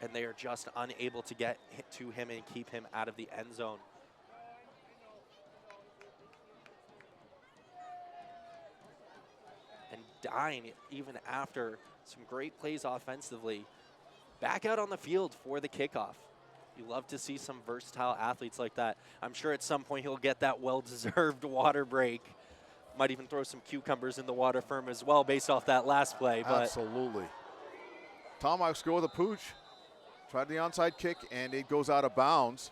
And they are just unable to get to him and keep him out of the end zone. And Dine, even after some great plays offensively, back out on the field for the kickoff. You love to see some versatile athletes like that. I'm sure at some point he'll get that well-deserved water break. Might even throw some cucumbers in the water for him as well based off that last play. But Absolutely. Tomahawks go with a pooch. Tried the onside kick, and it goes out of bounds.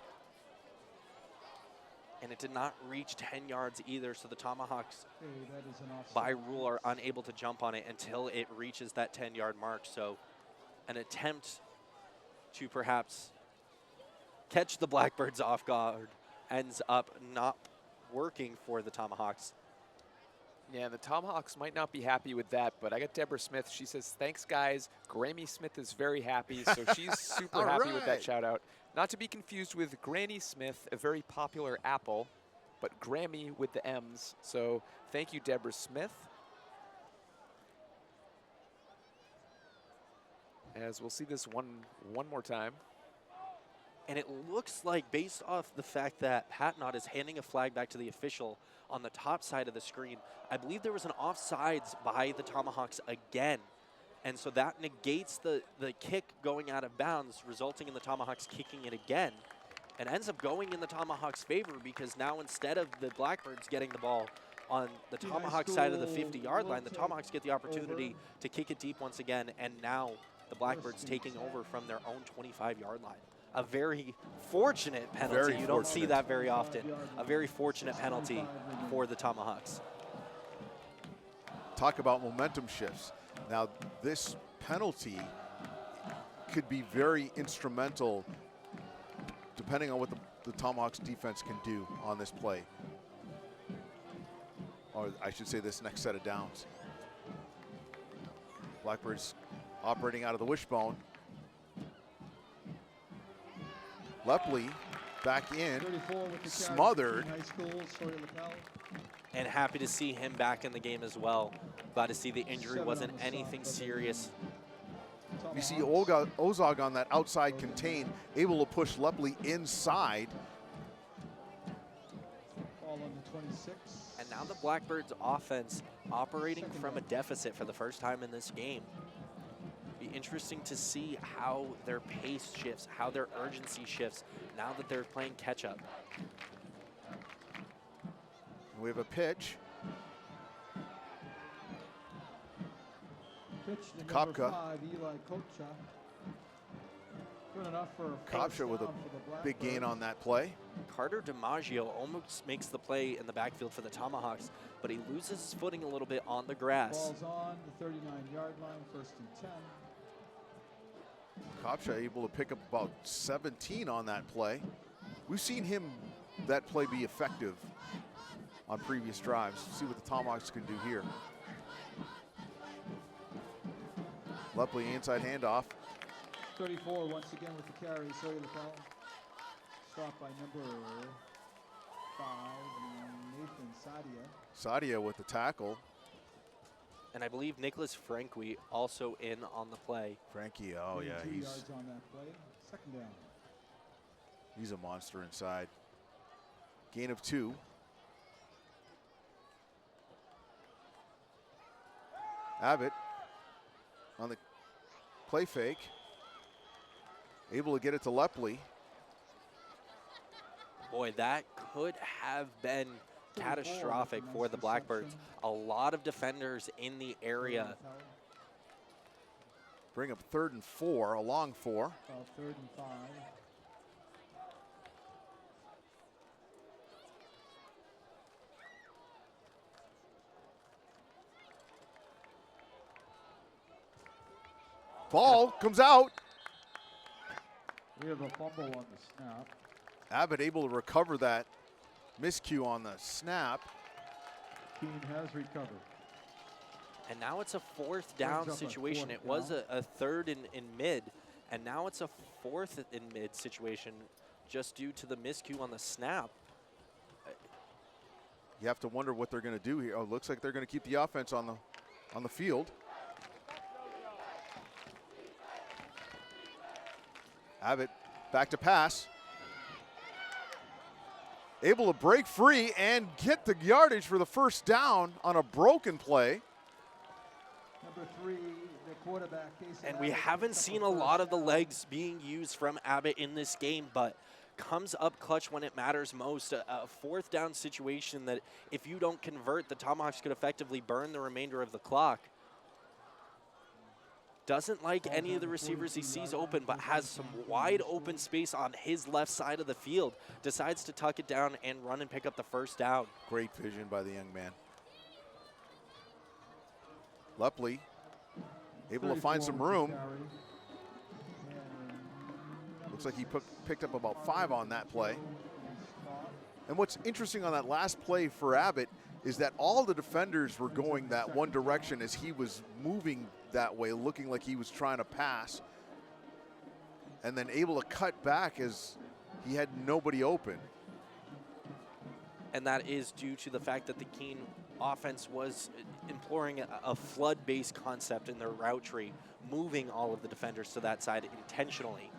And it did not reach 10 yards either, so the Tomahawks, That is an offside. by rule, are unable to jump on it until it reaches that 10-yard mark. So an attempt to perhaps catch the Blackbirds off guard ends up not working for the Tomahawks. Yeah, the Tomahawks might not be happy with that, but I got Deborah Smith. She says, thanks, guys. Grammy Smith is very happy, so she's super happy with that shout out. Not to be confused with Granny Smith, a very popular apple, but Grammy with the M's. So thank you, Deborah Smith. As we'll see this one more time. And it looks like, based off the fact that Pat Knott is handing a flag back to the official on the top side of the screen, I believe there was an offsides by the Tomahawks again. And so that negates the kick going out of bounds, resulting in the Tomahawks kicking it again. And ends up going in the Tomahawks' favor, because now instead of the Blackbirds getting the ball on the Tomahawk side of the 50-yard line, the Tomahawks get the opportunity to kick it deep once again, and now the Blackbirds taking over from their own 25-yard line. A very fortunate penalty. You don't see that very often. A very fortunate penalty for the Tomahawks. Talk about momentum shifts. Now, this penalty could be very instrumental depending on what the Tomahawks defense can do on this play. Or I should say this next set of downs. Blackbirds operating out of the wishbone. Lepley back in, 34 with the smothered. High School, Sawyer Lapel. And happy to see him back in the game as well. Glad to see the injury wasn't anything serious. We see Ozog on that outside contain, able to push Lepley inside. Ball on the 26. And now the Blackbirds offense operating from a deficit for the first time in this game. Be interesting to see how their pace shifts, how their urgency shifts now that they're playing catch up. We have a pitch. Pitch to Kopka. number 5, Eli Kocha. Good enough for a first Kopcha with a down for the big gain Blackbirds. on that play. Carter DiMaggio almost makes the play in the backfield for the Tomahawks, but he loses his footing a little bit on the grass. Ball's on the 39-yard line, 1st and 10. Kopcha able to pick up about 17 on that play. We've seen that play be effective on previous drives. See what the Tomahawks can do here. Lepley inside handoff. 34 once again with the carry. Sorry, the foul. Stopped by number 5, Nathan Sadia. Sadia with the tackle. And I believe Nicholas Franqui also in on the play. Frankie, oh yeah, 2 yards on that play. 2nd down. he's a monster inside. Gain of 2. Abbott on the play fake. Able to get it to Lepley. Boy, that could have been catastrophic for the Blackbirds. A lot of defenders in the area. Bring up 3rd and 4, a long 4. 3rd and 5. Ball comes out. We have a fumble on the snap. Abbott able to recover that miscue on the snap. Keene has recovered. And now it's a 4th down Brings up a situation. 4th It was down. a 3rd in mid, and now it's a 4th in mid situation just due to the miscue on the snap. You have to wonder what they're going to do here. Oh, it looks like they're going to keep the offense on the field. Abbott back to pass. Able to break free and get the yardage for the 1st down on a broken play. Number 3, the quarterback. Casey And we Abbott haven't picks up seen a a lot first of the down. legs being used from Abbott in this game, but comes up clutch when it matters most. A 4th down situation that if you don't convert, the Tomahawks could effectively burn the remainder of the clock. Doesn't like any of the receivers he sees open, but has some wide open space on his left side of the field. Decides to tuck it down and run and pick up the 1st down. Great vision by the young man. Lepley able to find some 34 with room. the carry. And Looks like he picked up about 5 on that play. And what's interesting on that last play for Abbott is that all the defenders were going that one direction as he was moving that way, looking like he was trying to pass, and then able to cut back as he had nobody open. And that is due to the fact that the Keene offense was employing a flood-based concept in their route tree, moving all of the defenders to that side intentionally.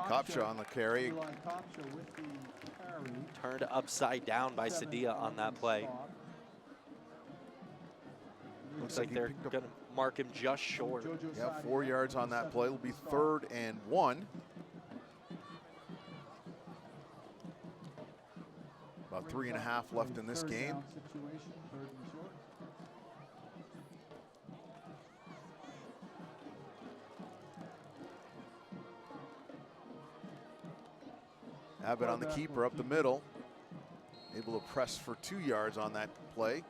Kopcha on the carry. Eli Kopcha with the carry. Turned upside down by 7 Sadia on that play. stop. Looks like he they're picked up- going to mark him just short. Jojo Yeah, Sadia 4 yards on that play. It'll be 3rd and 1. About 3.5 left in this Third game. down situation, 3rd and short. Abbott on the keeper up the middle. Able to press for 2 yards on that play.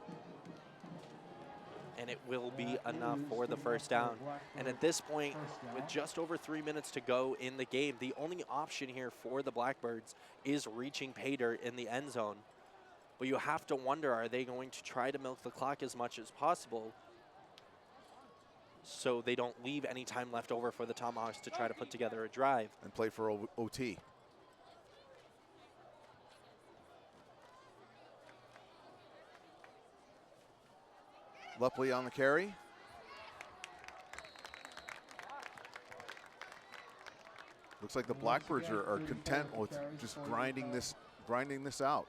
And it will be enough for the 1st down. And at this point, with just over 3 minutes to go in the game, the only option here for the Blackbirds is reaching pay dirt in the end zone. But you have to wonder, are they going to try to milk the clock as much as possible so they don't leave any time left over for the Tomahawks to try to put together a drive? And play for OT. Lepley on the carry. Looks like the Blackbirds are content with just grinding this out.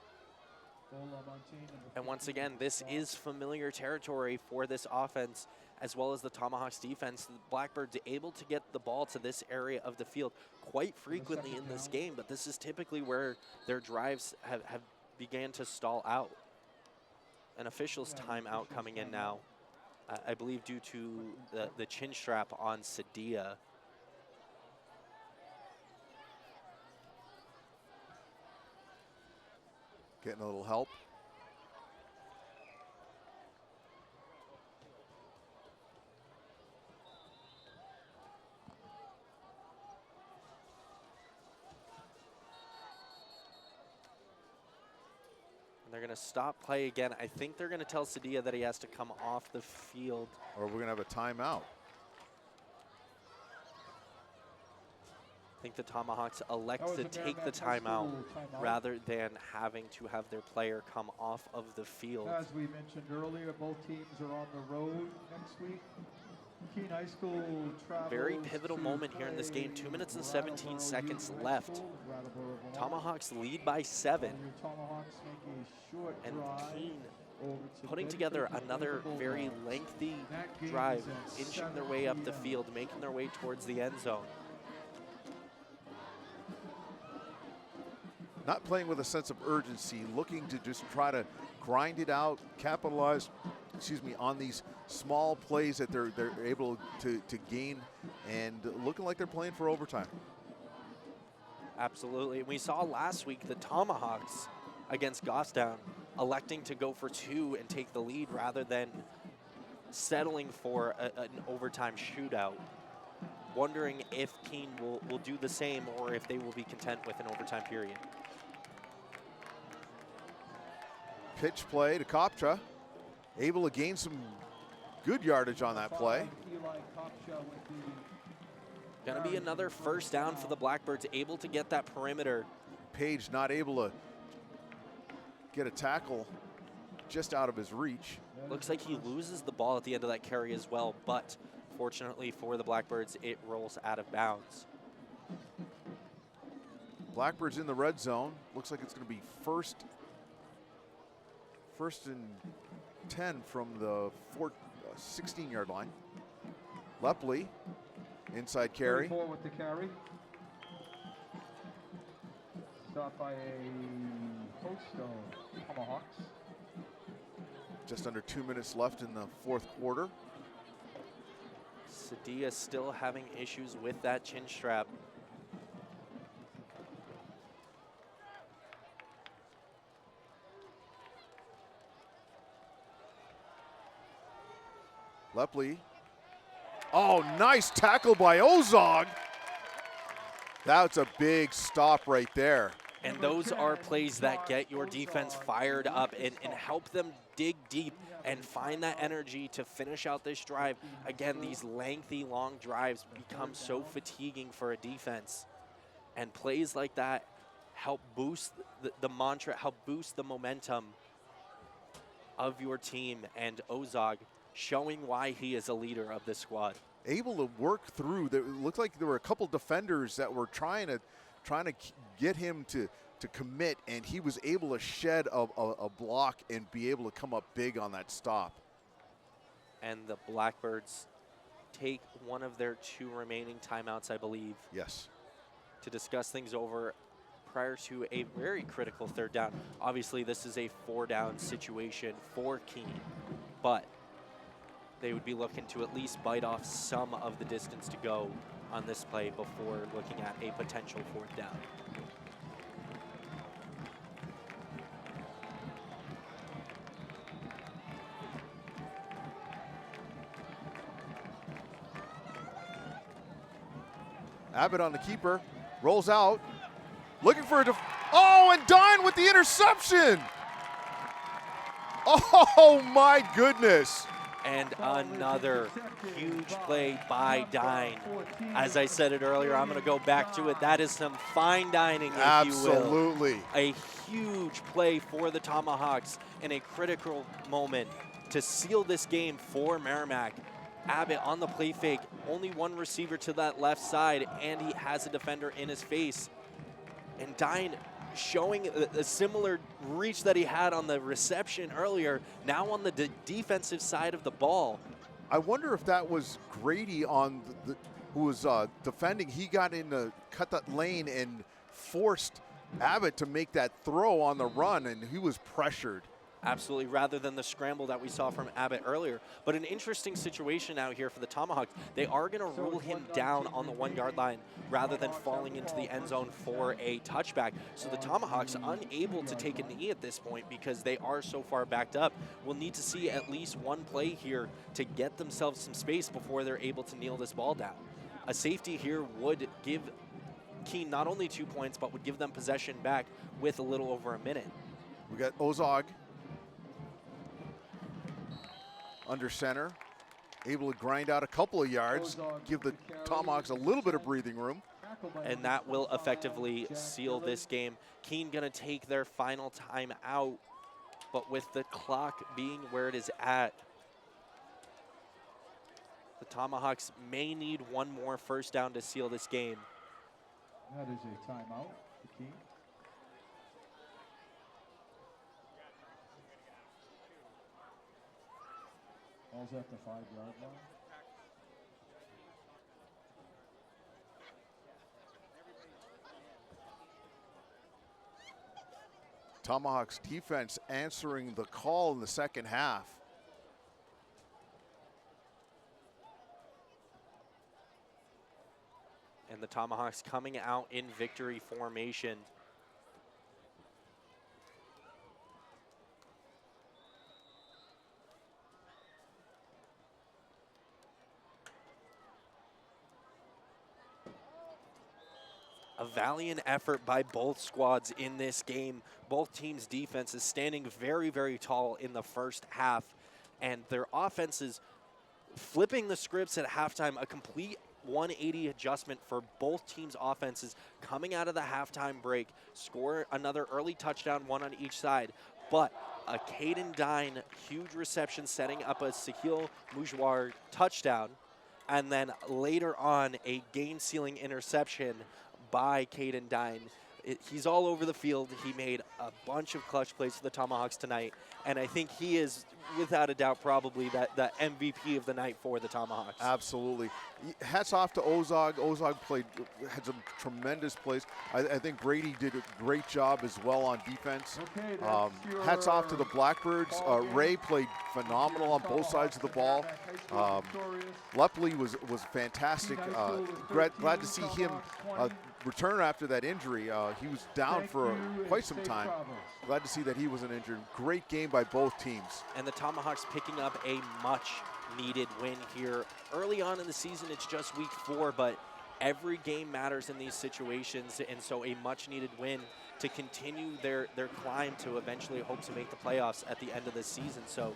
And once again, this is familiar territory for this offense as well as the Tomahawks defense. The Blackbirds able to get the ball to this area of the field quite frequently in this game, but this is typically where their drives have began to stall out. An official's timeout coming in now, I believe due to the chin strap on Sadia. getting a little help. And they're going to stop play again. I think they're going to tell Sadia that he has to come off the field. Or we're going to have a timeout. I think the Tomahawks elect to take the timeout rather than having to have their player come off of the field. As we mentioned earlier, both teams are on the road next week. Keene High School travels. Very pivotal moment here in this game. 2 minutes and 17 seconds left. Tomahawks lead by 7. And Keene putting together another very lengthy drive, inching their way up the field, making their way towards the end zone. Not playing with a sense of urgency, looking to just try to grind it out, capitalize, on these small plays that they're able to gain, and looking like they're playing for overtime. Absolutely. We saw last week the Tomahawks against Goffstown electing to go for 2 and take the lead rather than settling for an overtime shootout. Wondering if Keene will do the same or if they will be content with an overtime period. Pitch play to Kopcha, able to gain some good yardage on that play. Going to be another first down for the Blackbirds, able to get that perimeter. Page not able to get a tackle just out of his reach. Looks like he loses the ball at the end of that carry as well, but fortunately for the Blackbirds, it rolls out of bounds. Blackbirds in the red zone. Looks like it's going to be first and 10 from the 16-yard line. Lepley, inside carry. 34 with the carry. Stopped by a host of Tomahawks. Just under 2 minutes left in the fourth quarter. Sadia still having issues with that chin strap. Lepley. Oh, nice tackle by Ozog. That's a big stop right there. And those are plays that get your defense fired up and help them dig deep and find that energy to finish out this drive. Again, these lengthy, long drives become so fatiguing for a defense. And plays like that help boost the mantra, help boost the momentum of your team. And Ozog showing why he is a leader of this squad. Able to work through. It looked like there were a couple defenders that were trying to get him to commit, and he was able to shed a block and be able to come up big on that stop. And the Blackbirds take one of their 2 remaining timeouts, I believe. Yes. To discuss things over prior to a very critical 3rd down. Obviously, this is a 4-down situation for Keene, but they would be looking to at least bite off some of the distance to go on this play before looking at a potential 4th down. Abbott on the keeper, rolls out, looking for a oh, and Dine with the interception. Oh my goodness. And another huge play by Dine. As I said it earlier, I'm going to go back to it. That is some fine dining, if Absolutely. you will. A huge play for the Tomahawks in a critical moment to seal this game for Merrimack. Abbott on the play fake, only one receiver to that left side, and he has a defender in his face. And Dine showing a similar reach that he had on the reception earlier, now on the defensive side of the ball. I wonder if that was Grady on who was defending. He got in to cut that lane and forced Abbott to make that throw on the run, and he was pressured. Absolutely, rather than the scramble that we saw from Abbott earlier. But an interesting situation out here for the Tomahawks. They are going to rule him down on the 1 yard line rather than falling into the end zone for a touchback. So the Tomahawks, unable to take a knee at this point because they are so far backed up, will need to see at least one play here to get themselves some space before they're able to kneel this ball down. A safety here would give Keene not only 2 points, but would give them possession back with a little over a minute. We got Ozog under center, able to grind out a couple of yards, give the Tomahawks a little bit of breathing room. And that will effectively seal this game. Keene going to take their final time out, but with the clock being where it is at, the Tomahawks may need one more first down to seal this game. That is a timeout for Keene. Ball's at the 5 yard line. Tomahawks defense answering the call in the second half. And the Tomahawks coming out in victory formation. A valiant effort by both squads in this game. Both teams' defense is standing very, very tall in the first half, and their offenses flipping the scripts at halftime, a complete 180 adjustment for both teams' offenses coming out of the halftime break, score another early touchdown, one on each side. But a Caden Dine huge reception setting up a Sahil Mujwar touchdown, and then later on a game-sealing interception by Caden Dine. He's all over the field. He made a bunch of clutch plays for the Tomahawks tonight, and I think he is, without a doubt, probably the MVP of the night for the Tomahawks. Absolutely. Hats off to Ozog. Ozog had some tremendous plays. I think Brady did a great job as well on defense. Okay, hats off to the Blackbirds. Ray played phenomenal on both sides of the ball. Lepley was fantastic. Glad to see him return after that injury. He was down for quite some time. Glad to see that he wasn't injured. Great game by both teams. And the Tomahawks picking up a much needed win here. Early on in the season, it's just week 4, but every game matters in these situations, and so a much needed win to continue their climb to eventually hope to make the playoffs at the end of this season. So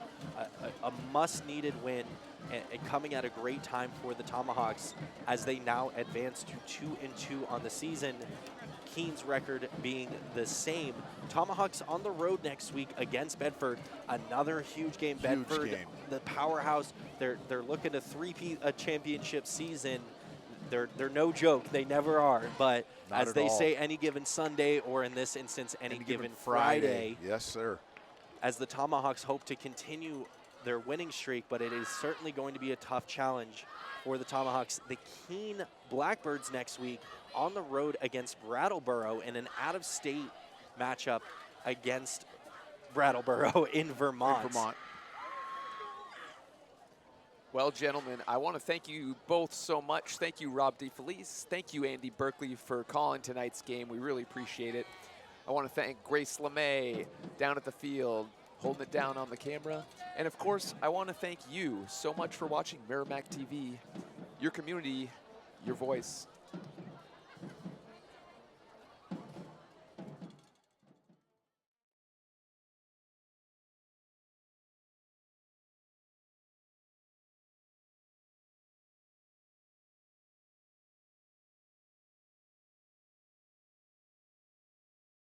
a must needed win, and coming at a great time for the Tomahawks as they now advance to 2-2 on the season. Keene's record being the same. Tomahawks on the road next week against Bedford. Another huge game. Bedford, the powerhouse. They're looking to three-peat a championship season. They're no joke. They never are. But Not as they all. say, any given Sunday, or in this instance, any given Friday. Yes, sir. As the Tomahawks hope to continue their winning streak, but it is certainly going to be a tough challenge for the Tomahawks. The Keene Blackbirds next week on the road against Brattleboro in an out-of-state matchup against Brattleboro in Vermont. Well, gentlemen, I want to thank you both so much. Thank you, Rob DeFelice. Thank you, Andy Berkeley, for calling tonight's game. We really appreciate it. I want to thank Grace LeMay down at the field, holding it down on the camera. And, of course, I want to thank you so much for watching Merrimack TV, your community, your voice.